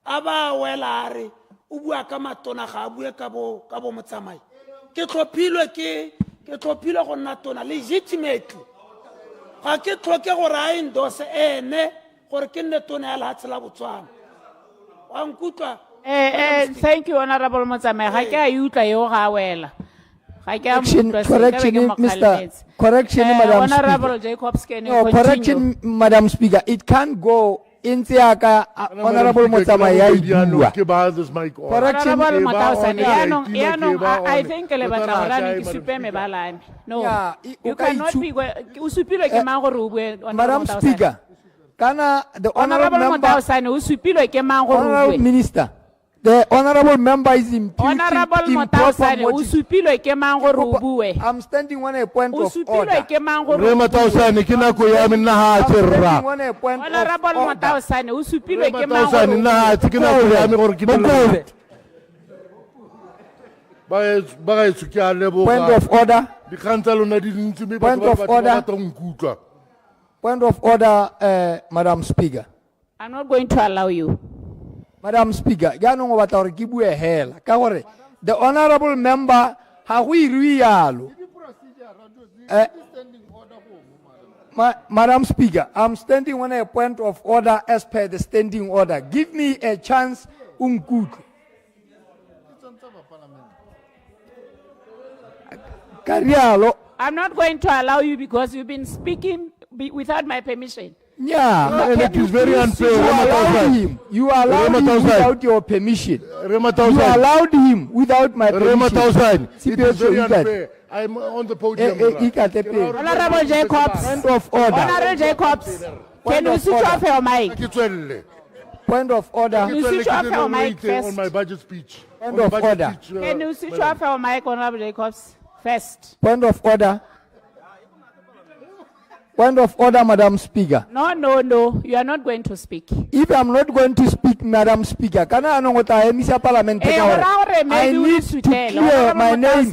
aba wela are o bua ka matona ga bua ka bo Motsamai ke tlhophilwe go nna tona legitimately ga ke tlhoke gore a endorse ene gore ke nne tona ya lehatshe la Botswana wa nkutlwa. Thank you, Honorable Motsamai. Ga ke a utlwa yo ga wela. Correction, Madam Honorable Speaker. Jacobs, can you No, continue? correction, Madam Speaker. It can't go in Tiaka, Honorable Motsamai. Correction. Honorable Motausane, I think no, you cannot be. Madam Speaker. Kana the Honorable honorable member, Motausane, o supilwe ke mang gore o honorable bue? minister, the honorable member is imputing Honorable improper Motausane, o motives. supilwe ke mang gore o bue? I'm standing on a point O of supilwe order. ke mang gore Re o bue? Matausane ke nako ya me nna ha I'm tse standing rra. on a point of Honorable order. Motausane, o supilwe ke mang Matausane gore nna ha tse ke nako ya me gore ke Mokobe. ba ga etso ke a leboga. Point of order. Dikgang tsa lona di dintsi mme Point batho of ba order. batla ho nkutlwa. Point of order, Madam Speaker. I'm not going to allow you. Madam Speaker, jaanong o batla gore ke bue hela ka gore the honorable member ha go irwe yalo. Madam Speaker, I'm standing on a point of order as per the standing order. Give me a chance, umkutlwe. Karialo, I'm not going to allow you because you've been speaking without my permission. yeah, And it is very unfair. you Re allowed Matausane. him. You allowed Re him Matausane. without your permission. Re You Matausane. allowed him without my Re permission. Matausane. It is very Siphetho, unfair. I'm on the podium. bra. ikate pele. Honorable Jacobs, Point of order. Honorable Jacobs, can Point you of switch order. off your mic? Ke tswelle. Point of order. You switch off your mic Wait, first. on my budget speech. Point On the of budget order. speech, Can you switch madam. off your mic, Honorable Jacobs, first? Point of order. Point of order, Madam Speaker. No, no, no, you are not going to speak. If I'm not going to speak, Madam Speaker, can I know what I am, Mr. Parliament? Eh, I maybe need to clear my name.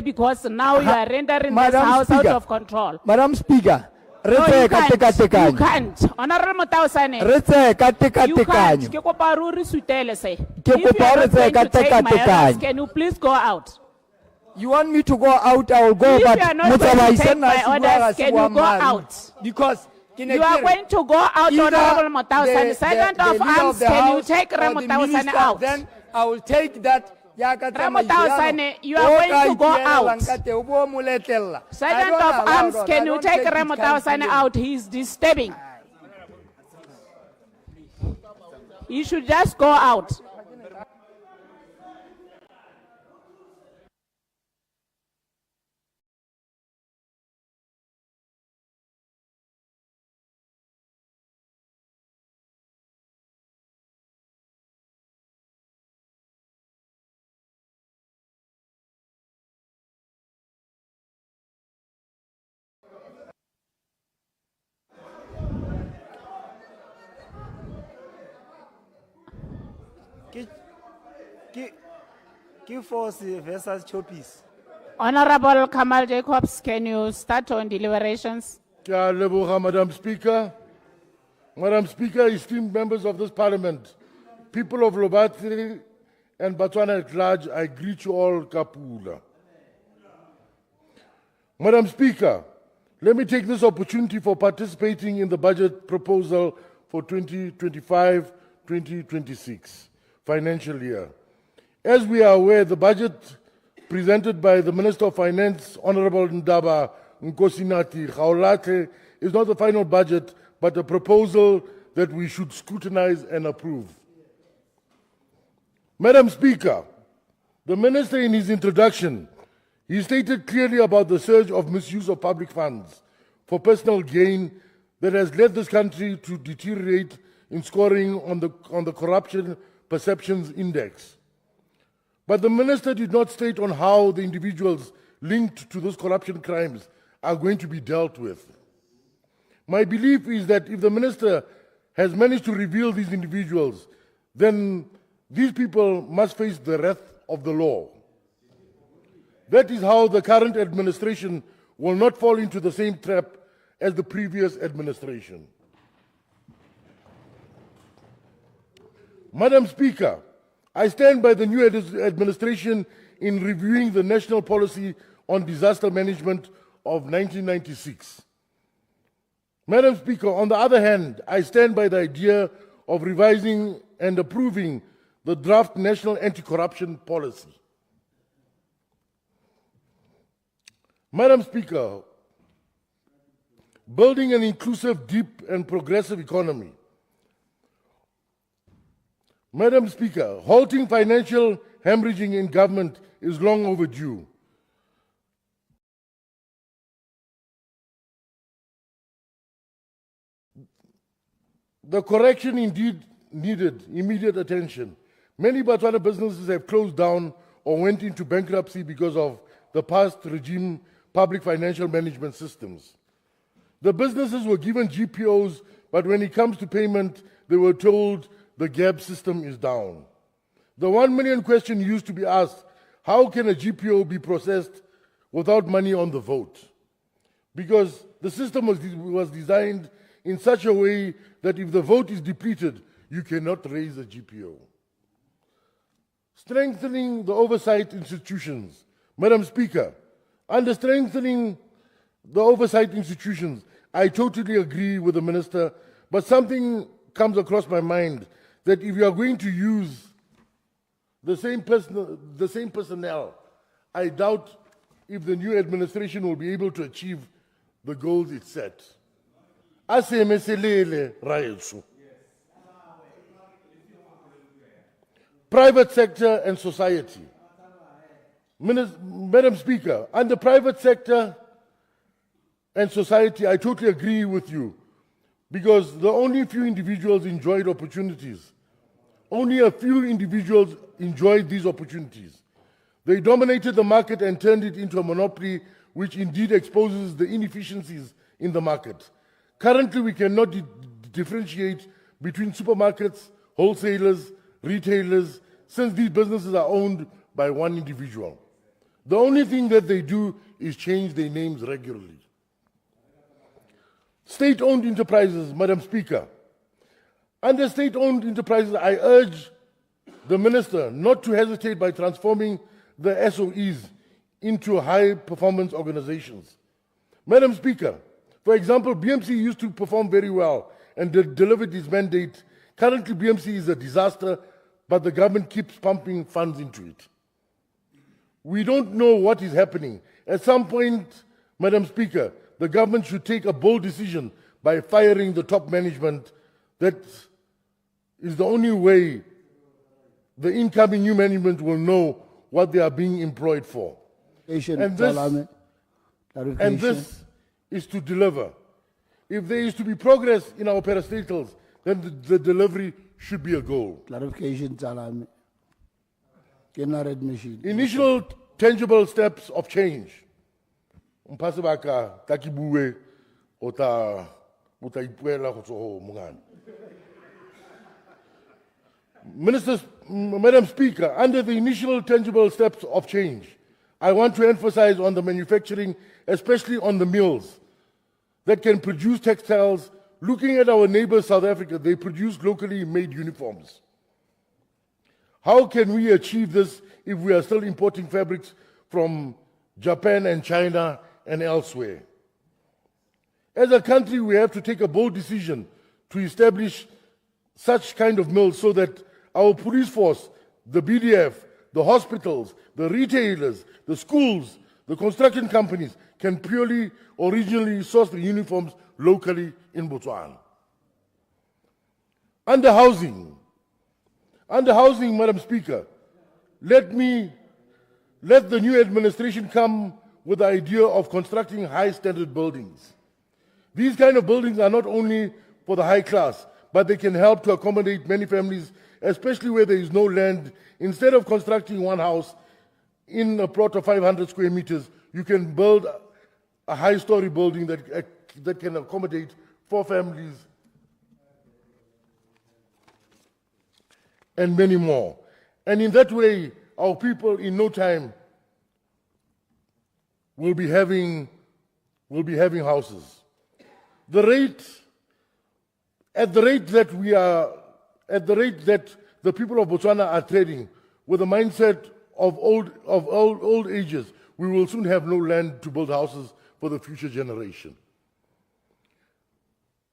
Because now you are rendering this Madam house out Speaker. of control. Madam Speaker, No, you re can't. You teka can't. Honorable Motausane, Re teka you can't. tekanyo. Ke kopa o re sutele se. Ke If you kopa are o re not going to take my teka-tekanyo. orders, can you please go out? You want me to go out, I will go, If but you are not going to Motsabai take my Sena orders, Sibuaga can you Sibuamari. go out? Because You are going to go out, Honorable Motausane. Sergeant of Arms, can you take Motausane out? Then I will take that. Motausane, you are going to go out. Sergeant of Arms, can you take Motausane out? He is disturbing. You should just go out. Force versus Choppies. Honorable Kamal Jacobs, can you start on deliberations? Ke a leboga, Madam Speaker. Madam Speaker, esteemed members of this Parliament, people of Lobatri and Botswana at large, I greet you all kapula. Madam Speaker, let me take this opportunity for participating in the budget proposal for 2025-2026 financial year. As we are aware, the budget presented by the Minister of Finance, Honorable Ndaba Nkosinati Khaolate, is not the final budget, but a proposal that we should scrutinize and approve. Madam Speaker, the Minister in his introduction, he stated clearly about the surge of misuse of public funds for personal gain that has led this country to deteriorate in scoring on the Corruption Perceptions Index. But the Minister did not state on how the individuals linked to those corruption crimes are going to be dealt with. My belief is that if the Minister has managed to reveal these individuals, then these people must face the wrath of the law. That is how the current administration will not fall into the same trap as the previous administration. Madam Speaker, I stand by the new administration in reviewing the national policy on disaster management of 1996. Madam Speaker, on the other hand, I stand by the idea of revising and approving the draft national anti-corruption policy. Madam Speaker, building an inclusive, deep, and progressive economy. Madam Speaker, halting financial hemorrhaging in government is long overdue. The correction indeed needed immediate attention. Many Botswana businesses have closed down or went into bankruptcy because of the past regime public financial management systems. The businesses were given GPOs, but when it comes to payment, they were told the GAB system is down. The 1 million question used to be asked, how can a GPO be processed without money on the vote? Because the system was designed in such a way that if the vote is depleted, you cannot raise a GPO. Strengthening the oversight institutions. Madam Speaker, under strengthening the oversight institutions, I totally agree with the Minister, but something comes across my mind that if you are going to use the same personnel, I doubt if the new administration will be able to achieve the goals it set. Private sector and society. Madam Speaker, under private sector and society, I totally agree with you because the only few individuals enjoyed opportunities. Only a few individuals enjoyed these opportunities. They dominated the market and turned it into a monopoly, which indeed exposes the inefficiencies in the market. Currently, we cannot differentiate between supermarkets, wholesalers, retailers, since these businesses are owned by one individual. The only thing that they do is change their names regularly. State-owned enterprises, Madam Speaker. Under state-owned enterprises, I urge the Minister not to hesitate by transforming the SOEs into high-performance organizations. Madam Speaker, for example, BMC used to perform very well and delivered its mandate. Currently, BMC is a disaster, but the government keeps pumping funds into it. We don't know what is happening. At some point, Madam Speaker, the government should take a bold decision by firing the top management. That is the only way the incoming new management will know what they are being employed for. And this is to deliver. If there is to be progress in our parastatals, then the delivery should be a goal. Clarification, Salame. Admission. Initial tangible steps of change. Madam Speaker, under the initial tangible steps of change, I want to emphasize on the manufacturing, especially on the mills that can produce textiles. Looking at our neighbors, South Africa, they produce locally made uniforms. How can we achieve this if we are still importing fabrics from Japan and China and elsewhere? As a country, we have to take a bold decision to establish such kind of mills so that our police force, the BDF, the hospitals, the retailers, the schools, the construction companies can purely originally source the uniforms locally in Botswana. Under housing, Madam Speaker, let the new administration come with the idea of constructing high standard buildings. These kind of buildings are not only for the high class, but they can help to accommodate many families, especially where there is no land. Instead of constructing one house in a plot of 500 square meters, you can build a high-story building that can accommodate 4 families and many more. And in that way, our people in no time will be having houses. At the rate that the people of Botswana are trading with the mindset of old ages, we will soon have no land to build houses for the future generation.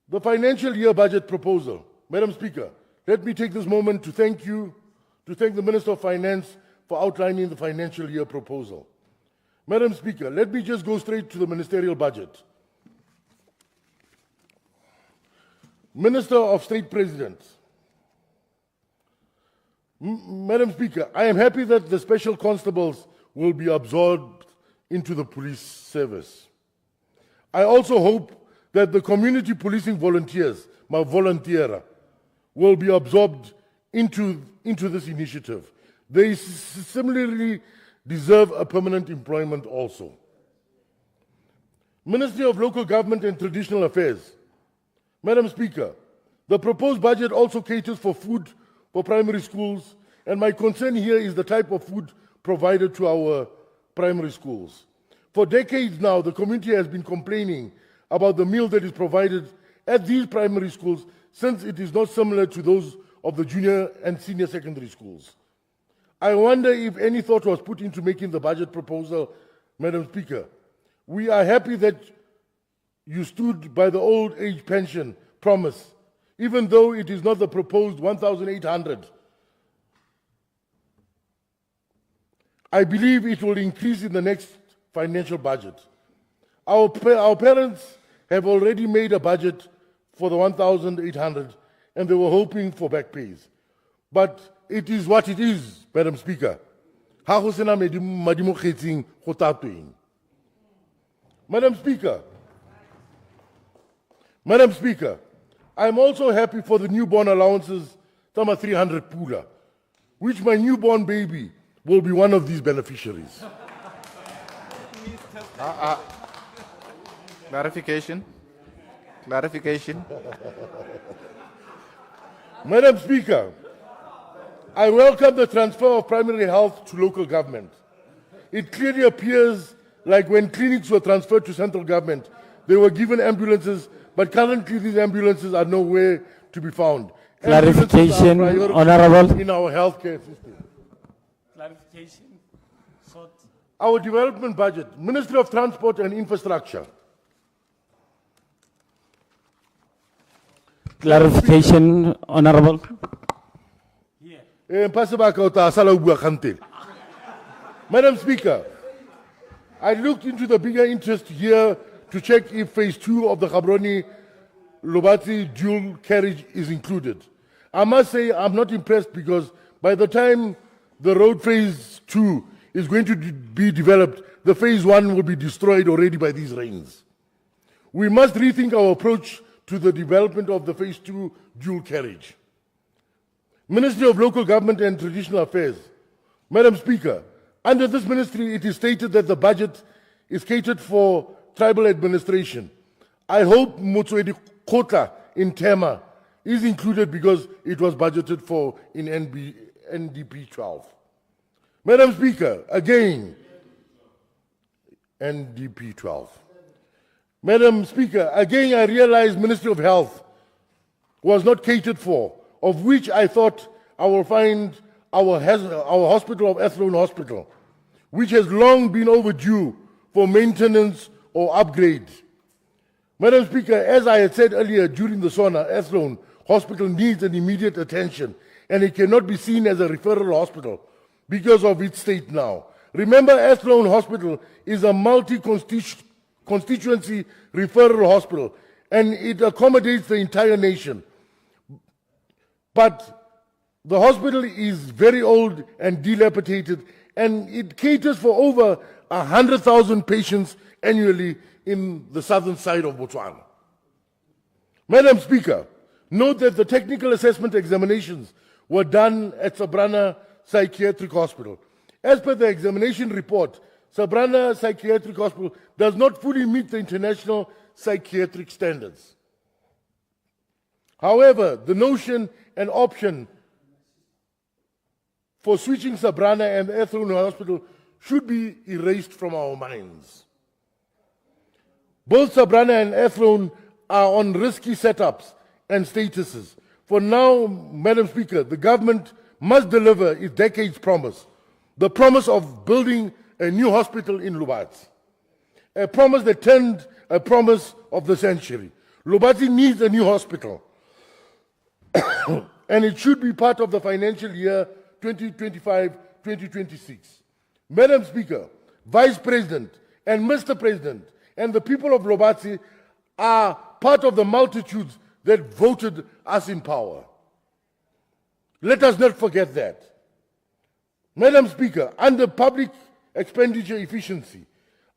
The financial year budget proposal. Madam Speaker, let me take this moment to thank the Minister of Finance for outlining the financial year proposal. Madam Speaker, let me just go straight to the ministerial budget. Minister of State President. Madam Speaker, I am happy that the special constables will be absorbed into the police service. I also hope that the community policing volunteers, volunteer will be absorbed into this initiative. They similarly deserve a permanent employment also. Ministry of Local Government and Traditional Affairs. Madam Speaker, the proposed budget also caters for food for primary schools, and my concern here is the type of food provided to our primary schools. For decades now, the community has been complaining about the meal that is provided at these primary schools, since it is not similar to those of the junior and senior secondary schools. I wonder if any thought was put into making the budget proposal, Madam Speaker. We are happy that you stood by the old age pension promise, even though it is not the proposed 1,800. I believe it will increase in the next financial budget. Our parents have already made a budget for the 1,800, and they were hoping for back pays. But it is what it is, Madam Speaker. Madam Speaker, I am also happy for the newborn allowances, Tama 300 Pula, which my newborn baby will be one of these beneficiaries. Clarification. Clarification. Madam Speaker, I welcome the transfer of primary health to local government. It clearly appears like when clinics were transferred to central government, they were given ambulances, but currently these ambulances are nowhere to be found. Clarification, Honorable. In our healthcare system. Clarification. Our development budget, Ministry of Transport and Infrastructure. Clarification, Honorable. Madam Speaker, I looked into the bigger interest here to check if phase 2 of the Gaborone-Lobatse dual carriage is included. I must say I'm not impressed, because by the time the road phase 2 is going to be developed, the phase 1 will be destroyed already by these rains. We must rethink our approach to the development of the phase 2 dual carriage. Ministry of Local Government and Traditional Affairs. Madam Speaker, under this ministry, it is stated that the budget is catered for tribal administration. I hope Mochudi Kota in Tema is included, because it was budgeted for in NDP 12. Madam Speaker, again, NDP 12. Madam Speaker, again I realize Ministry of Health was not catered for, of which I thought I will find our hospital of Athlone Hospital, which has long been overdue for maintenance or upgrade. Madam Speaker, as I had said earlier during the SONA, Athlone Hospital needs an immediate attention, and it cannot be seen as a referral hospital because of its state now. Remember, Athlone Hospital is a multi-constituency referral hospital, and it accommodates the entire nation. But the hospital is very old and dilapidated, and it caters for over 100,000 patients annually in the southern side of Botswana. Madam Speaker, note that the technical assessment examinations were done at Sabrana Psychiatric Hospital. As per the examination report, Sabrana Psychiatric Hospital does not fully meet the international psychiatric standards. However, the notion and option for switching Sabrana and Athlone Hospital should be erased from our minds. Both Sabrana and Athlone are on risky setups and statuses. For now, Madam Speaker, the government must deliver its decades promise, the promise of building a new hospital in Lobatse, a promise that turned a promise of the century. Lobatse needs a new hospital, and it should be part of the financial year 2025-2026. Madam Speaker, Vice President and Mr. President and the people of Lobatse are part of the multitudes that voted us in power. Let us not forget that. Madam Speaker, under public expenditure efficiency,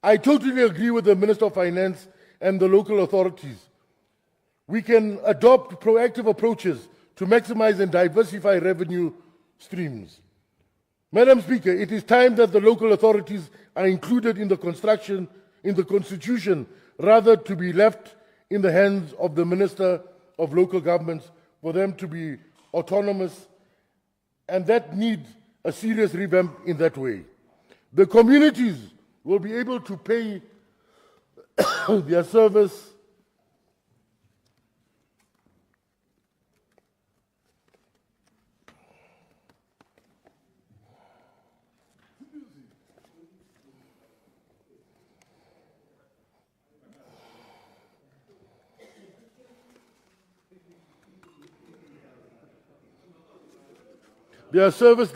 I totally agree with the Minister of Finance and the local authorities we can adopt proactive approaches to maximize and diversify revenue streams. Madam Speaker, it is time that the local authorities are included in the construction, in the constitution, rather to be left in the hands of the Minister of Local Governments for them to be autonomous, and that needs a serious revamp in that way. The communities will be able to pay their service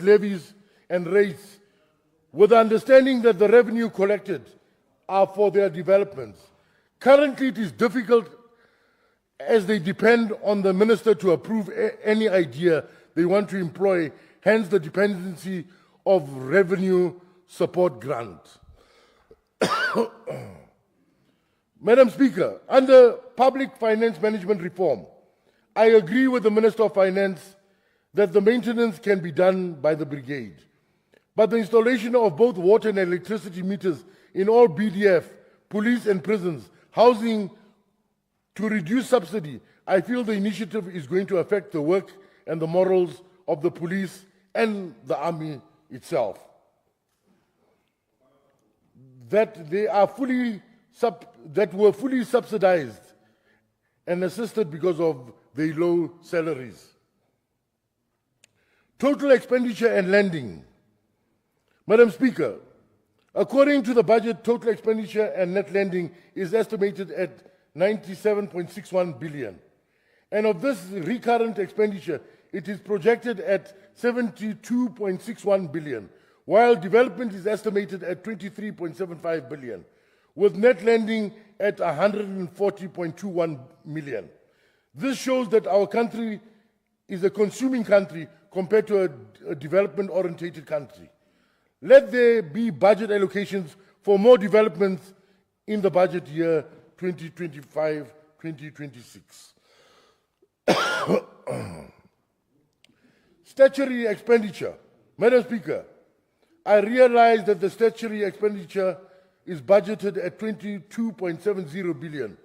levies and rates with the understanding that the revenue collected are for their developments. Currently, it is difficult as they depend on the minister to approve any idea they want to employ, hence the dependency of revenue support grant. Madam Speaker, under public finance management reform, I agree with the Minister of Finance that the maintenance can be done by the brigade. But the installation of both water and electricity meters in all BDF, police and prisons, housing to reduce subsidy, I feel the initiative is going to affect the work and the morals of the police and the army itself. That were fully subsidized and assisted because of their low salaries. Total expenditure and lending. Madam Speaker, according to the budget, total expenditure and net lending is estimated at 97.61 billion. And of this recurrent expenditure, it is projected at 72.61 billion, while development is estimated at 23.75 billion, with net lending at 140.21 million. This shows that our country is a consuming country compared to a development-oriented country. Let there be budget allocations for more developments in the budget year 2025-2026. Statutory expenditure. Madam Speaker, I realize that the statutory expenditure is budgeted at 22.70 billion,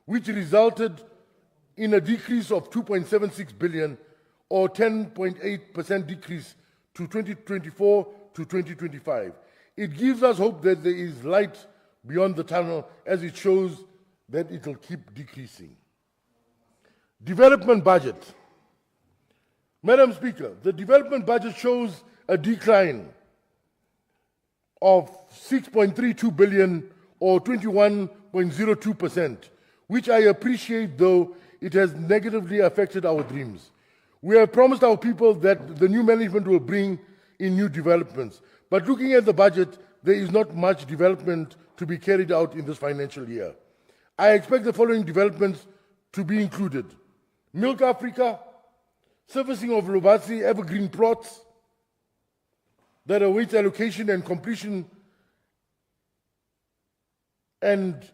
which resulted in a decrease of 2.76 billion or 10.8% decrease to 2024 to 2025. It gives us hope that there is light beyond the tunnel, as it shows that it will keep decreasing. Development budget. Madam Speaker, the development budget shows a decline of 6.32 billion or 21.02%, which I appreciate, though it has negatively affected our dreams. We have promised our people that the new management will bring in new developments. But looking at the budget, there is not much development to be carried out in this financial year. I expect the following developments to be included: Milk Africa, servicing of Lobatse evergreen plots that await allocation and completion, and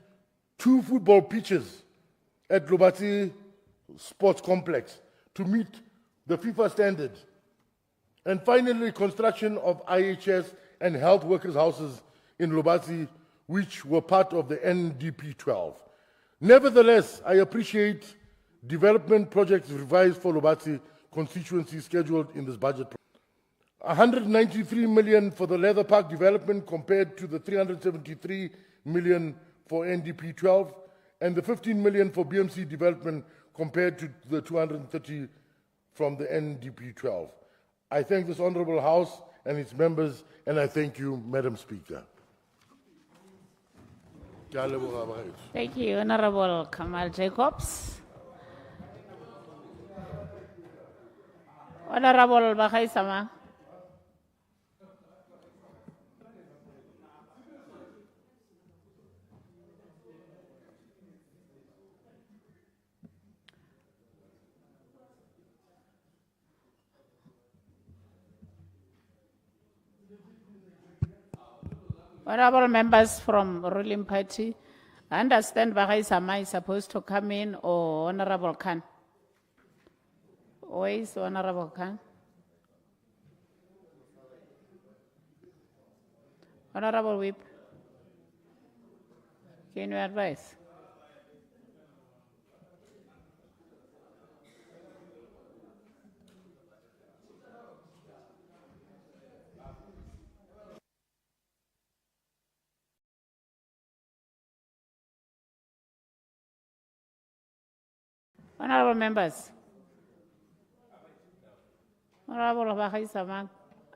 2 football pitches at Lobatse Sports Complex to meet the FIFA standard. And finally, construction of IHS and health workers' houses in Lobatse, which were part of the NDP 12. Nevertheless, I appreciate development projects revised for Lobatse constituency scheduled in this budget. 193 million for the Leather Park development compared to the 373 million for NDP 12, and the 15 million for BMC development compared to the 230 from the NDP 12. I thank this Honourable House and its members, and I thank you, Madam Speaker. Thank you, Honourable Kamal Jacobs. Honourable Bagai Sama. Honourable members from ruling party, I understand Bahai Sama is supposed to come in, or Honorable Khan. Where is Honorable Khan? Honorable Whip, can you advise? Honorable members, Honorable Bahai Sama,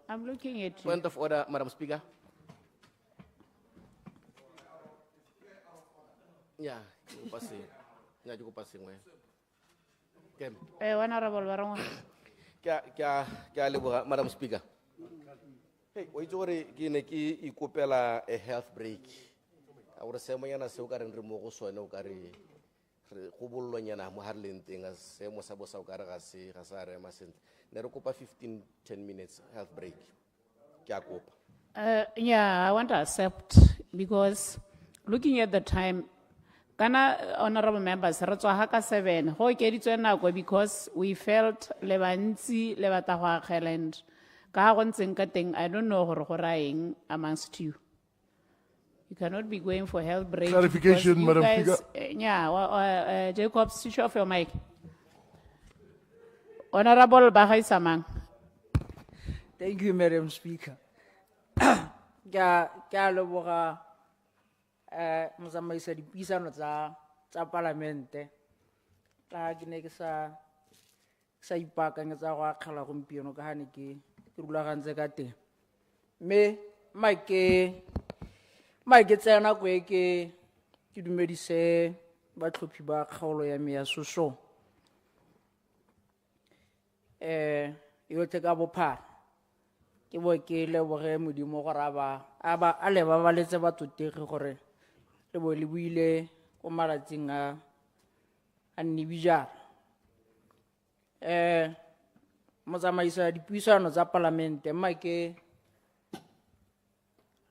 I'm looking at you. Point of order, Madam Speaker. Yeah, you passing. Yeah, you passing. Honorable Baron. Madam Speaker. Hey, we already ki ikopela a health break. Our semayana se ukare remoko so na ukare go bollo nyana mo harleng teng as se mo sa bosa ukare ga se re masent. Ne re kopa 15-10 minutes health break. Ke a kopa. Yeah, I want to accept because looking at the time, Kana honorable members, re tswa haka 7. Ho ikeditswe nako because we felt le bantsi le batla go akgela and ka ha go ntseng ka teng, I don't know gore go raeng amongst you. You cannot be going for health break. Clarification, because you Madam guys, Speaker. Yeah, Jacob, switch off your mic. Honorable Bahai Samang. Thank you, Madam Speaker. Kya leboga motsamaisa dipuisano tsa parlamente ka ke ne ke sa ipaakanyetsa go akgela gompieno ka gane ke rulagantse ka teng mme ke tsaya nako e ke dumedise batlhophi ba kgaolo ya me ya soso yotlhe ka bophara ke bo ke leboge modimo gore a le babaletse batsotegi gore le bo le buile ko malatsing a nnibijara motsamaisa dipuisano tsa parlamente ke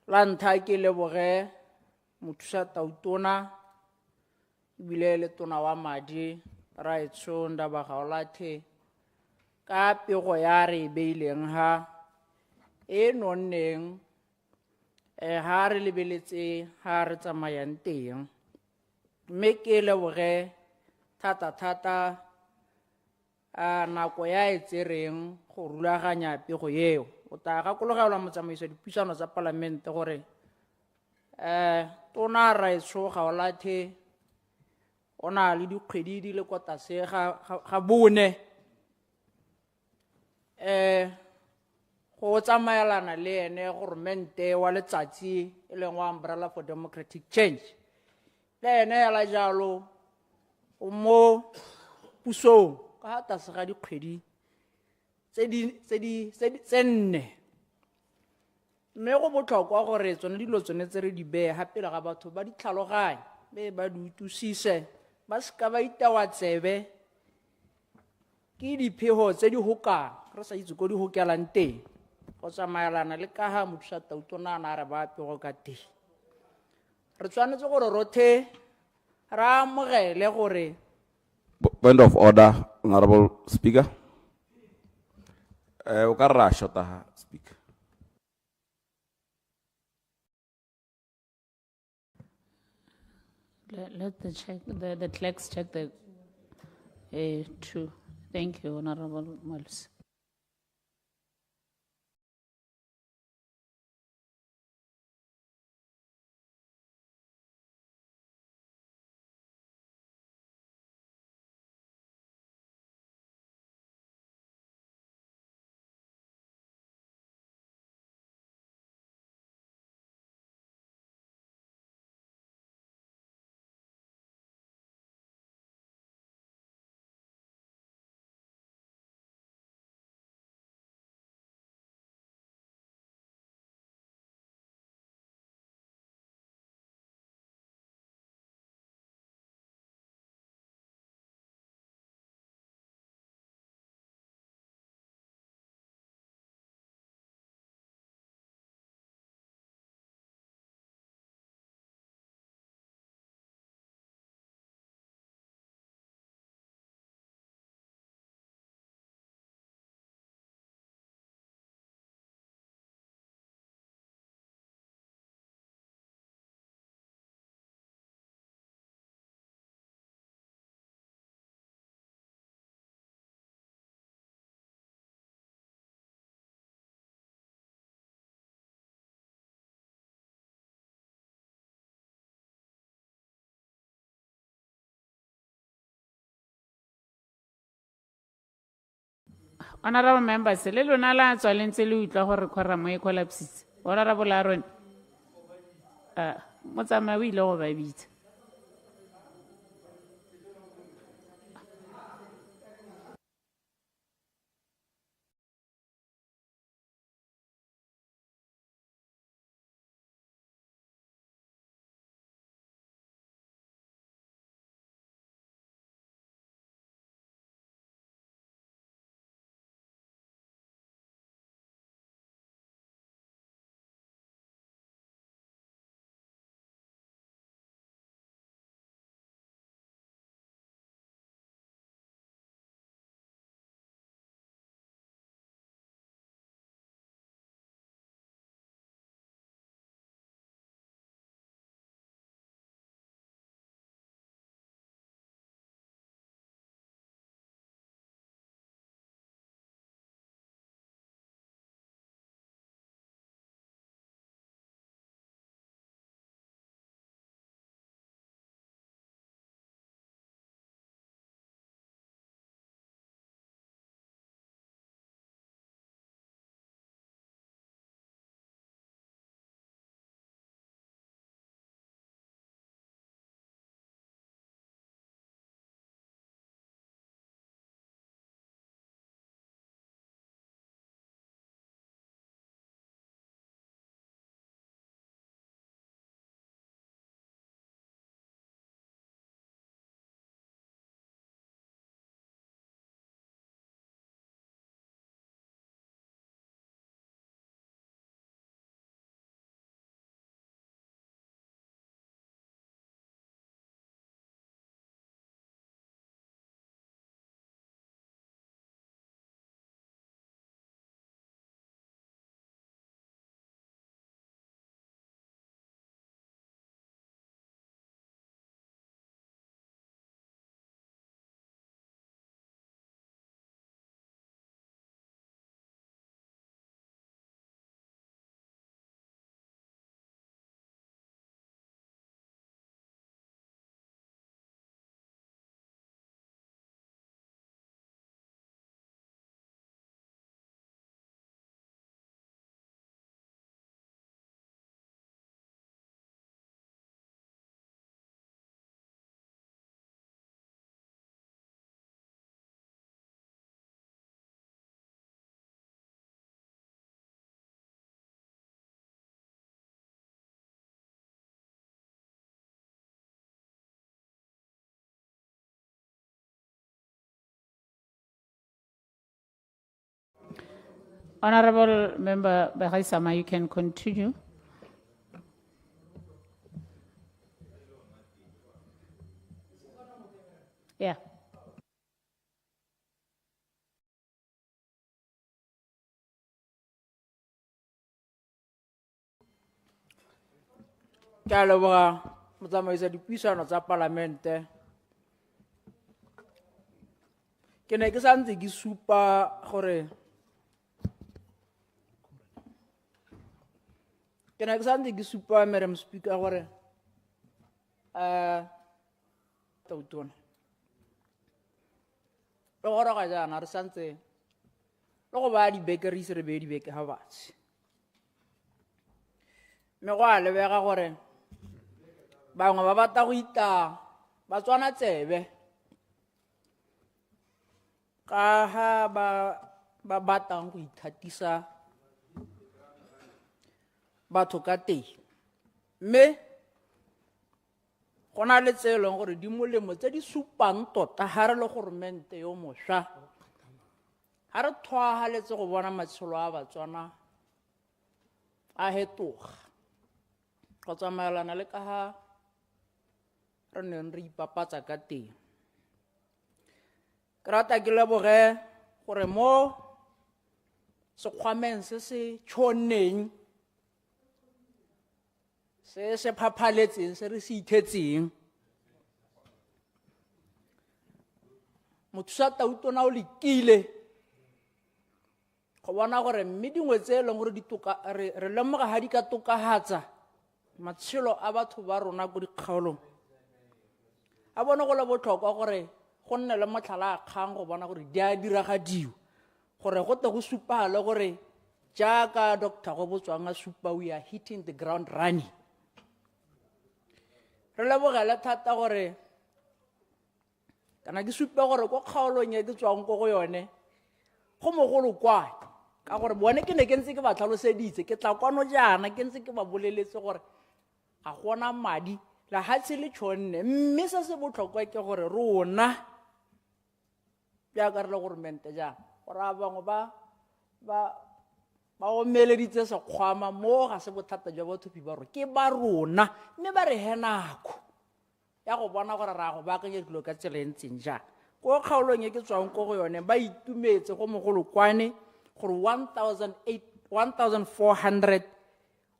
la ntlha ke leboge mothusa tautona ebile le tona wa madi raetsho Ndabagaolathe ka pego ya re beileng ha e nonneng ha re lebeletse ha re tsamayang teng mme ke leboge thata nako ya e tsereng go rulaganya pego eo o ta gakologelwa motsamaiso dipuisano tsa parlamente gore tona Raetsho-Gaolathe o na le dikgwedi di le kwa tlase ga bone go tsamaelana le ene goromente wa letsatsi e leng wa Umbrella for Democratic Change le ene la jalo o mo pusong ka tlase ga dikgwedi tse nne mme go botlhokwa gore tsone dilo tsone tse re di beha pele ga batho ba di tlhaloganye be ba di utlwisise ba seka ba itawa tsebe ke diphego tse di hokang re sa itse ko di hokelang teng go tsamaelana le ka ha mothusa tautona a re ba pego ka teng re tshwanetse gore rothe ra amogele gore Point of order, Honorable Speaker. O ka ra shota Speaker. Let the clerks check the true. Thank you, Honorable Moles. Honorable members, le lona la tswalentse le utlwa gore quorum e collapsitse. Honorable Aaron. Motsamai o ile go ba bitsa. Honorable Member Behaisama, you can continue. Yeah. Ke a leboga motsamaisi dipuisano tsa Parlamente. Ke ne ke santse ke supa gore Madam Speaker gore tautona le gore ga jana re santse le go ba di-bakeries re be dibeke ga batse mme go a lebega gore bangwe ba batla go ita ba tswana tsebe ka ha ba batlang go ithatisa batho ka teng mme go na le tse e leng gore di molemo tse di supang tota ga re le goromente yo mošwa ga re thwagaletse go bona matshelo a Batswana a hetoga go tsamaelana le ka ga re neng re ipapatsa ka teng. Ke rata ke leboge gore mo sekgwameng se se tshoneng se phaphaletseng se re se ithetseng mothusa tautona o lekile go bona gore mme dingwe tse e leng gore re lemoga ga di ka tokagatsa matshelo a batho ba rona ko dikgaolong a bone go le botlhokwa gore go nne le motlhala a kgang go bona gore di a diragadiwa gore go tle go supagale gore jaaka Dr. go Botswana a supa, we are hitting the ground running. Re lebogela thata gore kana ke supa gore go kgaolong ya ke tswang go yone go mogolo kwa ka gore bone ke ne ke ntse ke ba tlhaloseditse ke tla kwano jana ke ntse ke ba boleletse gore a gona madi la hatse le tshonne mme se se botlhokwa ke gore rona ya ka re le gore mente ja gore a bangwe ba omeleditse se kgwama mo ga se bothata jwa bathopi ba ro ke ba rona mme ba re henako ya go bona gore ra go baakanya dilo ka tsela e ntseng ja go kgaolong e ke tswang go yone ba itumetse go mogolo kwane gore 1400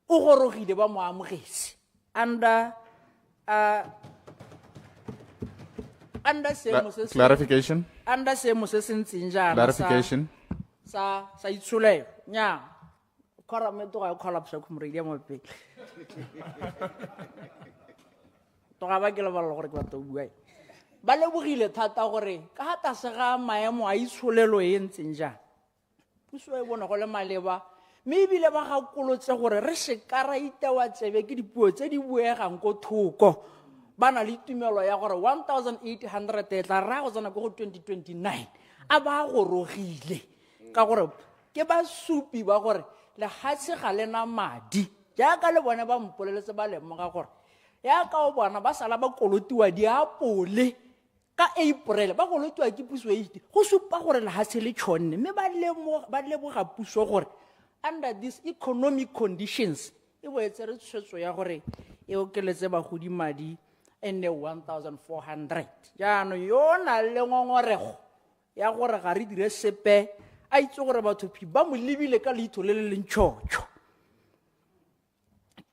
o gorogile ba mo amogetse under Clarification. Under seemo se se ntseng jana Clarification. sa itshulelo nya kgorameto ga e collapse go moredi ya mopele to ga ba ke lebala gore ke batla go bua ba lebogile thata gore ka ga tlase ga maemo a itshulelo e ntseng jana puso e bona go le maleba mme ebile ba gakolotse gore re sekara itewa tsebe ke dipuo tse di buegang ko thoko ba na le tumelo ya gore 1800 e tla ra go tsena go 2029 a ba gorogile ka gore ke ba supi ba gore le hatse ga lena madi jaaka le bone ba mpoleletse ba lemoga gore ya ka o bona ba sala ba kolotiwa diapole ka April ba kolotiwa ke puso e go supa gore le hatse le tshonne mme ba leboga puso gore under these economic conditions e boetse re tshwetso ya gore e okeletse bagodi madi ene 1400 jaanong yona le ngongorego ya gore ga re dire sepe a itse gore bathopi ba mo lebile ka leitho le le lentšhotšho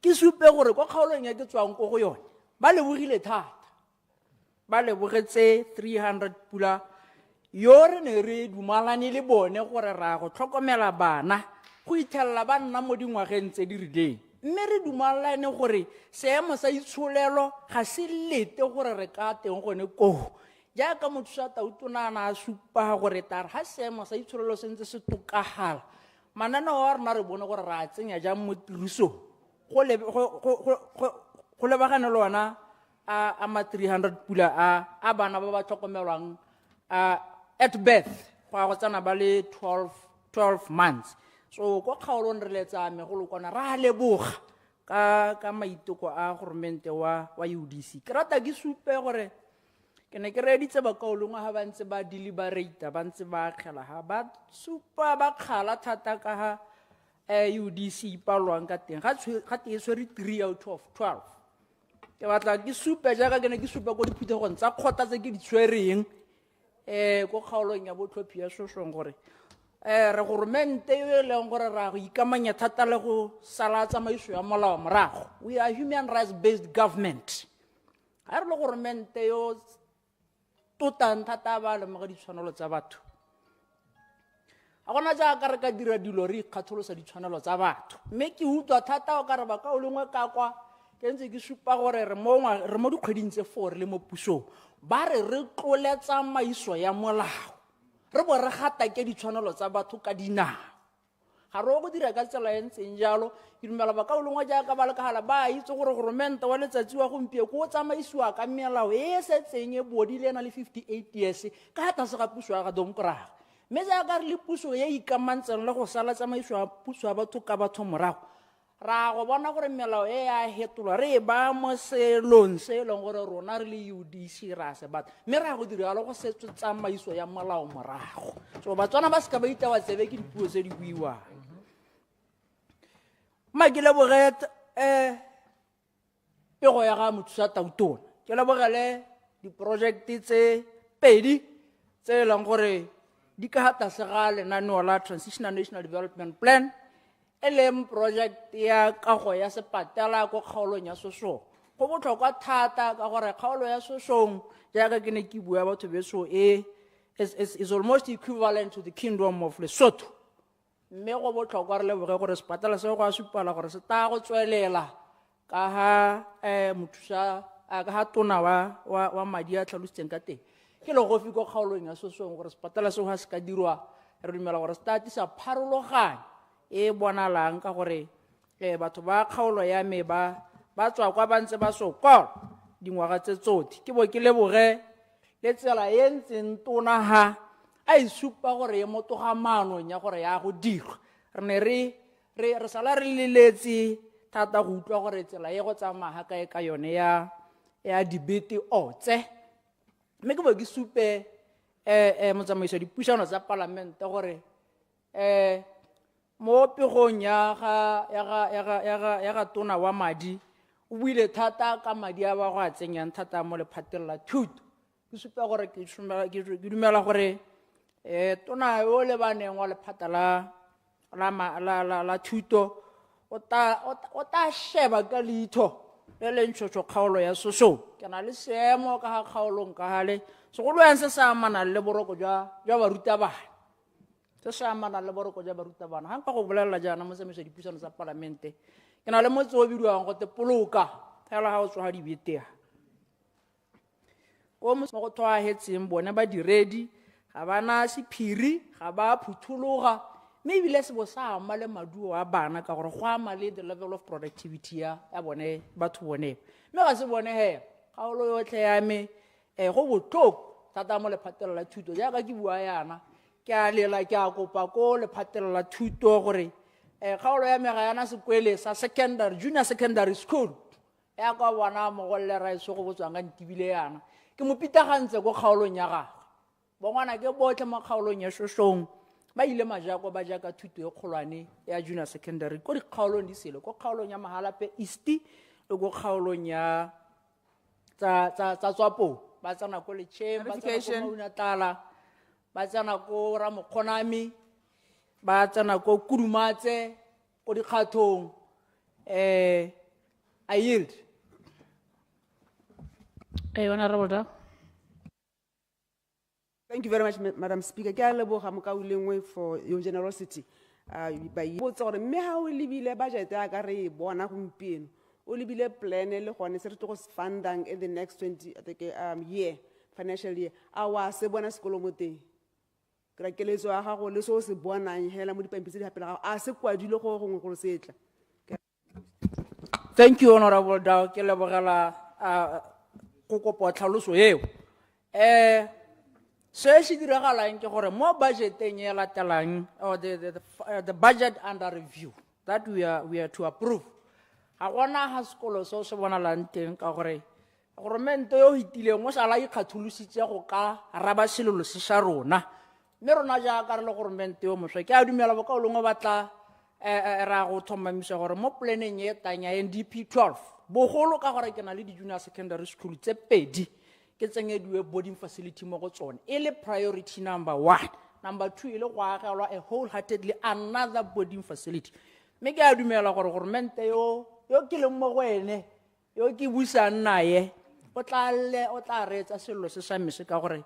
ke supe gore kwa kgaolong ya ke tswang go yone ba lebogile thata ba lebogetse 300 pula yo re ne re dumalane le bone gore ra go tlhokomela bana go ithelela ba nna mo dingwageng tse di rileng mme re dumalane gore seemo sa itsholelo ga se lete gore re ka teng gone koo jaaka motho sa tautonana a supa gore tare ga seemo sa itsholelo se ntse se tokagala mananeo a rona re bone gore ra tsenya jang mo tirisong go lebagane le ona a ma 300 pula a bana ba ba tlhokomelwang at birth go tsana ba le 12 months so go kgaolong re letsa megolo kwana ra leboga ka maiteko a goromente wa UDC ke rata ke supe gore ke ne ke reditse ba kaolong ha ba ntse ba deliberate ba ntse ba khela ha ba supa ba khala thata ka ha UDC palwang ka teng ga te swere 3 out of 12 ke batla ke supe jaaka ke ne ke supa go diphuthegong tsa khota tse ke di tshwereng go kgaolong ya botlhophi ya sosong gore re goromente yo le gore ra go ikamanya thata le go sala tsamaiso ya molao morago we are human rights based government a re le goromente yo totan thata ba le mo ditshwanelo tsa batho a gona jaaka re ka dira dilo re ikgatholosa ditshwanelo tsa batho mme ke utlwa thata o ka re ba ka o lengwe ka kwa ke ntse ke supa gore re mo dikgweding tse 4 le mo pusong ba re tlole tsamaiso ya molao re bo re gata ke ditshwanelo tsa batho ka dinao ga re go dira ka tsela e ntseng jalo ke dumela ba ka o lengwe jaaka ba le ka hala ba itse gore goromente wa letsatsi wa gompie go tsamaisiwa ka melao e setseng e bodile na le 58 years ka ta se ga puso ya ga domkora mme jaaka re le puso ye ikamantseng le go sala tsamaiso ya puso ya batho ka batho morago ra go bona gore melao e ya hetolwa re ba mo selong se leng gore rona re le UDC ra se batla mme ra go dira le go setso tsamaiso ya molao morago so Batswana ba se ka ba itawa tsebe ke dipuo tse di buiwang ke leboge pego ya ga motho sa tautona ke lebogele diprojekte tse pedi tse leng gore di ka hata se ga lenaneo la Transitional National Development Plan project ya kago ya sepatala go kgaolong ya Sosong go botlhokwa thata ka gore kgaolo ya Sosong jaaka ke ne ke bua batho beso is almost equivalent to the kingdom of Lesotho mme go botlhokwa re leboge gore sepatala se go a supala gore se ta go tswelela ka ha mothusa ka ha tona wa madi a tlhalositseng ka teng ke le go fiko kgaolong ya Sosong gore sepatala se go se ka dirwa re dumela gore stati sa pharologanya e bonalang ka gore batho ba kgaolo ya me ba tswa kwa ba ntse ba sokola dingwaga tse tsotlhe ke bo ke leboge le tsela e ntseng tona ha a isupa gore e motoga maanong ya gore ya go dirwa re ne re sala re leletse thata go utlwa gore tsela e go tsamaya kae ka yone ya debate otse mme ke bo ke supe motsamaiso wa dipuisano tsa palamente gore mo pegong ya ga tona wa madi o buile thata ka madi a ba go a tsenyang thata mo lephateng la thuto ke supa gore ke dumela gore tona yo lebaneng wa lephata la thuto o ta sheba ka leitho le lentšhotšho kgaolo ya soso ke na le seemo ka ga kgaolong ka gale segolo yang se sa amana le boroko jwa barutabana se sa amana le boroko jwa barutabana ga nka go bolelela jaana mo tsamaiso dipuisano tsa palamente ke na le motse o bidiwang go te poloka fela ga o tswa dibetea ko mo go thoagetseng bone ba diredi ga bana sephiri ga ba phuthologa mme ebile se bo sa ama le maduo a bana ka gore go ama le the level of productivity ya bone batho bone mme ga se bone he kgaolo yotlhe ya me go botlhoko thata mo lephatelo la thuto jaaka ke bua yana ke a lela ke a kopa ko lephatelo la thuto gore kgaolo ya me ga yana sekwele sa junior secondary school ya kwa bona mogolle ra iso go botswang ka ntibile yana ke mo pitagantse go kgaolong ya gagwe bongwana ke botlhe mo kgaolong ya shosong ba ile majako ba jaka thuto e kgolwane ya junior secondary ko dikgaolong di sele ko kgaolong ya Mahalape East le ko kgaolong ya tsa tswapo ba tsana ko Lechem ba tsana ko Natala ba tsana ko Ramokgonami ba tsana ko Kudumatse ko dikgathong I yield. Honorable Dow. Thank you very much, Madam Speaker. Ke a leboga mokaulengwe for your generosity. Ba botsa gore mme ha o lebile budget ya ka re bona gompieno o lebile plan le gone se re tlo fundang in the next 20 year financial year awa se bona sekolo mo teng kra keletso ya gago le so se bonang hela mo dipampi tse di hapela gago a se kwadile go gongwe go setla. Thank you, Honorable Dow. Ke lebogela go kopa tlhaloso eo se se diragalang ke gore mo budgeteng e latelang or the budget under review that we are to approve ga gona ha sekolo se se bonalang teng ka gore government yo hitileng o sala ikgatholositse go ka raba selolo se sa rona mme rona jaaka re le government yo moswa ke a dumela bokaolong o batla ra go thomamisa gore mo planning e tanya NDP 12 bogolo ka gore ke na le di junior secondary school tse pedi ke tsenyediwe boarding facility mo go tsone e le priority number 1 number 2 e le go agelwa a wholeheartedly another boarding facility mme ke a dumela gore government yo ke le mo go ene yo ke busang naye o tla retsa sello se sa mise ka gore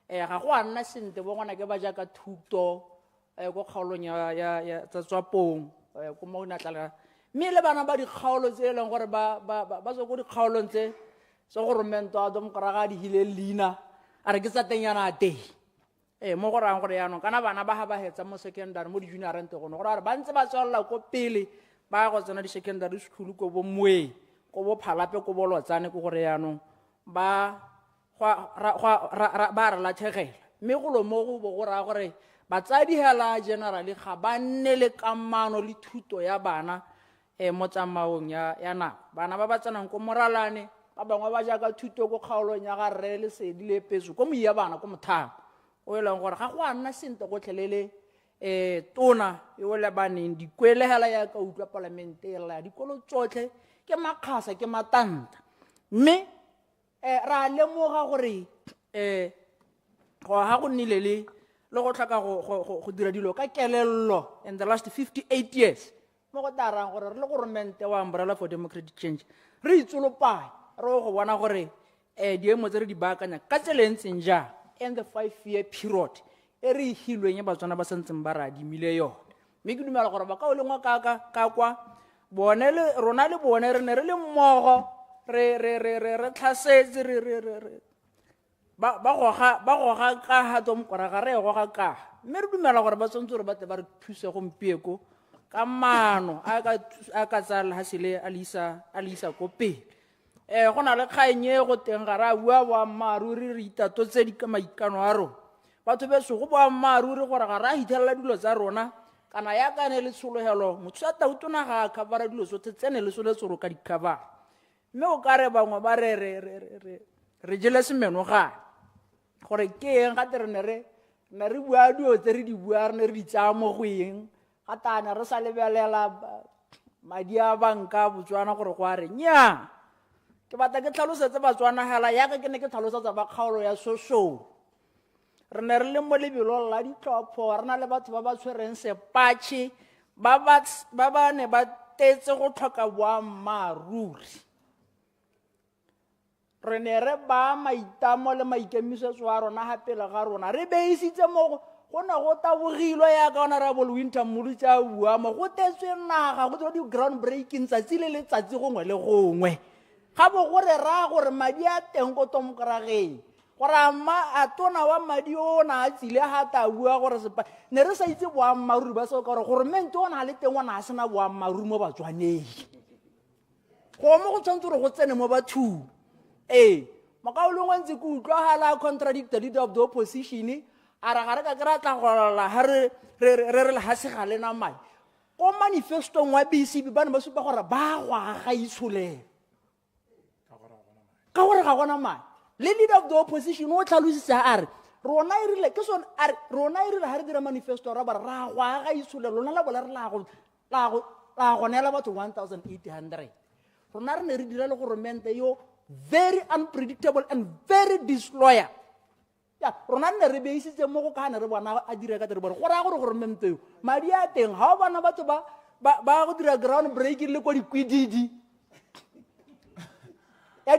ga go a nna sente bo ngwana ke ba jaka thuto go kgaolong ya tsa tswapong go mo Natala mme le bana ba dikgaolo tse e leng gore ba tswa go dikgaolong tse so government a dom karaga di hile lina a re ke tsa tenyana teng mo go rang gore yanong kana bana ba ha ba hetsa mo secondary mo di junior rente go no gore ba ntse ba tswalla ko pele ba go tsena di secondary school ko bo Moe ko bo Phalape ko bo Lotsane ko gore yanong ba re lathegela mme go lo mo go bo go ra gore batsadi hela generally ga ba nne le kamano le thuto ya bana mo tsamaong ya na bana ba tsanang ko Moralane ba bangwe ba jaka thuto go kgaolong ya ga re le sedi le peso ko mo ya bana ko mothang o elang gore ga go a nna sente go tlhelele tona yo le baneng dikwele hela ya ka utlwa parlamente la dikolo tsotlhe ke makgasa ke matanta mme ra lemoga gore go ha go nnile le go tlhoka go dira dilo ka kelello in the last 58 years mo go tarang gore re le government wa Umbrella for Democratic Change re itsolopanya re go bona gore diemo tse re di baakanya ka tselentseng ja in the 5-year period e re hilweng ya Botswana ba sentseng ba ra dimile yone mme ke dumela gore ba ka o lengwa ka kwa bone le rona le bone re ne re le mmogo re tlhasetse ba goga ka ha to mokora ga re goga ka mme re dumela gore ba tsantse re batle ba re thuse gompieko ka maano a ka tsala ha sele a lisa ko pele go na le kgaenye go teng ga ra bua boammaaruri re itatotse di ka maikano a rona batho beso go boammaaruri gore ga ra hithelela dilo tsa rona kana ya ka ne le tshologelo motho a tautona ga a khabara dilo tsotlhe tsene le sole tsoro ka dikhabara mme o ka re bangwe ba re jele semeno ga gore ke eng ga tere ne re bua dio tse re di bua re ne re di tsaya mo go eng ga tana re sa lebelela madi a banka Botswana gore go a re nya ke batla ke tlhalosetse Batswana hela ya ke ne ke tlhalosetsa ba kgaolo ya so re ne re le mo lebelo la ditlhopho re na le batho ba ba tshwereng sepatšhe ba ne ba tetse go tlhoka boammaaruri re ne re ba maitamo le maikemisetso a rona ga pele ga rona re beisitse mo go ne go tabogilwe ya ka honorable Winter Mulu tsa bua mo go tetswe naga go dira di ground breaking tsatsi le letsatsi gongwe le gongwe ga bo gore ra gore madi a teng go tomkrageng gore a tona wa madi o na a tsile ga ta bua gore ne re sa itse boammaaruri ba se gore government o na le teng o na a sena boammaaruri mo Batswaneng go mo go tshwanetse gore go tsene mo bathong makaolong wa ntse ke utlwagala contradict leader of the opposition a ra ga re ka kry-a tla golela ga re ga se ga lena mae ko manifestong wa BCB ba ne ba supa gore ba go aga itsholelo ka gore ga gona mae le leader of the opposition o tlhalositse a re rona irile ke sone rona irile ha re dira manifesto ra ba ra go aga itsholelo lona la bola re la go nela batho 1800 rona re ne re dira le government yo very unpredictable and very disloyal rona ne re beisitse mo go ka ne re bona a dira ka tere bone go ra gore government yo madi a teng ha o bona batho ba go dira ground breaking le ko dikwididi ya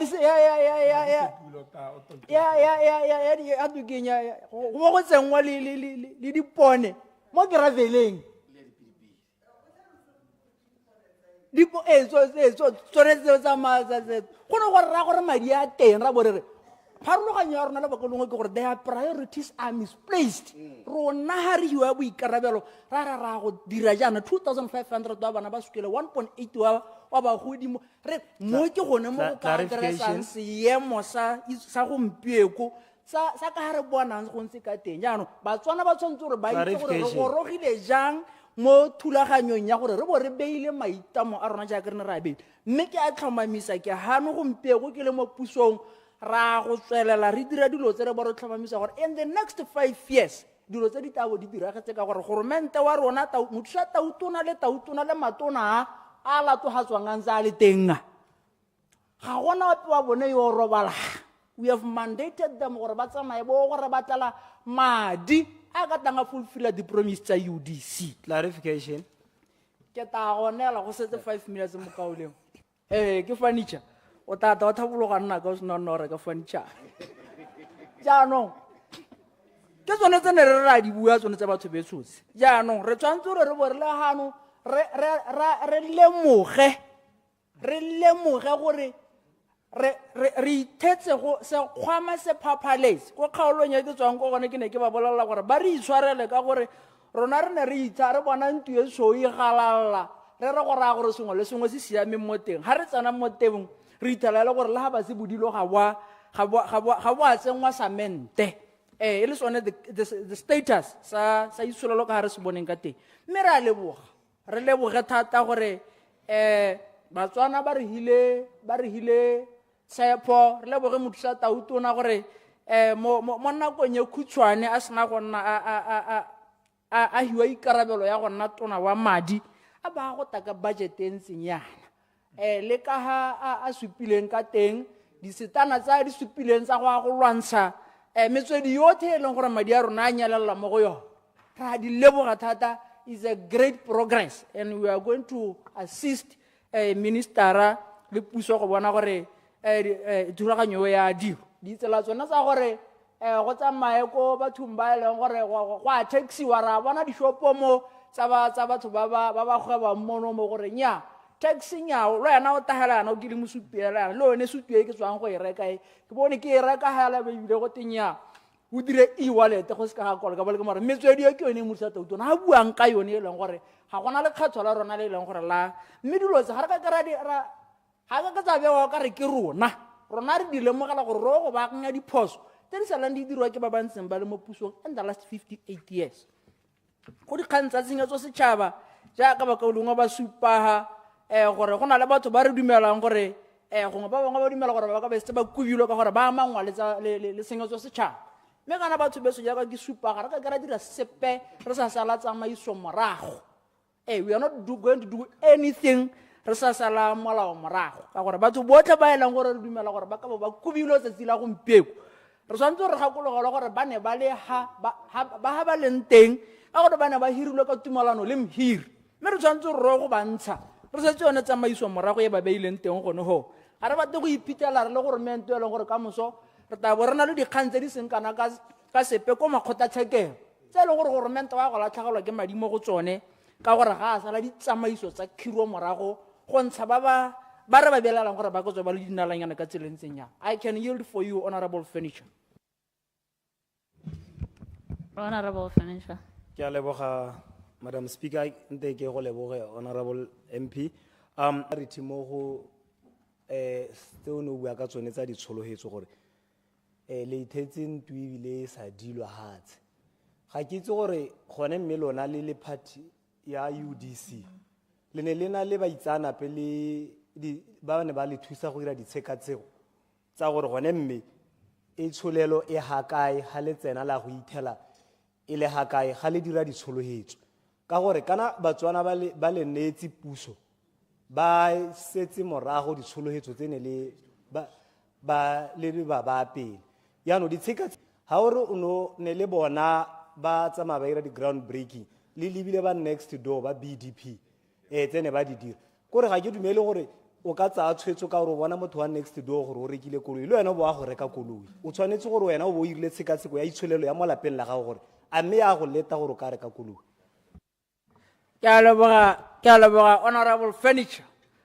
dukenya go go tsengwa le dipone mo graveleng tsone tseo tsa matsatse go ne gore ra gore madi a teng ra bore re pharologanyo ya rona le bakolongwe ke gore their priorities are misplaced rona ha re hiwa boikarabelo ra go dira jaana 2500 wa bana ba sekele 1.8 wa bagodimo re mo ke gone mo go ka addressang seemo sa gompieko sa ka ha re bonang go ntse ka teng jaanong Batswana ba tshwanetse gore ba itse gore re gorogile jang mo thulaganyong ya gore re bo re beile maitamo a rona jaaka re ne ra beile mme ke a tlhomamisa ke hano gompieko ke le mo pusong ra go tswelela re dira dilo tse re bo re tlhomamisa gore in the next 5 years dilo tse di tabo di diragetse ka gore government wa rona motho a tautona le matona a latogatswang a ntse a le teng ga gona wa bone yo robala we have mandated them gore ba tsamaye bo gore ba tlela madi a ka tanga fulfill the promise tsa UDC clarification ke ta gonela go setse 5 minutes mo kaoleng ke furniture o tata o thabologa nna ka o sena nna o reka furniture jaanong ke tsone tse ne re ra di bua tsone tse batho betshotse jaanong re tshwanetse gore re bo re le gano re lemoge gore re ithetse go se kgwama se phaphaletse go kgaolong ya ke tswang ko gone ke ne ke ba bolelela gore ba re itshwarele ka gore rona re ne re itsa re bona ntu e so e galalla re re go raya gore sengwe le sengwe se siame mo teng ga re tsena mo teng re ithalela gore le ga ba se bodilo ga boa tsengwa samente e le sone the status sa itsholelo ka ga re se boneng ka teng mme re leboge thata gore Batswana ba re hile tshepo re leboge motho sa tautona gore mo nakong e khutshwane a sena go nna a hiwa ikarabelo ya go nna tona wa madi a ba go taka budget e ntsenyana le ka ha a supileng ka teng disetana tsa di supileng tsa go lwantsha metswedi yotlhe e leng gore madi a rona a nyalela mo go yona ra di leboga thata is a great progress and we are going to assist ministera le puso go bona gore thulaganyo ya diro ditsela tsona tsa gore go tsamaye ko bathong ba e leng gore go a taxiwa ra bona dishopo mo tsa batho ba ba gweba mmono mo gore nya taxing yao lo yana o tahela yana o ke le mosupiela le one supi e ke tswang go e reka e ke bone ke e reka hala ba ile go tenya o dire e-wallet go se ka ga kola ka bole ke mara metswedi e ke yone mo sa tautona ha buang ka yone e leng gore ga gona le kgatho la rona le leng gore la mme dilo tse ga re ka kara di ra ga ka tsa bewa ka re ke rona re di lemogela gore ro go baakanya diphoso tse di salang di dirwa ke ba bantseng ba le mo pusong in the last 58 years go dikgang tsa tshenyetso setšhaba jaaka ba kaolongwa ba supaga gore go na le batho ba re dumelang gore gongwe ba bangwe ba dumela gore ba ka be setse ba kubilwe ka gore ba amangwa le tshenyetso setšhaba mme kana batho beso jaaka ke supaga re ka kera dira sepe re sa sala tsamaiso morago we are not going to do anything re sa sala molao morago ka gore batho botlhe ba elang gore re dumela gore ba ka ba kubilwe tsatsi la gompieko re tshwanetse re gakologelwa gore ba ne ba le ba ba leng teng ka gore ba ne ba hirilwe ka tumalano le mhiri mme re tshwanetse re go bantsha re setse yone tsamaiso morago e ba beileng teng gone ho ga re batle go iphitlhela re le gore mento e leng gore ka moso re tabo re na le dikgang tse di seng kana ka sepe ko makgotlatshekelo tse e leng gore goromento wa go latlhagelwa ke madi mo go tsone ka gore ga a sala ditsamaiso tsa khiro morago go ntsha ba re ba belalang gore ba ka tswa ba le dinalanyana ka tselentseng yang. I can yield for you, Honorable Furniture. Honorable Furniture. Ke a leboga Madam Speaker nte ke go leboge Honorable MP re timo go tseo no bua ka tsone tsa ditshologetso gore le ithetseng tu ebile sa dilwa hatse ga ke itse gore gone mme lona le party ya UDC le ne le na le ba itsana pele ba ne ba le thusa go dira ditshekatsego tsa gore gone mme e tsholelo e hakae ha le tsena la go ithela e le hakae ga le dira ditshologetso ka gore kana Botswana ba le netsi puso ba setse morago ditshologetso tsene le ba pele yano ditshekatse ha ore o no ne le bona ba tsamaya ba ira di ground breaking le lebile ba next door ba BDP tsene ba di dira gore ga ke dumele gore o ka tsaya tshwetso ka gore o bona motho wa next door gore o rekile koloi le wena o bo a go reka koloi o tshwanetse gore wena o bo irile tshekatsheko ya itsholelo ya mo lapeng la gago gore a mme ya go leta gore o ka reka koloi. Ke a leboga Honorable Furniture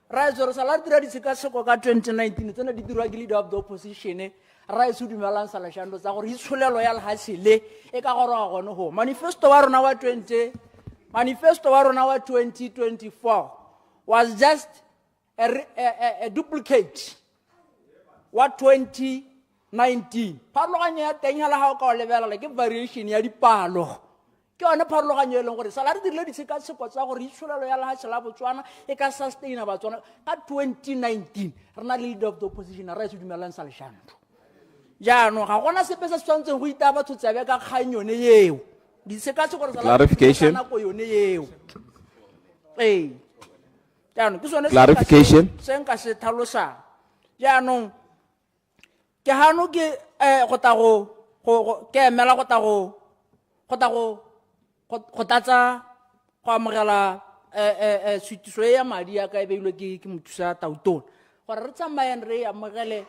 ra itse re sala dira ditshekatsheko ka 2019 tsena di dirwa ke leader of the opposition ra itse dumelang salashando tsa gore itsholelo ya lehatshe le e ka gore ga gone ho manifesto wa rona wa 2024 was just a duplicate wa 2019 pharologanyo ya teng la ga o ka o lebelela ke variation ya dipalo ke yone pharologanyo e leng gore sala re dirile ditshekatsheko tsa gore itsholelo ya lehatshe la Botswana e ka sustaina Batswana ka 2019 re na le leader of the opposition ra itse dumelang salashando jaanong ga gona sepe se se tshwantseng go itaya batho tsebe ka kgang yone eo ditshekatsheko gore Clarification. nako yone eo jaanong ke sone Clarification. se nka se tlhalosang jaanong ke hano ke go ta go ke emela go ta go tlatsa go amogela sutiso ya madi ya ka e beilwe ke mothusa tautona gore re tsamayeng re amogele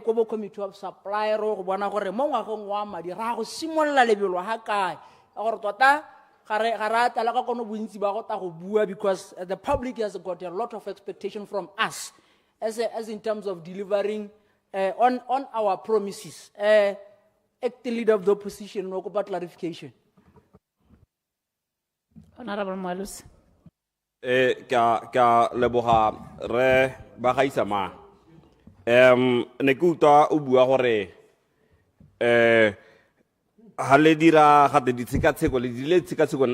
ko bo committee of supply ro go bona gore mo ngwageng wa madi ra go simolola lebelo ha kae ka gore tota ga re atala ka kono bontsi ba go ta go bua because the public has got a lot of expectation from us as in terms of delivering on our promises. Acting leader of the opposition no kopa clarification. Honorable Malus. Ka leboga re ba gaisa ma ne ke utlwa o bua gore ha le dira ga di tshekatsheko le dile tshekatsheko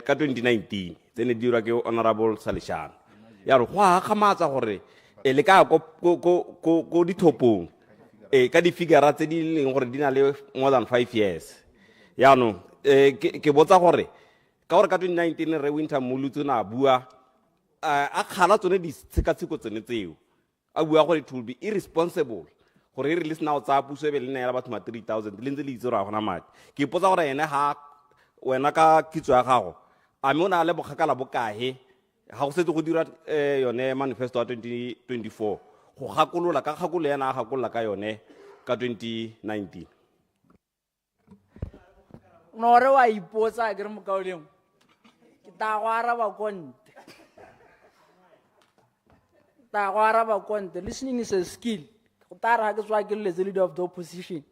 ka 2019 tsene dirwa ke Honorable Salishano ya re go ga matsa gore le ka go dithopong ka di figure tse di leng gore di na le more than 5 years ya no ke botsa gore ka gore ka 2019 re winter mulutso na bua a khala tsone di tshekatsheko tsene tseo a bua gore it will be irresponsible gore re release now tsa puso be le nela batho ma 3000 le ntse le itse ra gona madi ke potsa gore ene ha wena ka kitso ya gago a me ona le bogakala bokae ga go setse go dira yone manifesto wa 2024 go gakolola ka gakolo yana a gakolola ka yone ka 2019 no re wa ipotsa ke re mokaoleng ke ta go araba konte ta go araba konte listening is a skill go tara ha ke tswa ke le leader of the opposition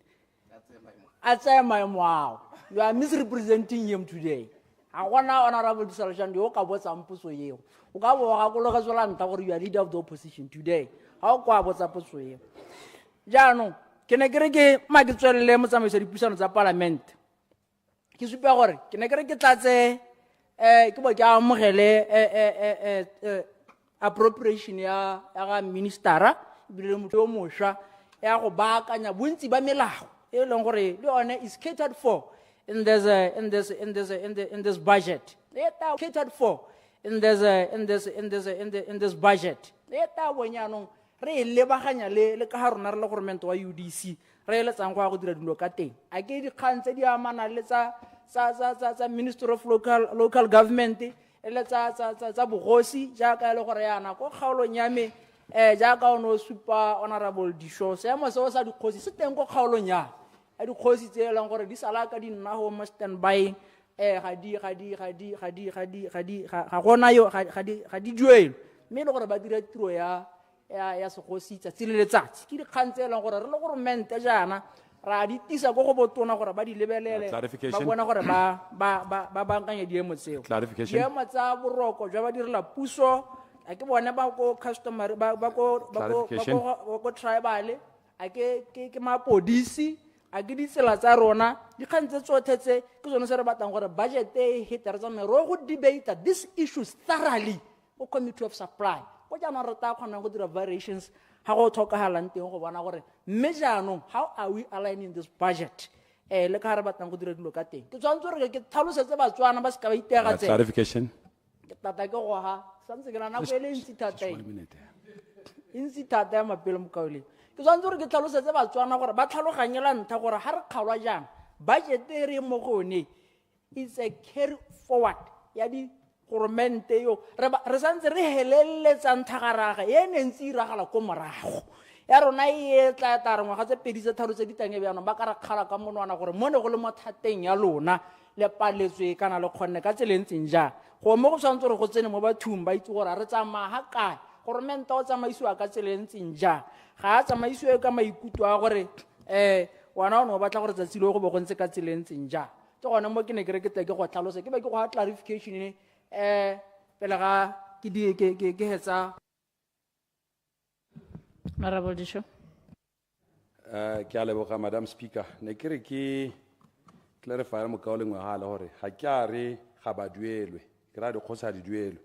a tsaya maemo ao you are misrepresenting him today ha gona honorable solution yo ka botsa mpuso yeo o ka bo ga go loga tswela nta gore you are leader of the opposition today ha o kwa botsa potso yeo jaanong ke ne ke re ke ma ke tswelele mo tsamaiso dipuisano tsa parliament ke supa gore ke ne ke re ke tlatse ke bo ke amogele appropriation ya ga ministera bile motho yo mosha ya go baakanya bontsi ba melao e leng gore le one is catered for in this budget catered for in this budget eta bonyanong re lebaganya le ka harona re le government wa UDC re le tsang go dira dilo ka teng a ke di khantse di amana le tsa Minister of local government le tsa bogosi jaaka le gore yana go kgaolong ya me jaaka ono super honorable disho se mo se o sa dikgosi se teng go kgaolong ya dikgosi tse e leng gore di sala ka di nna ho standby ga gona yo ga di duelo mme le gore ba dira tiro ya segosi tsatsi le letsatsi ke dikgantse e leng gore re le gore mente jaana ra di tisa go go botona gore ba di lebelele ba bona gore ba bankanya diemo tseo diemo tsa boroko jwa ba direla puso a ke bone ba go customer ba go tribal a ke mapodisi a ke ditsela tsa rona di kgantse tsothetse ke tsone se re batlang gore budget e hitare tsa mero go debate these issues thoroughly go committee of supply go jana re ta khona go dira variations ha go tlhokahalang teng go bona gore mme jaanong how are we aligning this budget le ka re batlang go dira dilo ka teng ke tswantse re ke tlhalosetse batswana ba se ka ba itega tse clarification ke tata ke go ha santse ke na go ele ntsi thata ya mapelo mokaole ke tswantse re ke tlhalosetse batswana gore ba tlhaloganyela ntha gore ha re kgalwa jang budget e re mo gone it's a carry forward ya di government yo re santse re helelletsa nthagaraga e nentsi iragala ko morago ya rona e tla tare ngwaga tse pedi tse tharo tse di tang e bjana ba ka re kgala ka monwana gore mo ne go le mo thateng ya lona le paletswe kana le kgonne ka tseleng tseng jang go mo go tshwanetse gore go tsene mo bathong ba itse gore re tsamaya ga kae government o tsamaisiwa ka tseleng tseng jang ga a tsamaisiwe ka maikutlo a gore wana o ne o batla gore tsatsi le go bo go ntse ka tseleng tseng jang ke gone mo ke ne ke re ke tle ke go tlhalosa ke be ke go ha clarification pele ga ke hetsa Honorable Disho. Ke a leboga Madam Speaker ne ke re ke clarify mo kaoleng wa hala hore ha ke a re ga ba duelwe ke ra di khosa di duelwe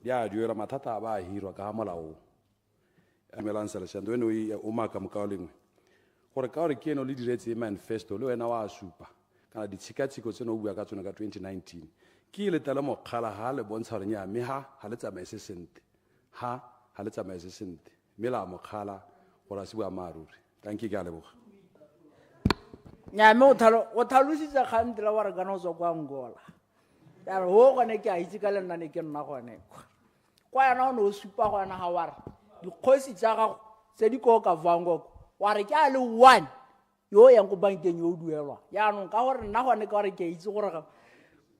di a duelwa mathata ba hirwa ka molao amelang selection eno o maka mo kaoleng gore ka gore ke eno le diretse manifesto le wena wa supa kana ditshikatshiko tseno o bua ka tsone ka 2019 ke le tala mo kgala ha le bontsha gore nya me ha le tsamaise sente ha le tsamaise sente me la mo kgala gore se bua maruri thank you ke a leboga nya me o thalositse gantela wa re kana o tswa kwa Angola ya re ho gone ke a itse ka le nna ne ke nna gone kwa yana o no supa go yana ha wa re dikgosi tsa gago tse di ko ka vango wa re ke a le one yo yang go bankeng yo duelwa ya no ka gore nna gone ka gore ke itse gore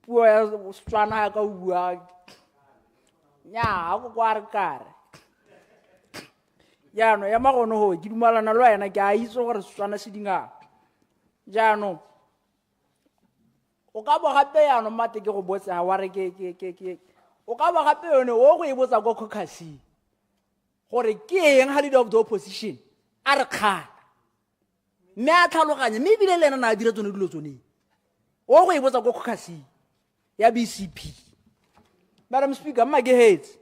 puo ya Setswana ya ka o bua nya go kwa re kare ya no ya magono ho ke dumalana le wena ke a itse gore Setswana se dinga ja no o ka bo gape ya no mate ke go botsa wa re ke o ka bo gape yone o go e botsa go khokasi gore ke eng ha leader of the opposition a re kgala mme a tlhaloganya mme bile le nna a dira tsone dilo tsone o go e botsa go khokasi ya BCP Madam Speaker ma ke hetse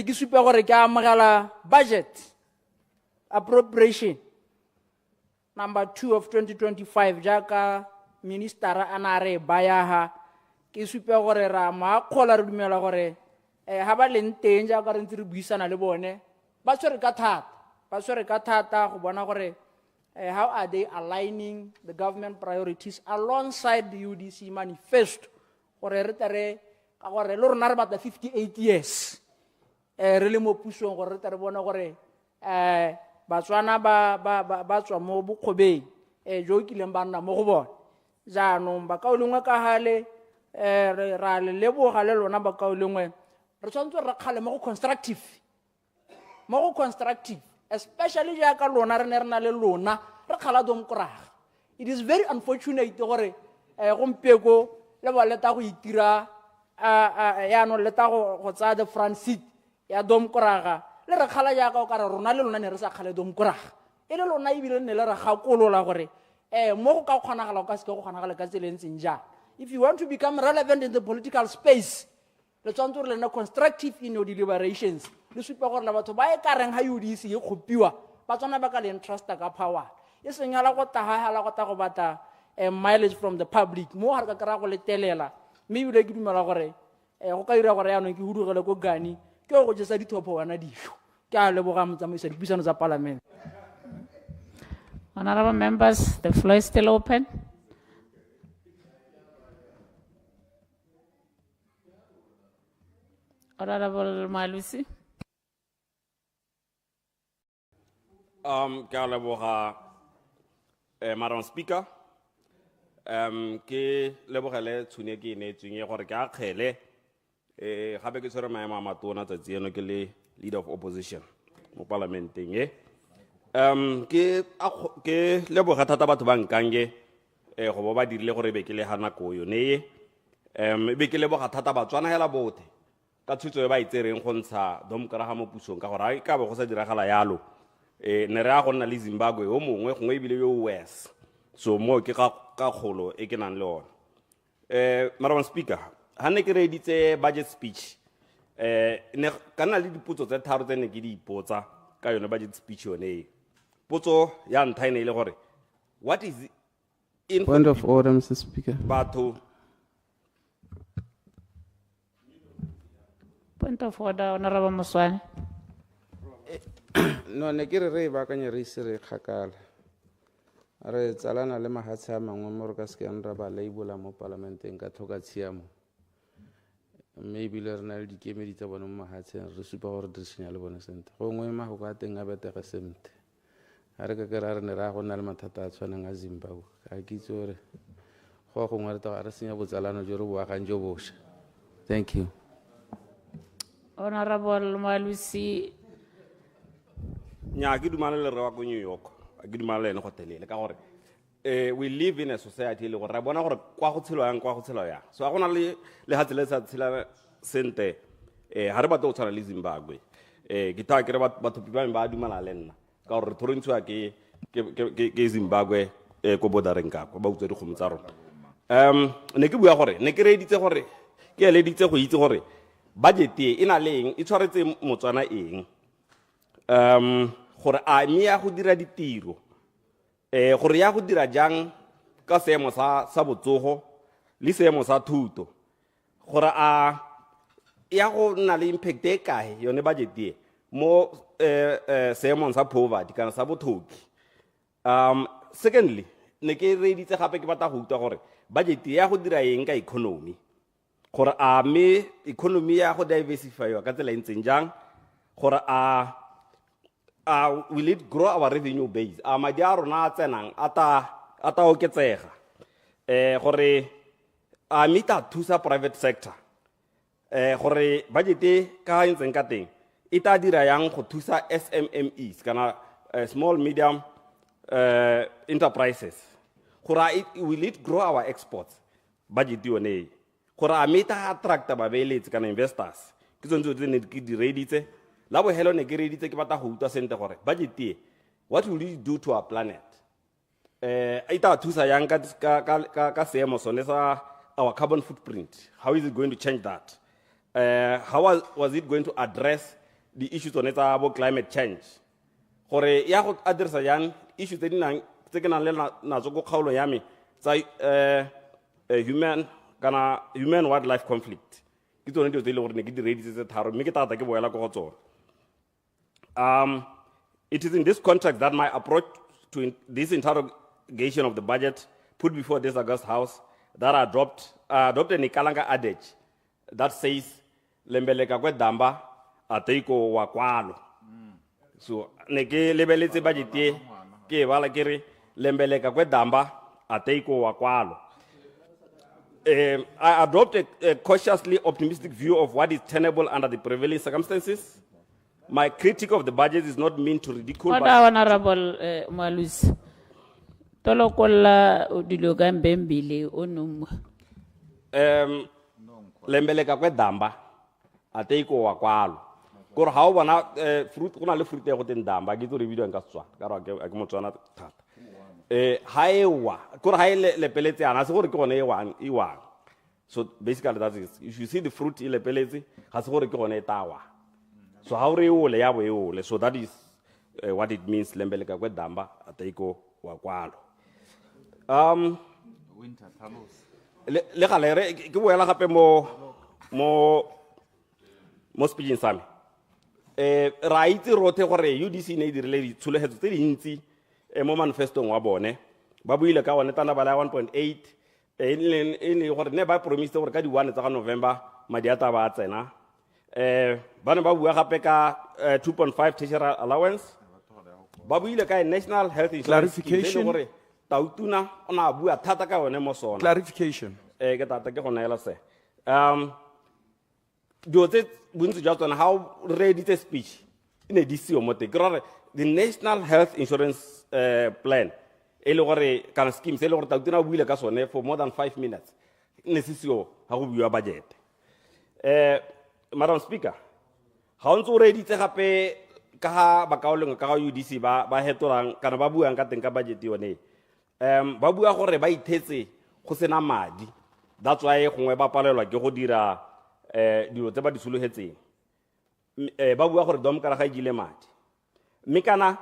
ke supa gore ke amogela budget appropriation number 2 of 2025 jaaka ministera ana re baya ha ke supa gore ra ma khola re dumela gore ha ba leng teng jaaka re ntse re buisana le bone ba tshwere ka thata go bona gore how are they aligning the government priorities alongside the UDC manifesto gore re tere ka gore le rona re batla 58 years re le mo pusong gore re tere bona gore Batswana ba tswa mo bokgobeng jo kileng ba nna mo go bona jaanong ba ka o lengwe ka hale ra le leboga le lona ba ka o lengwe re tshwanetse re kgale mo go constructive mo go constructive, especially jaaka lona re ne re na le lona re kgala domkoraga. It is very unfortunate gore gompieko le ba leta go itira yaanong leta go tsaya the front seat ya domkoraga le re kgala jaaka o kare rona le lona ne re sa kgale domkoraga e le lona ebile ne le re gakolola gore mo go ka kgonagala o ka seke go kgonagala ka tsela e ntseng jang. If you want to become relevant in the political space, le tshwanetse gore le nne constructive in your deliberations. Le supa gore la batho ba e kareng ha UDC e kgopiwa ba tswana ba ka le entrust ka power. E seng hala go tahahala go ta go bata mileage from the public. Mo ha re ka kra go letelela. Mme ebile ke dumela gore go ka dira gore yaanong ke hudugele ko gani ke go jesa dithopo wana dijo. Ke a leboga motsamaisi dipuisano tsa parliament. Honorable members, the floor is still open. Honorable Malusi. Ke a leboga Madam Speaker. Ke lebogele tshone ke neetsweng e gore ke a kgele gape ke tshwere maemo a matona tsatsi eno ke le leader of opposition mo parlamenteng e. Ke leboga thata batho ba nkange go bo ba dirile gore be ke le ga nako yone e be ke leboga thata Batswana hela bote ka tshutso e ba itsereng go ntsha domkoraga mo pusong ka gore ka be go sa diragala yalo ne re a go nna le Zimbabwe o mongwe gongwe ebile yo worse. So mo ke ka kgolo e ke nang le ona. Madam Speaker, ha ne ke reeditse budget speech ne kana le dipotso tse tharo tse ne ke di ipotsa ka yone budget speech yone e. Potso ya ntlha ene ile gore what is in point of order, Mr. Speaker. Batho Point of order, Honorable Moswane. No, ne ke re ba ka nyere isere khakala. Re tsalana le mahatshe a mangwe mo re ka se ra ba labela mo parlamenteng ka tlhoka tshiamo. Maybe le rena le dikemedi tsa bona mo mahatsheng re supa gore dirisenya le bona sente. Gongwe mago ka teng a betega semte. Ha re ka ke ra re ne ra go nna le mathata a tshwanang a Zimbabwe. Ka ke itse gore go gongwe re ta re senya botsalano jo re boagang jo bosha. Thank you. Honorable Malusi. nya ke dumana le re wa go New York ke dumana le ene go telele ka gore we live in a society le gore ra bona gore kwa go tshelo yang so a gona le hatsele sa tshela sente ha re batla go tshwana le Zimbabwe ke ta ke re batho ba dumana le nna ka gore thorintshwa ke Zimbabwe go bodareng ka ba utse di khomotsa rona ne ke bua gore ne ke reeditse gore ke eleditse go itse gore budget e ina leng e tshwaretse Motswana eng gore a mme ya go dira ditiro gore ya go dira jang ka seemo sa botsogo le seemo sa thuto gore a ya go nna le impact e kae yone budget e mo seemong sa poverty kana sa bothoki. Secondly ne ke reeditse gape ke batla go utlwa gore budget ya go dira eng ka economy gore a mme economy ya go diversify ka tsela e ntseng jang gore will it grow our revenue base madi a rona a tsenang a ta oketsega gore a mita thusa private sector gore budget ka ntseng ka teng e ta dira yang go thusa SMMEs kana small medium enterprises gore will it grow our exports budget yone gore a mita attract babeeletsi kana investors ke tsone tse ne ke di reeditse la bo hello ne ke reeditse ke batla go utlwa sente gore budget what will it do to our planet ita thusa yang ka seemo sone sa our carbon footprint. How is it going to change that? How was it going to address the issues on about climate change? Gore ya go address yang issues tse ke nang le natso go kgaolo ya me tsa human wildlife conflict ke tsone dilo tse le gore ne ke di reeditse tse tharo mme ke tata ke boela go tsone. It is in this context that my approach to this interrogation of the budget put before this August House that I adopted a Nikalanga adage that says lembeleka kwe damba ateiko wa kwalo. So ne ke lebeletse budget ke bala ke re lembeleka kwe damba ateiko wa kwalo. I adopt a cautiously optimistic view of what is tenable under the prevailing circumstances. My critique of the budget is not meant to ridicule. Order, Honorable Malus. Tolokola udilogan bembili onum. Lembeleka kwe damba ate iko wa kwalo kore ha o bona fruit kuna le fruit ya go teng damba ke tso re video nka tswa ka ra ke Motswana thata ha ewa kore ha ile lepeletse ana se gore ke gone e wang so basically that is if you see the fruit ile peletse ga se gore ke gone e tawa so ha o re ole ya bo e ole so that is what it means lembeleka kwe damba ate iko wa kwalo winter tunnels le gale ke boela gape mo speaking same ra itse rothe gore UDC ne dirile ditsholegetso tse dintsi mo manifestong wa bone ba buile ka one tana bala 1.8 ne gore ne ba promise gore ka di 1 tsa November madi a taba a tsena ba ne ba bua gape ka 2.5 tertiary allowance ba buile ka national health insurance Clarification. gore tautuna ona bua thata ka one mo sona Clarification. ke tata ke gona ela se do tse bontsi jwa tsona how ready the speech in a DCO mote gore the national health insurance plan le gore kana schemes le gore tautuna buile ka sone for more than 5 minutes ne sisio ha go bua budget Madam Speaker ha o ntse o ready tse gape ka ha ba kaoleng ka UDC ba hetolang kana ba buang ka teng ka budget yone ba bua gore ba ithetse go sena madi that's why gongwe ba palelwa ke go dira dilo tse ba di sologetseng ba bua gore dom kara ga ile madi mme kana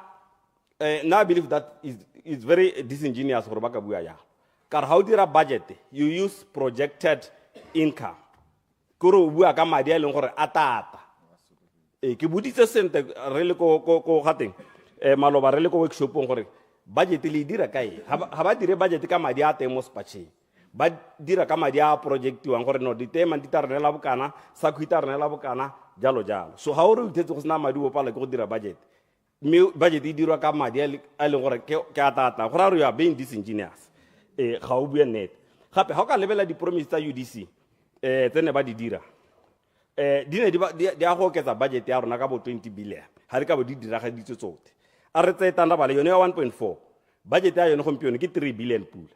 now I believe that is very disingenuous gore ba ka bua ya kare ha o dira budget you use projected income kore o bua ka madi a leng gore a tata ke boditse sente re le ko gateng maloba re le ko workshopong gore budget le dira kae ha ba dire budget ka madi a teng mo spatcheng ba dira ka madi a project wang gore no ditema di tarnela bokana sa khuitarnela bokana jalo jalo so ha o re uthetse go sna madi o pala ke go dira budget me budget e dirwa ka madi a leng gore ke a tata go ra re ya being disingenuous ga o bua net gape ha o ka lebela di promise tsa UDC tsene ba di dira di ne di a go oketsa budget ya rona ka bo 20 billion ha re ka bo di dira ga ditse tsote a re tse tanda bale yone ya 1.4 budget ya yone gompieno ke 3 billion pula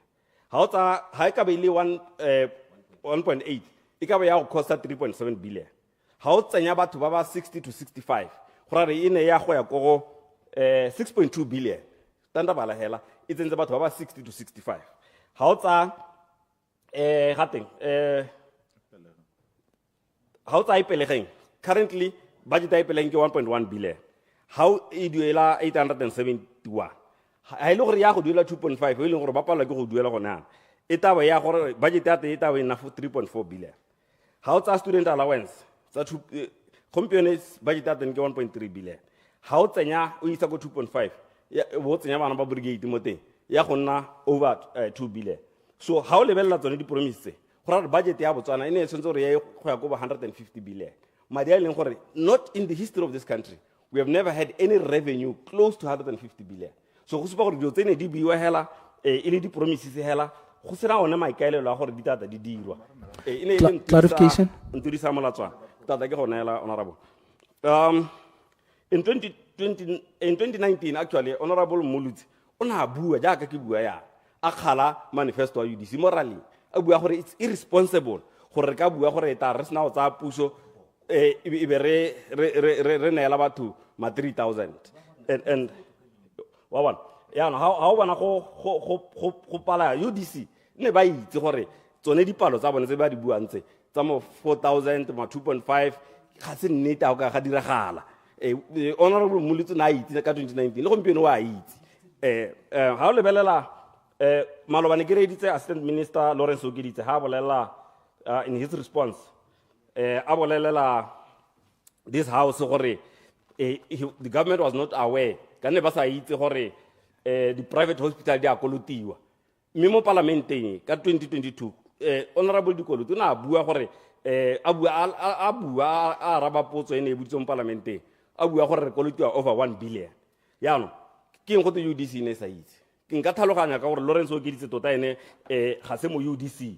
ha e ka be ile 1.8 e ka be ya go costa 3.7 billion ha o tsenya batho ba ba 60 to 65 go re ine ya go ya go 6.2 billion tanda bala hela e tsentse batho ba ba 60 to 65 ha o tsa gateng ha o tsa ipelegeng currently budget ya ipelegeng ke 1.1 billion how e duela 871 ha ile gore ya go duela 2.5 e leng gore ba pala ke go duela gona e taba ya gore budget ya te e taba ena 3.4 billion ha o tsa student allowance tsa gompieno budget ya teng ke 1.3 billion ha o tsenya o isa go 2.5 bo tsenya bana ba brigade mo teng ya go nna over 2 billion so ha o lebella tsone di promise go ra budget ya Botswana ene e tshwantse gore ya go ya go 150 billion madi a leng gore not in the history of this country we have never had any revenue close to 150 billion so go supa gore dio tsene di buiwa hela ile di promises hela go sera ona maikaelelo a gore di tata di dirwa Clarification. ntudi sa molatswana tata ke gona hela honorable in 2019 actually honorable Mochudi ona bua jaaka ke bua ya a khala manifesto ya UDC morally a bua gore it's irresponsible gore ka bua gore ta re sna o tsa puso e be re neela batho ma 3000 and wa bona ya no how bona go pala UDC ne ba itse gore tsone dipalo tsa bone tse ba di buantse tsa mo 4000 ma 2.5 ga se nnete a ga diragala honorable Mochudi na itse ka 2019 le gompieno wa itse ha o lebelela malobane ke reditse assistant minister Lawrence Okiditse ha bolela in his response a bolelela this house gore the government was not aware ka ne ba sa itse gore the private hospital di a kolotiwa mme mo parlamenteng ka 2022 honorable Dikoloto na bua gore a bua a raba potso ene e butse mo parlamenteng a bua gore re kolotiwa over 1 billion ya no ke eng go te UDC ne sa itse ke nka tlhaloganya ka gore Lawrence Okiditse tota ene ga se mo UDC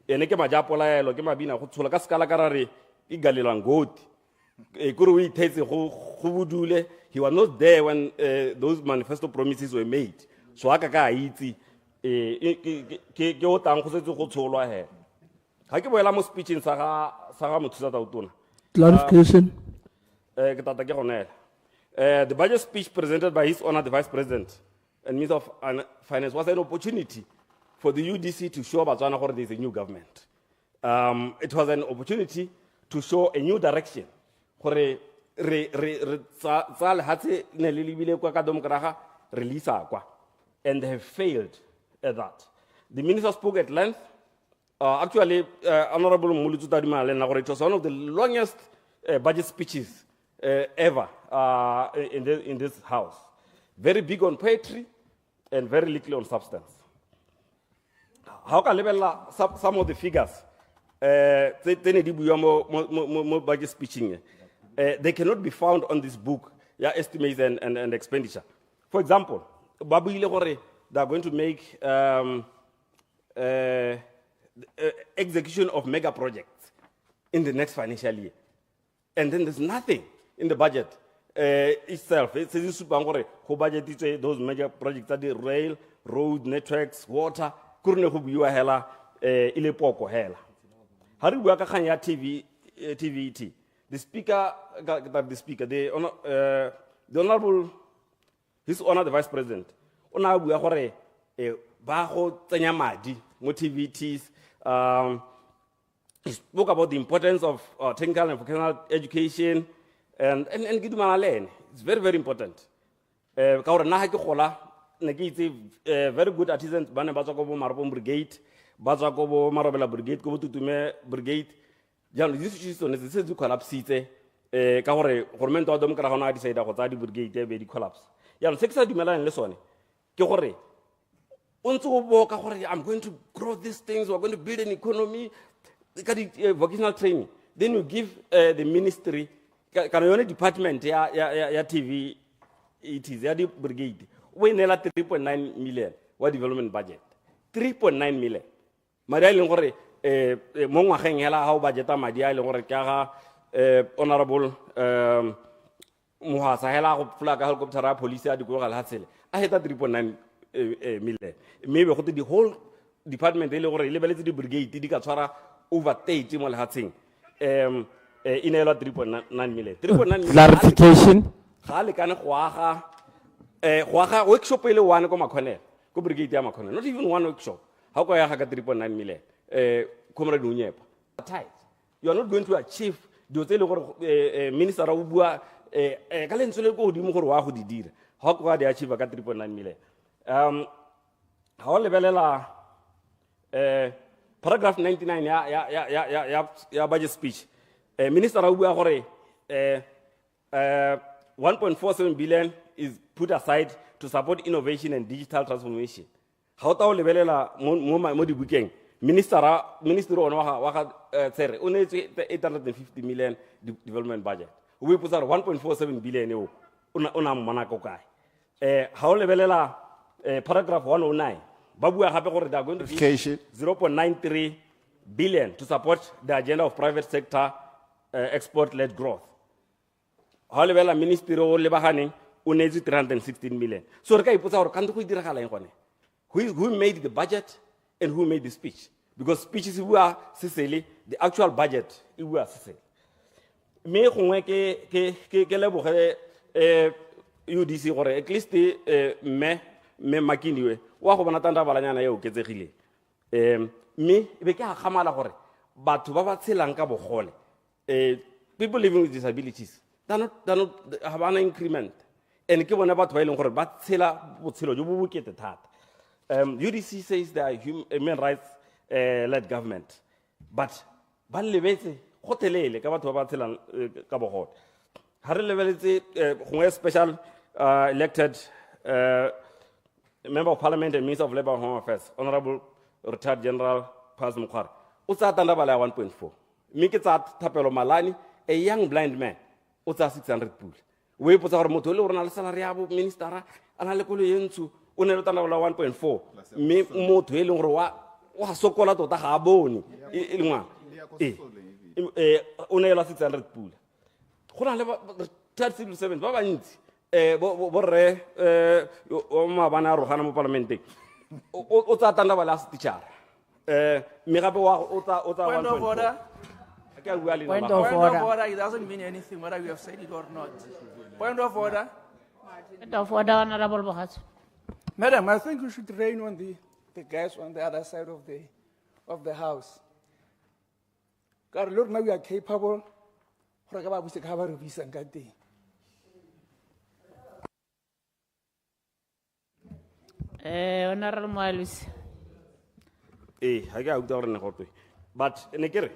ene ke majapolaelo ke mabina go tshola ka skala ka rare e galelang goti kore o ithetse go bodule. He was not there when those manifesto promises were made. So aka ka itse ke o tang go setse go tsholwa he. Ha ke boela mo speeching sa ga mothusa tautona. Clarification. Ke tata ke gona. The budget speech presented by His Honor the Vice President and Minister of Finance was an opportunity for the UDC to show Botswana gore there is a new government. It was an opportunity to show a new direction. Gore and they have failed at that. The minister spoke at length. Actually, Honorable Mulutu Tadima, it was one of the longest budget speeches ever in this house. Very big on poetry and very little on substance. How can level some of the figures? Budget speeching. They cannot be found on this book, estimates and expenditure. For example, Babu Ile they are going to make execution of mega projects in the next financial year. And then there's nothing in the budget itself. It says who budget those major projects that the rail, road, networks, water, kurne go buiwa hela ile poko hela. Ha re bua ka kgang ya TVET. The speaker, the honorable, His Honor the Vice President, ona bua gore ba go tsenya madi mo TVETs. He spoke about the importance of technical and vocational education and it's very, very important. Ka gore na ha ke gola ne ke itse very good artisans ba ne ba tswa go bo Marapong Brigade, ba tswa go bo Marobela Brigade, go bo Tutume Brigade. Jalo di institutions ne se collapsitse ka gore government wa dom kra gona decide go tsa di brigade be di collapse. Jalo se ke sa dumelana le sone ke gore I'm going to grow these things, we're going to build an economy, vocational training. Then you give the ministry, department, TV, it is the brigade. We need 3.9 million, what development budget? 3.9 million. Maria Lingore, Mongwaheng Hela, how budget Madia Lingore Kara, Honorable Muhasa Hela, Flag Helicopter, Police, the Goral Hassel. I had 3.9 million. Maybe the whole department, the brigade, the over 30 million. In 3.9 million. 3.9 million. Clarification. Workshop one go brigade not even one workshop. How can I have 3.9 million? You are not going to achieve the minister Ubua how can they achieve 3.9 million? Paragraph 99 ya budget speech. Minister Ubua 1.47 billion is put aside to support innovation and digital transformation. How ta lebelela mo di bukeng minister on wa 850 million development budget. We put 1.47 billion eo una mona ko kae. How lebelela paragraph 109 babua gape gore they are going to give 0.93 billion to support the agenda of private sector export led growth. How lebelela ministry o lebagane o neetse 316 million. So re ka ipotsa gore ka ntse go diragala eng gone? Who made the budget and who made the speech? Because speeches were Sicily, the actual budget it was Sicily. Me gongwe ke leboge UDC gore at least me makiniwe wa go bona tanda balanyana yo oketsegile. Me be ke a gamala gore batho ba ba tshelang ka bogole people living with disabilities they're not have an increment and ke bona batho ba ileng gore ba tshela botshelo jo bo bokete thata. UDC says they are human rights led government, but ba lebetse go telele ka batho ba ba tshelang ka bogole. Ha re lebeletse gongwe special elected member of parliament and minister of labor and home affairs, honorable retired general Paz Mukhar. O tsa tanda bala 1.4. Me ke tsa Thapelo Malani, a young blind man. O tsa 600 pool. We put our motho le rona le salary ya bo minister ana le kolo yentsu o ne le tanda bala 1.4. Me motho e leng gore wa sokola tota ga bone e ngwa. O ne la 600 pool. go na le retired civil servants ba bantsi borre o maabane a rogana mo parlamenteng o tsa tandabala a se teachara mme gape o tsa Point of order. Ke a bua le Point of order. It doesn't mean anything whether you have said it or not. Point of order. Point of order, Honorable Bohatsu. Madam, I think we should rain on the guys on the other side of the house. God, Lord, now we are capable. Honorable Moalusi. ga ke a utlwa gore ne gotwe but ne ke re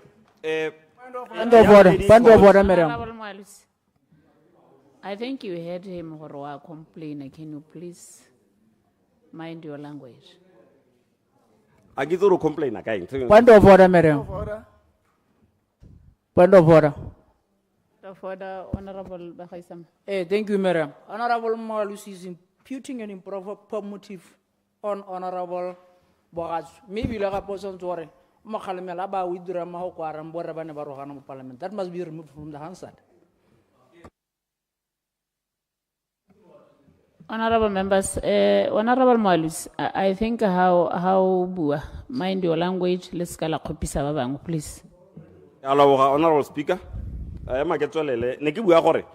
Point of order. Point of order, madam. Honorable Moalusi. I think you heard him or complain. Can you please mind your language? a ke tse re complaina ka eng Point of order, madam. Point of order. Point of order, Honorable Bakaisam. Thank you, Madam. Honorable Moalusi is imputing an improper motive on Honorable Bogatsu. Maybe like a person to worry. Makhalemela ba withdraw ma ho kwara mbore ba ne ba rogana mo parliament. That must be removed from the Hansard. Honorable members, Honorable Moalusi, I think how bua mind your language. Let's call a copy sababang, please. Hello, Honorable Speaker. I am a getwelele. Ne ke bua gore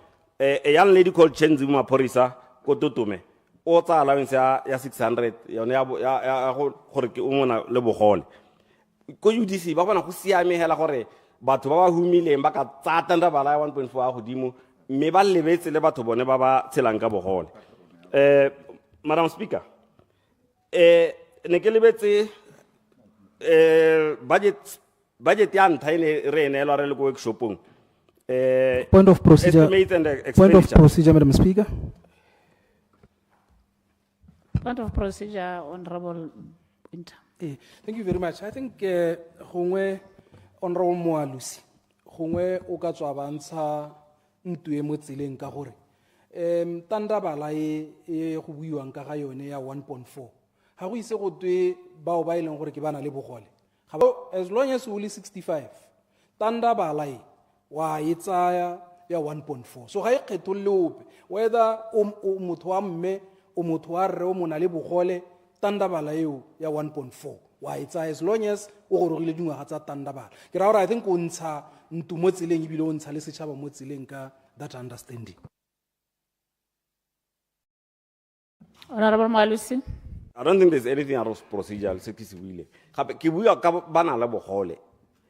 a young lady called Chenzi Maporisa ko Totume. O tsa allowance ya 600 yone ya gore ke o mona le bogole. Ko UDC ba bona go siame hela gore batho ba ba humileng ba ka tsatanda bala ya 1.4 a godimo mme ba lebetse le batho bone ba ba tshelang ka bogole. Madam Speaker, ne ke lebetse budget ya ntlha ene re neelwa re le ko workshopong. Point of procedure. Estimate and Point of expenditure. procedure, Madam Speaker. Point of procedure, Honorable Winter. Thank you very much. I think gongwe Honorable Moalusi gongwe o ka tswa bantsha ntwe mo tseleng ka gore tandabala e go buiwang ka ga yone ya 1.4 ga go ise go twe bao ba ileng gore ke bana le bogole as long as o le 65 tandabala e wa e tsaya ya 1.4 so ga e kgetholle ope whether o motho wa mme o motho wa rre o mona le bogole tandabala eo ya 1.4 wa e tsaya as long as o gorogile dingwaga tsa tandabala ke ra gore I think o ntsha ntu mo tseleng ebile o ntsha le setšhaba mo tseleng ka that understanding. Honorable Moalusi. I don't think there's anything else procedural se ke se buile. Gape ke bua ka bana le bogole.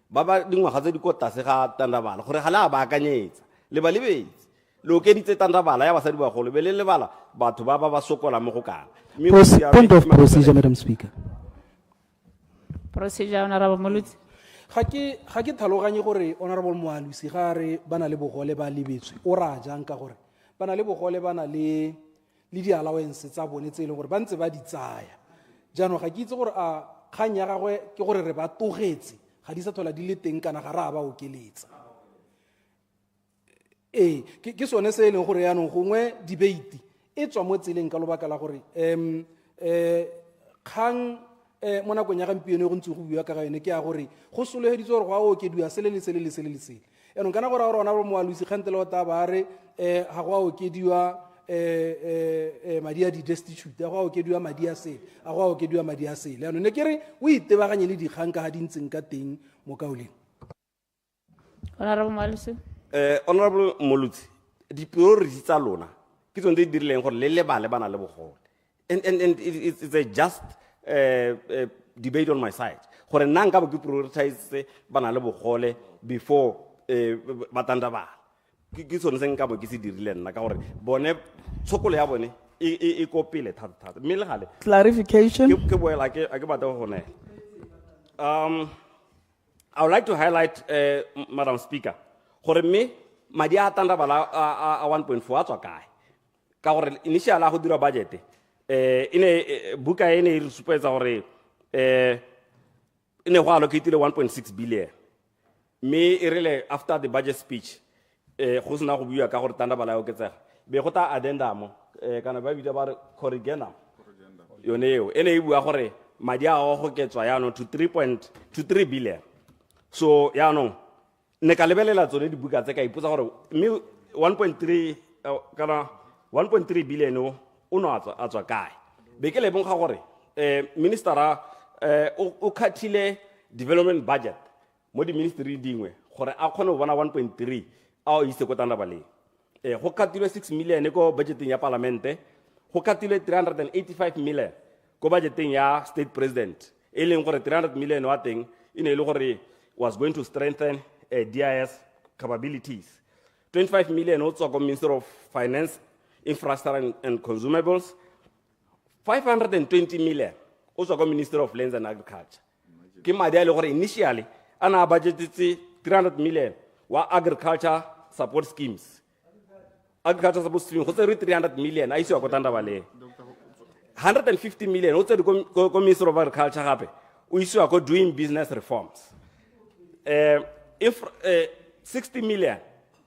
Ba ba dingwaga tse di ko tlase ga tandabala gore ga la ba akanyetsa le ba lebetse le o keditse tandabala ya basadi ba gole be le lebala batho ba ba sokola mo go kana. Point of procedure, Madam Speaker. Procedure, Honorable Moalusi. Ga ke tlhaloganye gore Honorable Moalusi ga re bana le bogole ba lebetswe o ra jang ka gore bana le bogole bana le di allowance tsa bone tse e leng gore ba ntse ba di tsaya jaanong ga ke itse gore a kgang ya gagwe ke gore re ba togetse ga di sa tlhola di le teng kana ga re a ba okeletsa ke sone se e leng gore yaanong gongwe debate e tswa mo tseleng ka lobaka la gore kgang mo nakong ya gampieno go ntse go bua ka ga yone ke ya gore go solegeditse gore go a okediwa sele le sele le sele le sele yaanong kana gore a gore ona bo Moalusi kgante le o taba a re ga go a okediwa madi a di-destitute a go a okediwa madi a sele a go a okediwa madi a sele yaanong ne ke re o itebaganye le dikgang ka ga di ntseng ka teng mo kaoleng. Honorable Moalusi. Honorable Moalusi, di-priority tsa lona ke tsone di dirileng gore le lebale bana le bogole and it's a just debate on my side gore nna nka bo ke prioritize bana le bogole before batandabala ke tsone se nka bo ke se dirile nna ka gore bone tshokolo ya bone e ko pele thata mme le gale Clarification. ke boela ke batla go nela I would like to highlight Madam Speaker gore me madi a tandabala a 1.4 a tswa kae ka gore initial a go dira budget ine buka ene e re supetsa gore ine go allocate 1.6 billion me e rile after the budget speech go sena go bua ka gore tandabala ya oketsega be go ta addendum kana ba bitsa ba re corrigendum yone eo ene e bua gore madi a go ketswa yaanong to 3.23 billion so yaanong ne ka lebelela tsone dibuka tse ka ipotsa gore mme 1.3 kana 1.3 billion o no a tswa kae be ke le bonga gore ministera o khathile development budget mo di ministry dingwe gore a khone go bona 1.3 a o ise ko Tandaba le go khatilwe 6 million ko budgeting ya parliamente go khatilwe 385 million ko budgeting ya state president e leng gore 300 million wa teng ine le gore was going to strengthen DIS capabilities. 25 million also go Minister of Finance, Infrastructure and Consumables. 520 million also go Minister of Lands and Agriculture. Kimadi le gore initially ana budgeted 300 million wa agriculture support schemes. Agriculture support schemes go 300 million a iso go Tandaba le. 150 million also go Minister of Agriculture gape o iso go doing business reforms. 60 million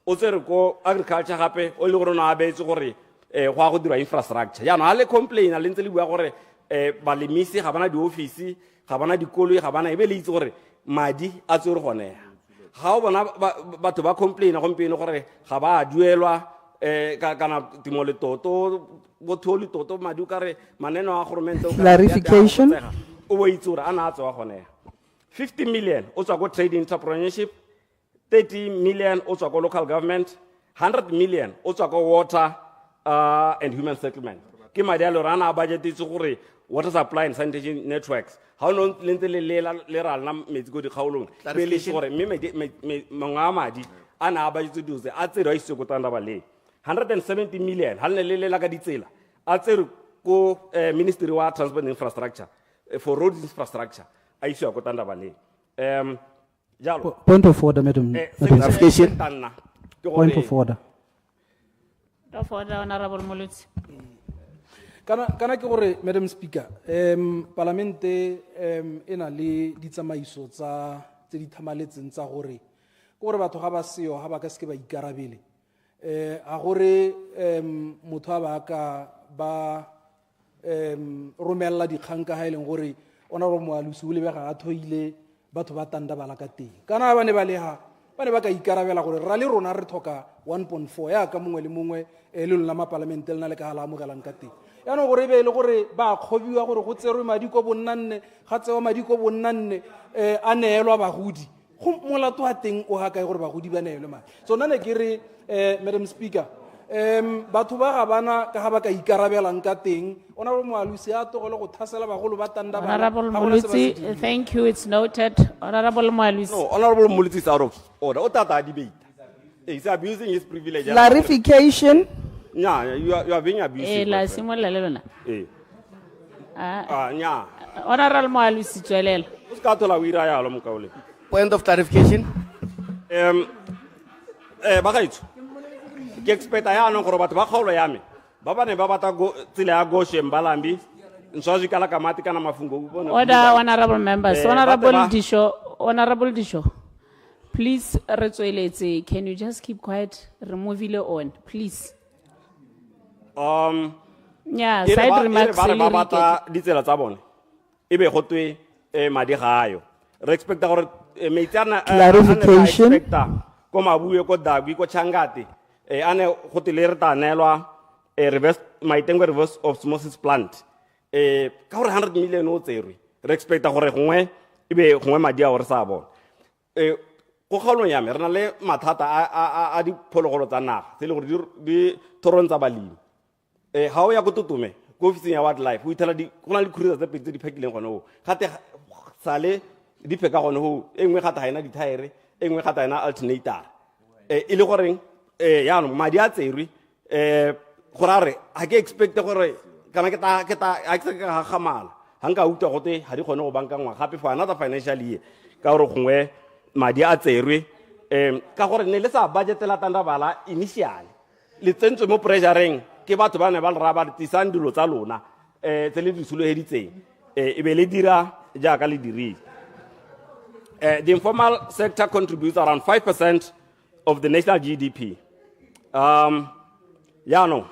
o tsere go agriculture gape o le gore no abetse gore go a go dira infrastructure ya no a le complain a le ntse le bua gore balemisi ga bana di office ga bana dikolo ga bana e be le itse gore madi a tsere gone ga o bona batho ba complain go mpene gore ga ba duelwa kana timole toto botholi toto madi o kare maneno a government clarification o bo itse gore ana a tswa gone 50 million also go trade entrepreneurship, 30 also also go local government, 100 million also go water and human settlement. Ke madi a le rana budget itse gore water supply and sanitation networks. How no lente le ralna metsi go di khaolong. Be le gore me manga madi ana budget duze a tsere iso go Tandaba le. 170 million ha le la ka ditsela. A tsere go Ministry wa Transport and Infrastructure for road infrastructure. Point of order, Madam. Clarification. Point of order. Honorable Mochudi. Kana ke gore Madam Speaker, Parlamente ena le ditsamaiso tsa tse di thamaletseng tsa gore gore batho ga ba seo ha ba ka se ba ikarabele a gore motho ba ka ba romella dikhanka ha ileng gore Honorable Moalusi o lebega a thoile batho ba Tandaba la ka teng kana ba ne ba leha ba ne ba ka ikarabela gore ra le rona re thoka 1.4 ya ka mongwe le mongwe le lona ma parlamente le na le ka hala amogelang ka teng ya no gore be le gore ba khobiwa gore go tserwe madi ko bonnanne ga tsewa madi ko bonnanne a neelwa bagodi go molato wa teng o ha kae gore bagodi ba neelwe madi so nna ne ke re Madam Speaker batho ba ga bana ka ga ba ka ikarabelang ka teng Honorable Moalusi a togole go thasela bagolo ba Tandaba. Honorable Mochudi, thank you, it's noted. Honorable Moalusi. No, Honorable Mochudi is out of order. Otata debate. He's abusing his privilege. Clarification. Yeah, you are being abusive. La simola le lona. Yeah. Honorable Moalusi tswelele. Uskatola wira ya lo mkaule. Point of clarification. Bagaitso. Ke expect ya no gore batho ba kgaolo ya me ba bane ba bata go tsile ya go shembalambi nswazi kala kamati kana mafungo bona order honorable members honorable Disho please retsweletse can you just keep quiet remove it on please yeah side remarks ba bata ditsela tsa bone ebe go twe madi gayo re expecta gore meitsana clarification ko mabue ko dagwi ko changate ane go tile re tanelwa reverse reverse osmosis plant ka gore 100 million o tserwe re expecta gore gongwe ebe gongwe madi a gore sa bona go kgaolo ya me re na le mathata a diphologolo tsa naga tse le gore di thorontsha balemi ha o ya go tutume go ofising ya wildlife o ithela go na le cruiser tse pedi tse di phekileng gone o gate sale di pheka gone ho engwe gata ha ina dithaere engwe gata ina alternator e le goreng ya no madi a tserwe gorare ha ke expect gore kana ke ta a ke ga gamala hanga uta gote ha di gone go banka ngwa gape for another financial year ka gore gongwe madi a tserwe ka gore ne le sa budget la Tandaba initially le tsentswe mo pressureng ke batho ba ne ba ra ba tsisang dilo tsa lona tse le disulo heditseng e be le dira jaaka le dirile the informal sector contributes around 5% of the national GDP ya no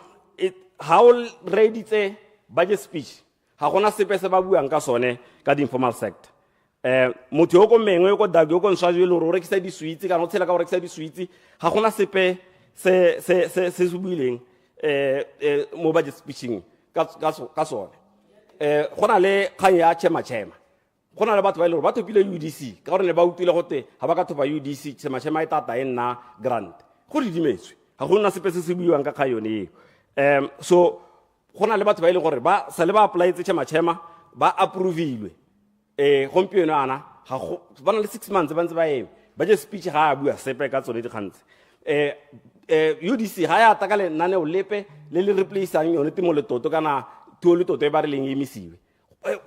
how ready tse budget speech ha gona sepe se ba buang ka sone ka the informal sector motho yo go mengwe go dagi go nswa le ro rekisa di sweets kana o tshela ka go rekisa di sweets ha gona sepe se buileng mo budget speeching ka sone go na le kgang ya chema go na le batho ba ile ba thopile UDC ka gore ne ba utlwile gote ga ba ka thopa UDC chema e tata e nna grant go didimetswe ga go nna sepe se se buiwang ka kgang yone eo so go na le batho ba ile gore ba sa le ba applyetse chema ba approvilwe gompieno ana ga go ba na le 6 months ba ntse ba eme ba je speech ga a bua sepe ka tsone dikgantse UDC ga ya taka le nane o lepe le le replaceang yone timo le toto kana tuo le toto e ba re leng emisiwe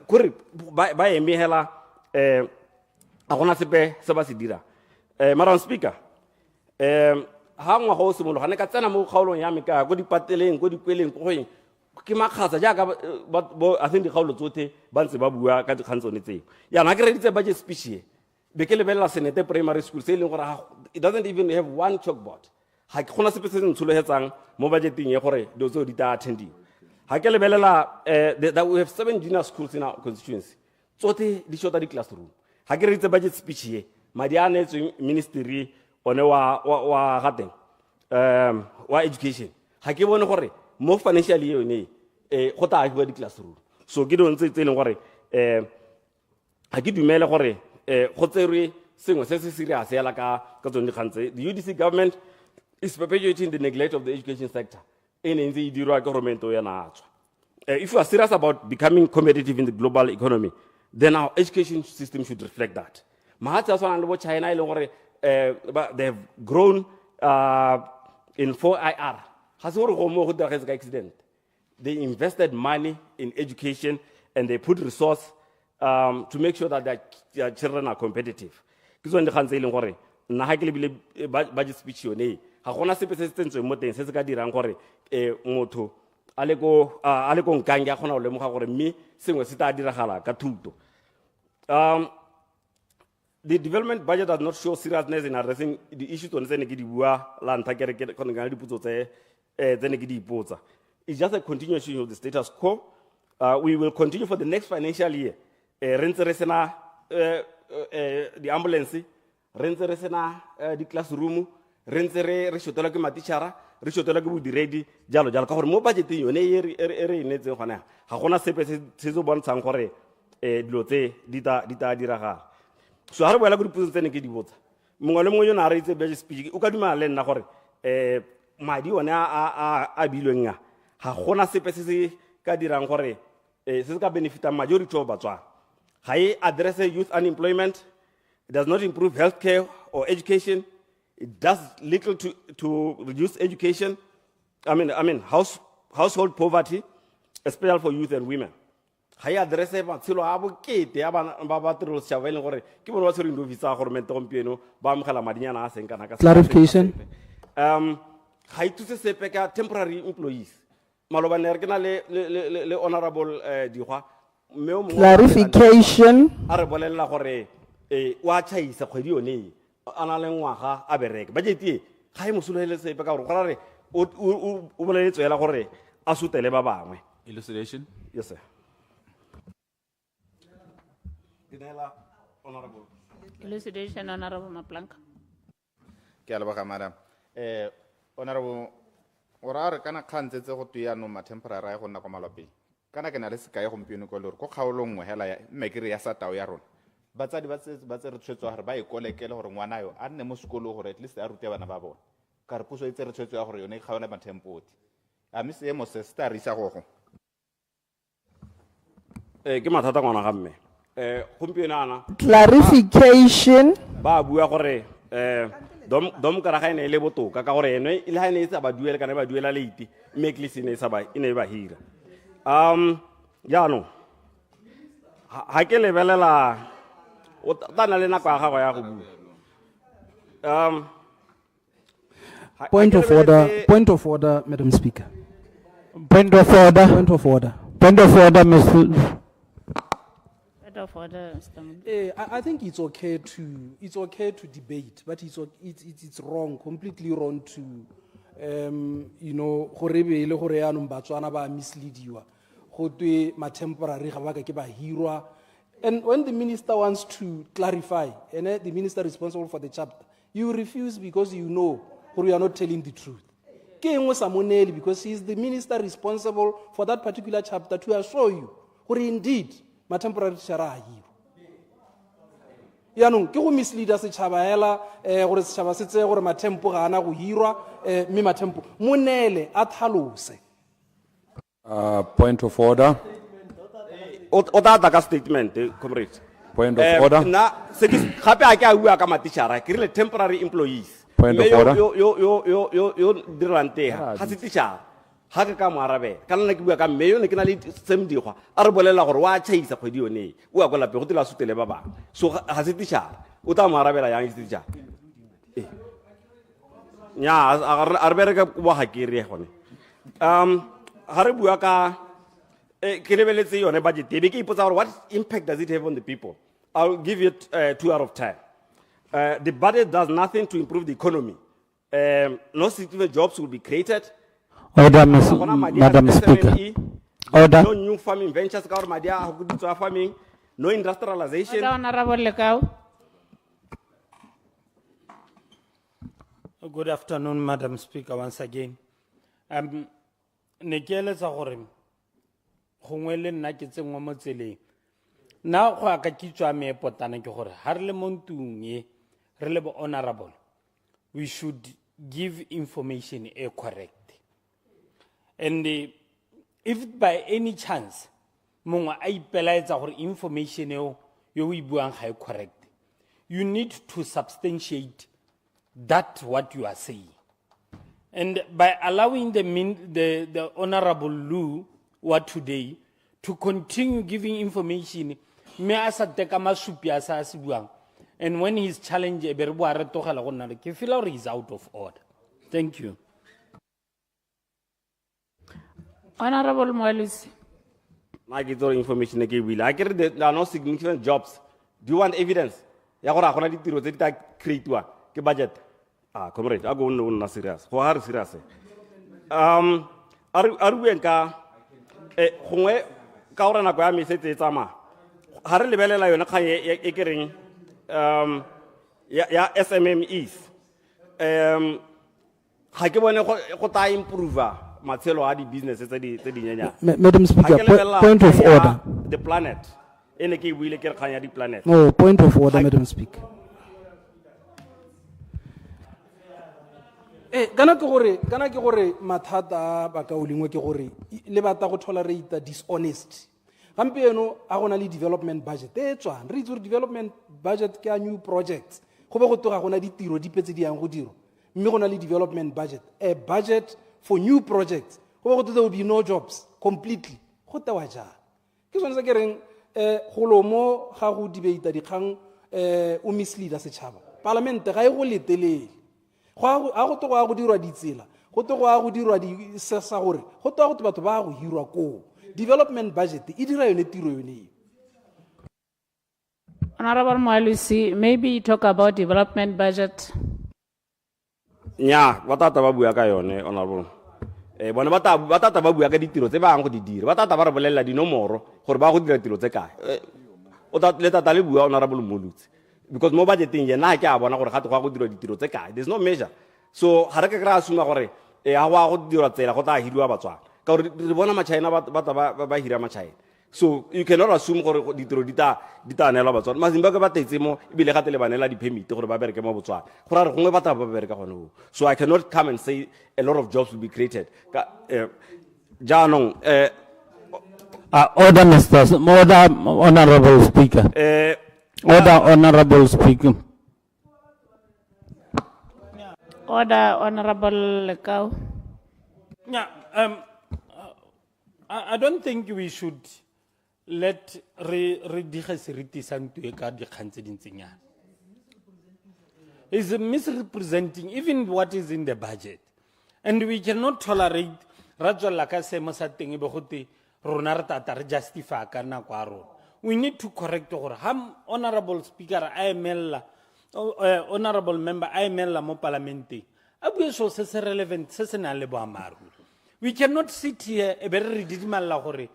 kore ba eme hela a gona sepe se ba se dira Madam Speaker ha ngwa go se molo ga ne ka tsena mo kgaolong ya me ka go dipateleng go dikweleng go goeng ke makgasa jaaka I think dikgaolo tsotlhe ba ntse ba bua ka dikgantsone tseo yana ke reditse budget speech e be ke lebelela Senate primary school se leng gore it doesn't even have one chalkboard ha ke gona sepe se se ntshologetsang mo budgeting ye gore do tseo di ta attendiwa ha ke lebelela that we have 7 junior schools in our constituency tsotlhe di shota di classroom ha ke reditse budget speech ye madi a netsweng ministry one wa gateng wa education ha ke bone gore mo financially yone go ta agiwa di classroom so ke dintse tse leng gore ha ke dumele gore go tserwe sengwe se se serious yala ka tsone dikgantse the UDC government is perpetuating the neglect of the education sector e ne ntse e dirwa ke government ya natswa if we are serious about becoming competitive in the global economy then our education system should reflect that mahatsa swana le bo China ile gore they have grown in 4IR has gore go mo go dira ka accident they invested money in education and they put resource to make sure that their children are competitive ke tsone dikgantse ile gore nna ha ke lebile budget speech yone ga gona sepe se se tsentsweng mo teng se se ka dirang gore motho a le ko nkang ya gona go lemoga gore mme sengwe se ta diragala ka thuto the development budget does not show seriousness in addressing the issues tsone tse ne ke di bua la ntlha ke re ke kgona dipotso tse ne ke di ipotsa it's just a continuation of the status quo we will continue for the next financial year re ntse re sena di ambulance re ntse re sena di classroom re ntse re shotela ke matitšhara re shotela ke bodiredi jalo ka gore mo budgeteng yone e re inetseng gona ga gona sepe se se bontshang gore dilo tse di ta diragala so ha re boela go dipotso tse ne ke di botsa mongwe le mongwe yo na re itse budget speech o ka dumela le nna gore madi one a bilweng ga gona sepe se se ka dirang gore se se ka benefitang majority of Botswana ga e address youth unemployment it does not improve healthcare or education it does little to reduce education I mean household poverty especially for youth and women ga e address matshelo a bokete ya ba tirelo setšhaba e leng gore ke bone ba tshwereng di-office tsa government gompieno ba amogela madinyana a seng kana ka clarification ga e thuse sepe ka temporary employees malobane re ke na le honorable Dikgwa clarification a re bolelela gore wa tšhaisa kgwedi yone a na le ngwaga a bereke budget ga e mosologele sepe ka gore go ra re o boleletse fela gore a sutele ba bangwe elucidation yes sir Elucidation, Honorable Maplanka. ke a leboga madam honorable o ra re kana kgantse tse go tuya no ma temporary go nna kwa malapeng kana ke na le sekae gompieno kwa lore go kgaolong ngwe hela mme ke re ya satao ya rona batsadi ba tse re tshwetswa gore ba ikolekele gore ngwana yo a nne mo sekolo gore at least a rute bana ba bona ka re puso e tse re tshwetswa ya gore yone e kgaola matempoti a mme seemo se se tla re isa gogo ke mathata ngwana ga mme gompieno ana clarification ba bua gore dom kara ga ene le botoka ka gore ene ile ha ene tsa ba duela kana ba duela late mme klisi ne sa ba ine ba hira jaanong ha ke lebelela o tana le nako ya gago ya go bua Point of order, Madam Speaker. Point of order, Mr. Point of order, Mr. Mundi. I think it's okay to debate, but it's wrong, completely wrong to gore be le gore ya no Botswana ba misleadiwa go twe ma temporary ga ba ka ke ba hirwa. And when the minister wants to clarify, and the minister responsible for the chapter, you refuse because you know gore you are not telling the truth. Ke engwe sa monele because he is the minister responsible for that particular chapter to assure you gore indeed ma-temporary teachera a hirwa. Yaanong ke go misleada setšhaba hela gore setšhaba se tseye gore matempo ga ana go hirwa mme matempo monele a tlhalose. Point of order. O tata ka statement, comrade. Point of order. Na se ke gape a ke a bua ka matishara ke rile temporary employees. Point of order. Yo dirantega ga se tishara ha ke ka mo arabe ka nna ke bua ka mme yo ne ke na le semdigwa a re bolela gore wa chaisa kgwedi yone o a go lape go tla sutele ba bang so ga se tishara o ta mo arabela yang se tishara nya a re bereka wa ga ke re gone ha re bua ka ke lebeletse yone budget be ke ipotsa gore what impact does it have on the people. I'll give it 2 out of 10. The budget does nothing to improve the economy. No significant jobs will be created. Order, Madam Speaker. Order. No new farming ventures, farming, no industrialization. Order, Honorable Lekau. Good afternoon, Madam Speaker, once again. Nekele sa gore gongwe le nna ke tsengwa mo tseleng. Na go aka kitšwa me potana ke gore ha re le mo ntung e re le bo honorable, we should give information correct. And if by any chance mongwe a ipelaetsa gore information eo yo o buang ga e correct, you need to substantiate that what you are saying. And by allowing the Honorable Lu what today to continue giving information, me asa teka masupi asa asibuang, and when he's challenged, ke feel like he's out of order. Thank you. Honorable Moalusi. I get all information again. Will I get there are no significant jobs? Do you want evidence? Ya gora gona ditiro tse di create wa ke budget. Comrade, I go on serious. Go hard serious. Are we enka gongwe ka ora na go ya mesetse tsama. Ha re lebelela yona kga e kereng ya SMMEs. Ha ke bone go ta improve matshelo a di businesses tse di nyanya. Madam Speaker, point of order. The planet. Ene ke buile ke kganya di planet. No, point of order, Madam Speaker. Kana ke gore mathata ba ka olingwe ke gore le bata go tolerate dishonest. Gampe eno a gona le development budget e tswang re itse development budget ke a new projects go be go toga gona ditiro di petse di yang go diro mme gona le development budget, a budget for new projects go be go there will be no jobs completely go tewa jang ke sone se ke reng golo mo ga go debate dikgang o misleada setšhaba parliament ga e go letelele go to go dirwa ditsela go to go dirwa di sesa gore go to go batho ba go hirwa ko development budget e dira yone tiro yone. Honorable Moalusi, maybe you talk about development budget. Nya batata ba bua ka yone honorable bona batata ba bua ka ditiro tse ba ang go di dira batata ba re bolela dinomoro gore ba go dira tiro tse kae o ta le tata le bua honorable Molutsi because mo budgeting ye na ke a bona gore ga go dira ditiro tse kae there's no measure so ha re ka kra asuma gore ha wa go dira tsela go ta hirwa Botswana ka gore re bona ma-China ba hira ma-China so you cannot assume gore ditiro di ta nela Botswana Mazimbabwe ba tetse mo ebile ga tele banela di-permit gore ba bereke mo Botswana gore a re gongwe ba bereka gone so I cannot come and say a lot of jobs will be created jaanong Order, Honorable Speaker. Order, Honorable Speaker. Order, Honorable Lekau. Yeah, I don't think we should let It's misrepresenting even what is in the budget. And we cannot tolerate justify. We need to correct Honorable Speaker, Honorable Member, mo Parliamentary. Relevant, we cannot sit here a very ridiculous lahore.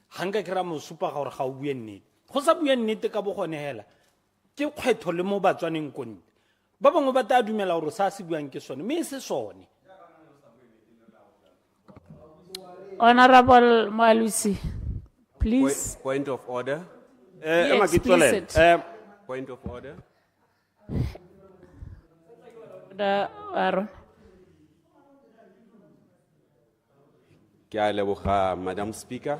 Hanga kramo super or how we need. Hosabuan need the cabo hela. ba bangwe ba tla dumela gore sa se buang ke sone mme e se sone. Honorable Moalusi, please. Point of order. Be explicit. Point of order. Aaron. Ke a leboga, Madam Speaker.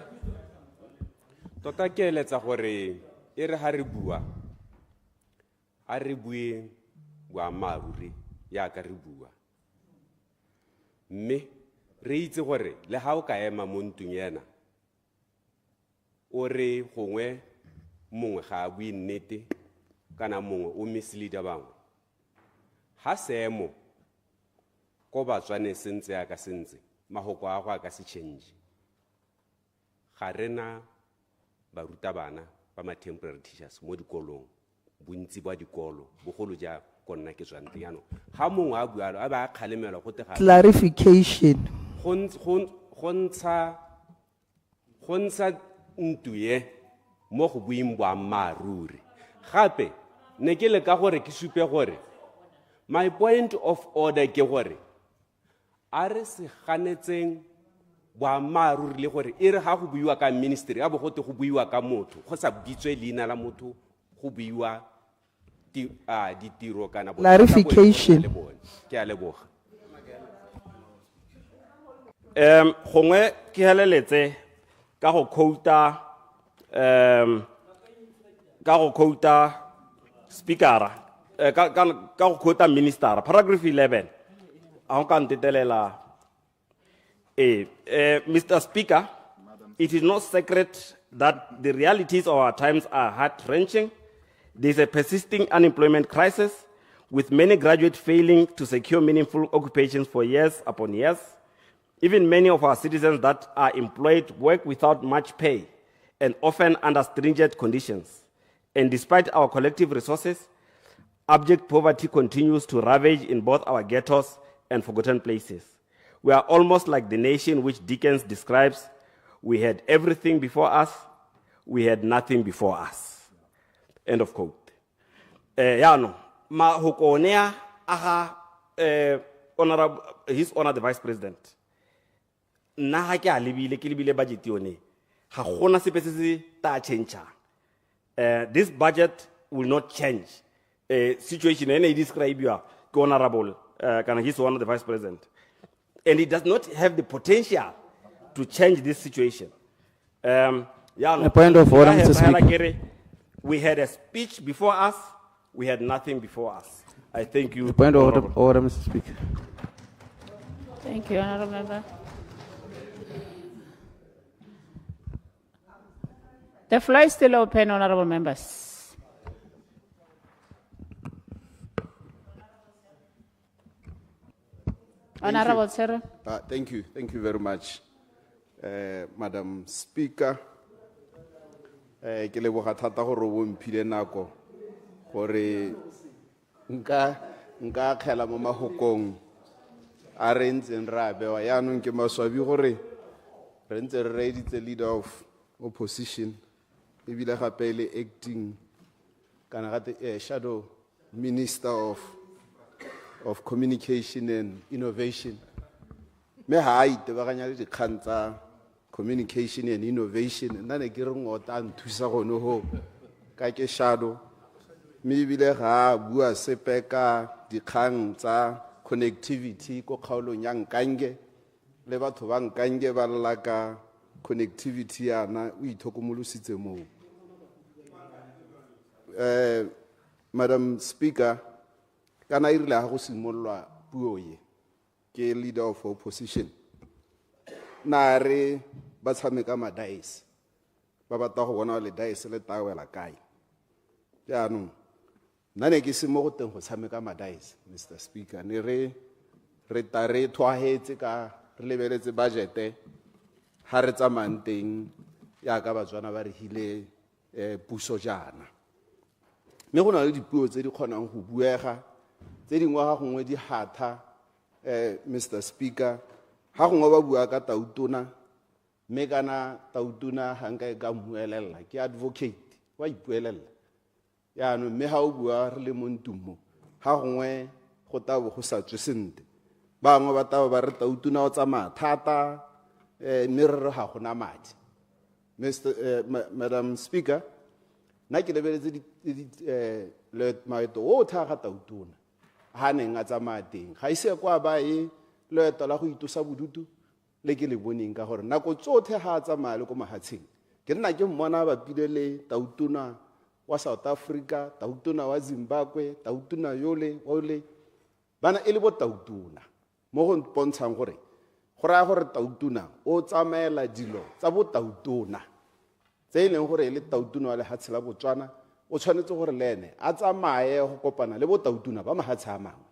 Tota ke eletsa gore e re ha re bua a re bue boammaaruri yaka re bua. Mme re itse gore le ha o ka ema mo ntweng ena o re gongwe mongwe ga a bue nnete kana mongwe o mislead bangwe. Ha seemo ko Botswana sentse ya ka sentse mahoko a go a ka se change. Ga rena barutabana ba ma temporary teachers mo dikolong bontsi ba dikolo bogolo ja konna ke tswang teng ano ga mongwe a bua a ba kgalemela go te ga Clarification. go ntsha ntuye mo go buing boammaaruri. Gape ne ke le ka gore ke supe gore my point of order ke gore a re se ganetseng boammaaruri le gore e re ga go buiwa ka ministry a bo go te go buiwa ka motho go sa bitswe leina la motho go buiwa ditiro kana Clarification. ke a leboga. Gongwe ke heleletse ka go quota speaker ka go quota minister paragraph 11 a go ka ntetelela Mr. Speaker, it is no secret that the realities of our times are heart-wrenching. There is a persisting unemployment crisis, with many graduates failing to secure meaningful occupations for years upon years. Even many of our citizens that are employed work without much pay and often under stringent conditions. And despite our collective resources, abject poverty continues to ravage in both our ghettos and forgotten places. We are almost like the nation which Dickens describes. We had everything before us, we had nothing before us. End of quote. Mahokonea aha honorable His Honor the Vice President. Na ha ke a lebile ke lebile budget yone. Ha gona sepe se se ta change. This budget will not change. Situation ene describe you honorable kana His Honor the Vice President. And it does not have the potential to change this situation. A point of order, Mr. Speaker. We had a speech before us, we had nothing before us. I thank you. A point of order, Mr. Speaker. Thank you, Honorable Member. The floor is still open, Honorable Members. Honorable Sir. Thank you very much, Madam Speaker. Ke leboga thata gore o mphile nako gore nka khela mo mahokong a re ntseng ra bewa yaanong ke maswabi gore re ntse re reditse leader of opposition e bile gape le acting kana ga shadow minister of communication and innovation me ha itebaganya le dikgang tsa communication and innovation nna ne ke re ngota nthusa gono ho ka ke shadow me bile ga bua sepe ka dikgang tsa connectivity ko kgaolong ya Nkange le batho ba Nkange ba lla ka connectivity yana o ithokomolositse mo. Madam Speaker, kana irile ha go simolwa puo ye ke leader of opposition na re ba tshameka madaese ba batla go bona le daese le tawela kae jaanong nna ne ke se mo go teng go tshameka madaese. Mr. Speaker, ne re tare twahetse ka re lebeletse budget ha re tsamayang teng ya ka Batswana ba re hile puso jana me go na le dipuo tse di kgonang go buega tse dingwe ga gongwe di hatha. Mr. Speaker, ha gongwe ba bua ka tautona me kana tautona ha nka ka mmuelela ke advocate wa ipuelela yaanong me ha o bua re le mo ntumo ga gongwe go tabo go sa tswe sentle bangwe ba taba ba re tautuna o tsamaya thata mme re re ga gona madi. Madam Speaker, nna ke lebeletse maeto o tha ga tautuna ga neng a tsamaya teng ga ise kwa ba e leeto la go itosa bodutu le ke le boneng ka gore nako tsotlhe ga a tsamaya le ko mahatsheng ke nna ke mmona bapile le tautuna wa South Africa, tautuna wa Zimbabwe, tautuna yole ole bana e le bo tautuna mo go pontshang gore go raya gore tautuna o tsamaela dilo tsa bo tautuna tse e leng gore le tautuna wa lehatshe la Botswana o tshwanetse gore le ene a tsamaye go kopana le bo tautuna ba mahatshe a mangwe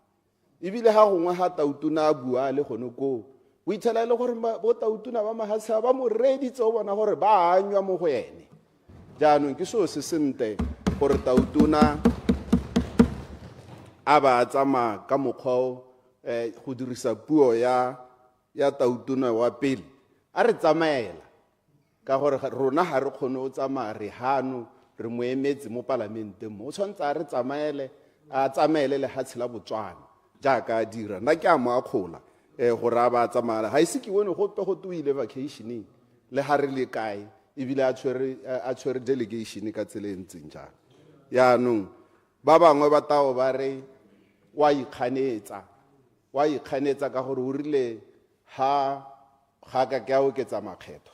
ebile ga gongwe ga tautuna a bua le gone koo o ithela le gore bo tautuna ba mahatshe ba mo reditse o bona gore ba anywa mo go ene. Jaanong ke seo se sentle gore tautuna a ba a tsamaya ka mokgwa go dirisa puo ya tautuna wa pele a re tsamaela ka gore rona ga re kgone o tsamaya re hano re mo emetse mo parlamenteng mo o tshwanetse a re tsamaele lehatshe la Botswana jaaka a dira. Nna ke a mo akgola gore a ba a tsamaya ga ise ke bone gope go tuile vacationeng le ga re le kae ebile a tshwere delegation ka tsela e ntseng jalo. Yaanong ba bangwe ba tao ba re wa ikganetsa ka gore o rile ga ka ke a oketsa makgetho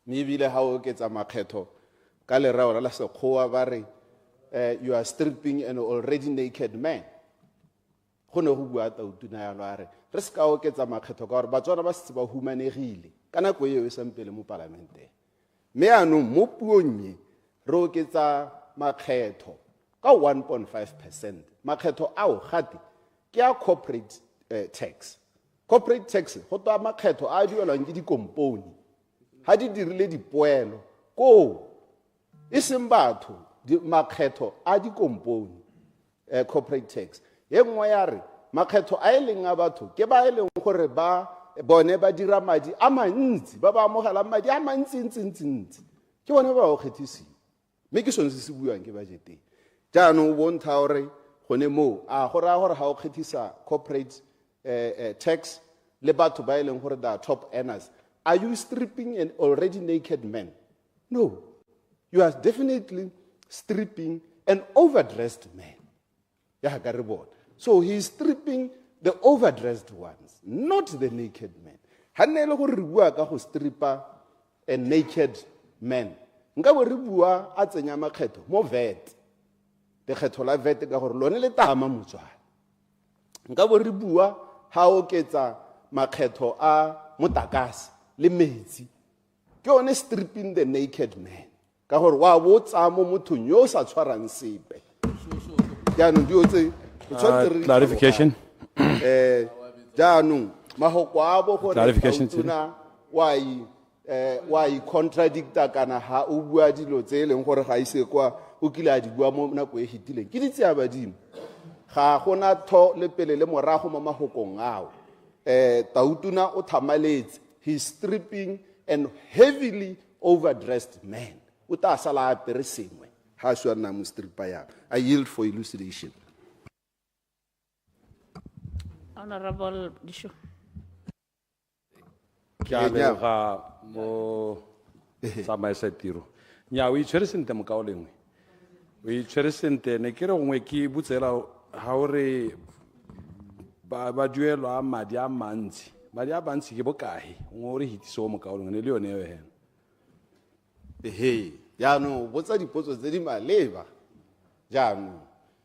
mme ebile ga o oketsa makgetho ka lerao la sekgowa ba re you are stripping an already naked man. Go ne go bua tautuna yalo a re re se ka oketsa makgetho ka gore Batswana ba setse ba humanegile ka nako eo e sampele mo parlamenteng mme yaanong mo puong e re oketsa makgetho ka 1.5%. Makgetho ao gate ke a corporate tax. Corporate tax go toa makgetho a duelwang ke dikomponi ga di dirile dipoelo koo e seng batho makgetho a dikomponi corporate tax. E nngwe ya re makgetho a e leng a batho ke ba e leng gore ba bone ba dira madi a mantsi ba ba amogela madi a mantsi ke bone ba go kgethisiwa mme ke sone se se buang ke budgeteng. Jaanong o bontsha gore gone moo a go raya gore ga o kgethisa corporate tax le batho ba e leng gore they are top earners, are you stripping an already naked man? No, you are definitely stripping an overdressed man. Ya ka re bona. So he is stripping the overdressed ones, not the naked man. Ha nne le gore re bua ka go strippa a naked man, nka bo re bua a tsenya makgetho mo VAT, lekgetho la VAT ka gore lone le tama Motswana. Nka bo re bua ha o ketsa makgetho a motakase le metsi, ke one stripping the naked man ka gore wa bo tsa mo mothong yo sa tshwarang sepe. Jaanong dio tse clarification. Jaanong mahoko a bo gore tautuna wa I contradicta kana ha o bua dilo tse leng gore ga ise kwa o kile a di bua mo nako e hitileng ke ditse ya badimo ga gona tho le pele le morago mo mahokong ao. Tautuna o thamaletse, he's stripping an heavily overdressed man. O ta sala apere sengwe ha swa nna mo strippa ya. I yield for elucidation. Honorable Disho. Ke a leboga mo tsamaisa tiro. Nya o itshwere sente mo ka o lengwe. O itshwere sente ne ke re gongwe ke butsela ha o re ba duelwa madi a mantsi. Madi a mantsi ke bokae ngwe o re hitiso mo ka o lengwe ne le yone yo hena. Jaanong botsa dipotso tse di maleba. Jaanong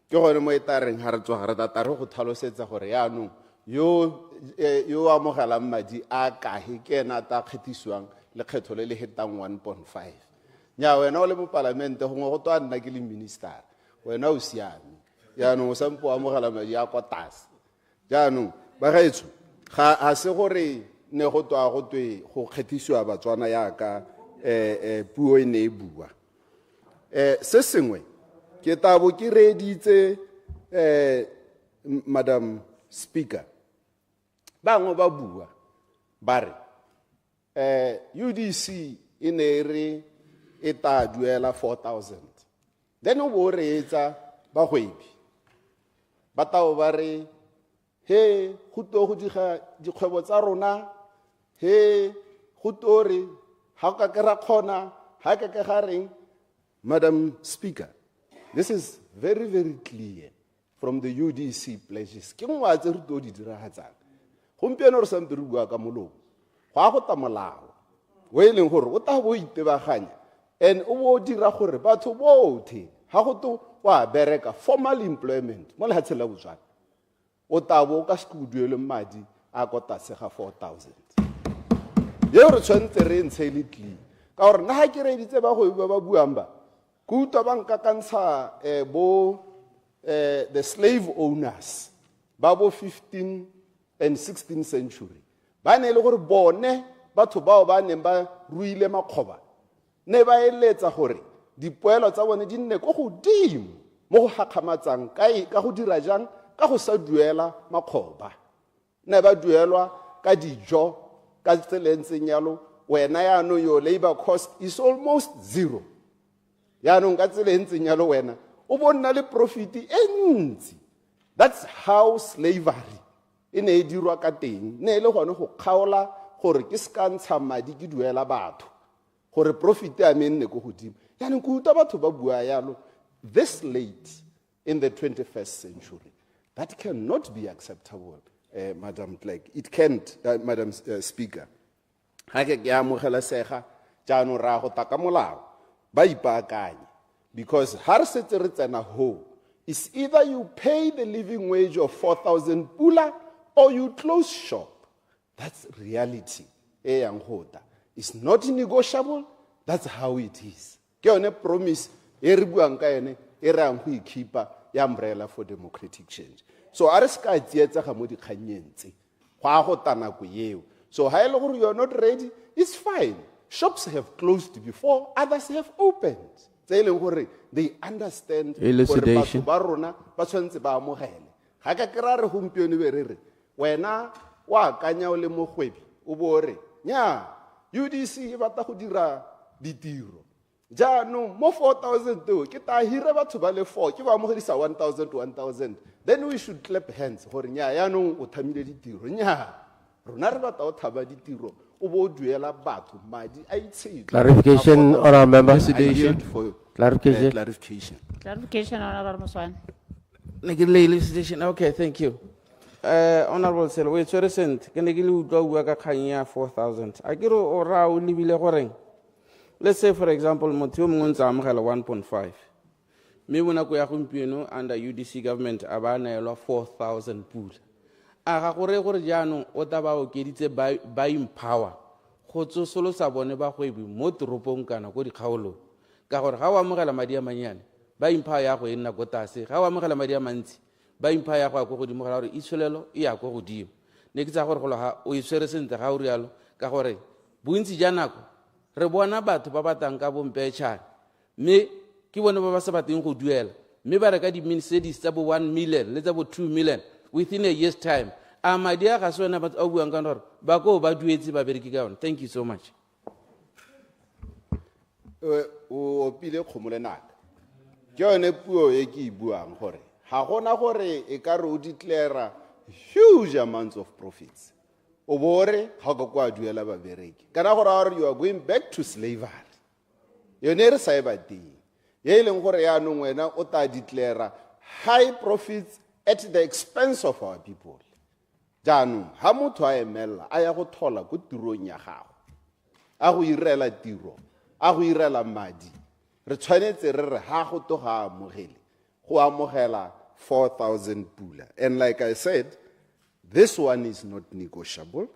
ke gone mo etareng ha re tswa ga re tatare go tlhalosetsa gore jaanong yo amogelang madi a kae ke ena ta kgethisiwang lekgetho le le hetang 1.5. Nya wena o le mo parlamente gongwe go twa nna ke le minister wena o siame jaanong o sampo amogela madi a kwa tlase. Jaanong ba gaetsho ga se gore ne go twa go twe go kgethisiwa Batswana yaka puo e ne e bua. Se sengwe ke tabo ke reditse Madam Speaker bangwe ba bua ba re UDC e ne re eta duela 4,000 then o bo re etsa ba hwebi ba tao ba re he go to go diga dikgwebo tsa rona he go to re ha ka ke ra khona ha ka ke ga reng. Madam Speaker, this is very, very clear from the UDC pledges. Ke ngwa tse re to di diragatsang gompieno re sampe re bua ka molomo go a go ta molao o e leng gore o ta bo itebaganya and o bo dira gore batho bothe ha go to wa bereka formal employment mo lehatsheng la Botswana o tabo o ka se duele madi a go tlase ga 4,000 ye re tshwantse re ntshe le clean ka gore nna ha ke re ditse ba go ba buang ba go utlwa ba nka kantsha the slave owners ba bo 15th and 16th century ba ne le gore bone batho bao ba neng ba ruile makgoba ne ba eletsa gore dipoelo tsa bone di nne go godimo mo go gakgamatsang ka go dira jang ka go sa duela makgoba ne ba duelwa ka dijo ka tselentseng yalo wena yaanong your labor cost is almost zero yaanong ka tselentseng yalo wena o bonna le profit e ntsi. That's how slavery e ne e dirwa ka teng ne le gone go kgaola gore ke ska ntsha madi ke duela batho gore profit ya me nne go godimo. Yani go uta batho ba bua yalo this late in the 21st century, that cannot be acceptable, Madam Clerk. It can't, Madam Speaker. Ha ke ya mogela sega jaanong ra go taka molao ba ipaakanye because ha re setse re tsena ho is either you pay the living wage of 4,000 pula or you close shop. That's reality. It's not negotiable. That's how it is. Ke yone promise e re buang ka ene e re ang go ikhipa ya umbrella for democratic change. So a re ska tsietsa ga mo dikganyeng tse go a go tana go yeo. So ha ele gore you are not ready, it's fine. Shops have closed before, others have opened. Tse e leng gore they understand gore batho ba rona ba tshwantse ba amogele. Ga ka kra re gompieno be re re wena wa kanya o le mogwebi o bo re nya UDC e batla go dira ditiro jaanong mo 4,000 teo ke ta hira batho ba le 4 ke ba amogedisa 1,000 to 1,000 then we should clap hands gore nya yaanong o thamile ditiro nya rona re batla o thaba ditiro o bo duela batho madi a itshitse. Clarification, honorable member. Clarification. Clarification, Honorable Muswan. Okay, thank you. Honorable Sir, we so recent, can you go work a kanya 4,000? I get or let's say, for example, Motium Munzamhela 1.5. Me when I go under UDC government, Abana 4,000 pool. Agakore jano otaba o keditse buying power go tso solo sa bone ba go ebi mo toropong kana go dikgaolo ka gore ga wa mogela madi a manyane buying power ya go e nna go tase ga wa mogela madi a mantsi buying power ya go go dimogela gore itshwelelo e ya go godimo ne ke tsa gore go loga o itshwere sente ga o rialo ka gore bontsi ja nako re bona batho ba batang ka bompetšhane mme ke bone ba ba sa bateng go duela mme ba reka di-Mercedes tsa bo 1 million le tsa bo 2 million within a year's time. My dear Haswana, but Obuanganor, Bako, Baduetzi, Baberiki. Thank you so much. Pile Kumulenak. John Epuo Eki Buang Hore. Hahona Hore, Ekaro declare huge amounts of profits. Obore, Hagokwa Duela Baberiki. Kanahora, you are going back to slavery. You never say about thee. Yelling Horeano, when Ota declare high profits at the expense of our people. Janu, ha motho a emela a ya go thola go tirong ya gago. A go irela tiro, a go irela madi. Re tshwanetse re re ha go to ga amogele. Go amogela 4,000 pula. And like I said, this one is not negotiable.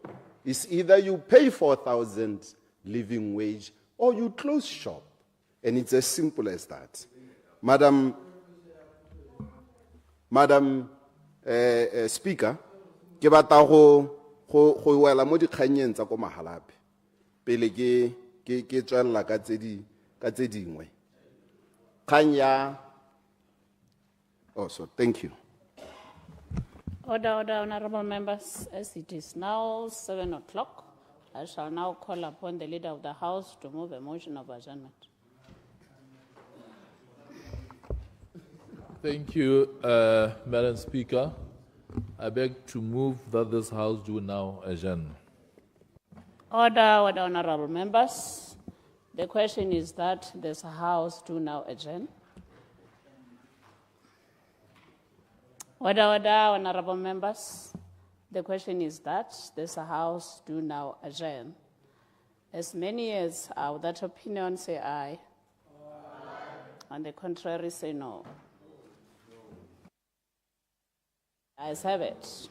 It's either you pay 4,000 living wage or you close shop. And it's as simple as that. Madam Speaker, ke batla go wela mo dikganyeng tsa go mahalape pele ke tswella ka tse dingwe kganya. So thank you. Order, honorable members, as it is now 7 o'clock, I shall now call upon the leader of the House to move a motion of adjournment. Thank you, Madam Speaker. I beg to move that this House do now adjourn. Order, honorable members. The question is that this House do now adjourn. Order, honorable members. The question is that this House do now adjourn. As many as are of that opinion say aye. On the contrary say no. Ayes have it.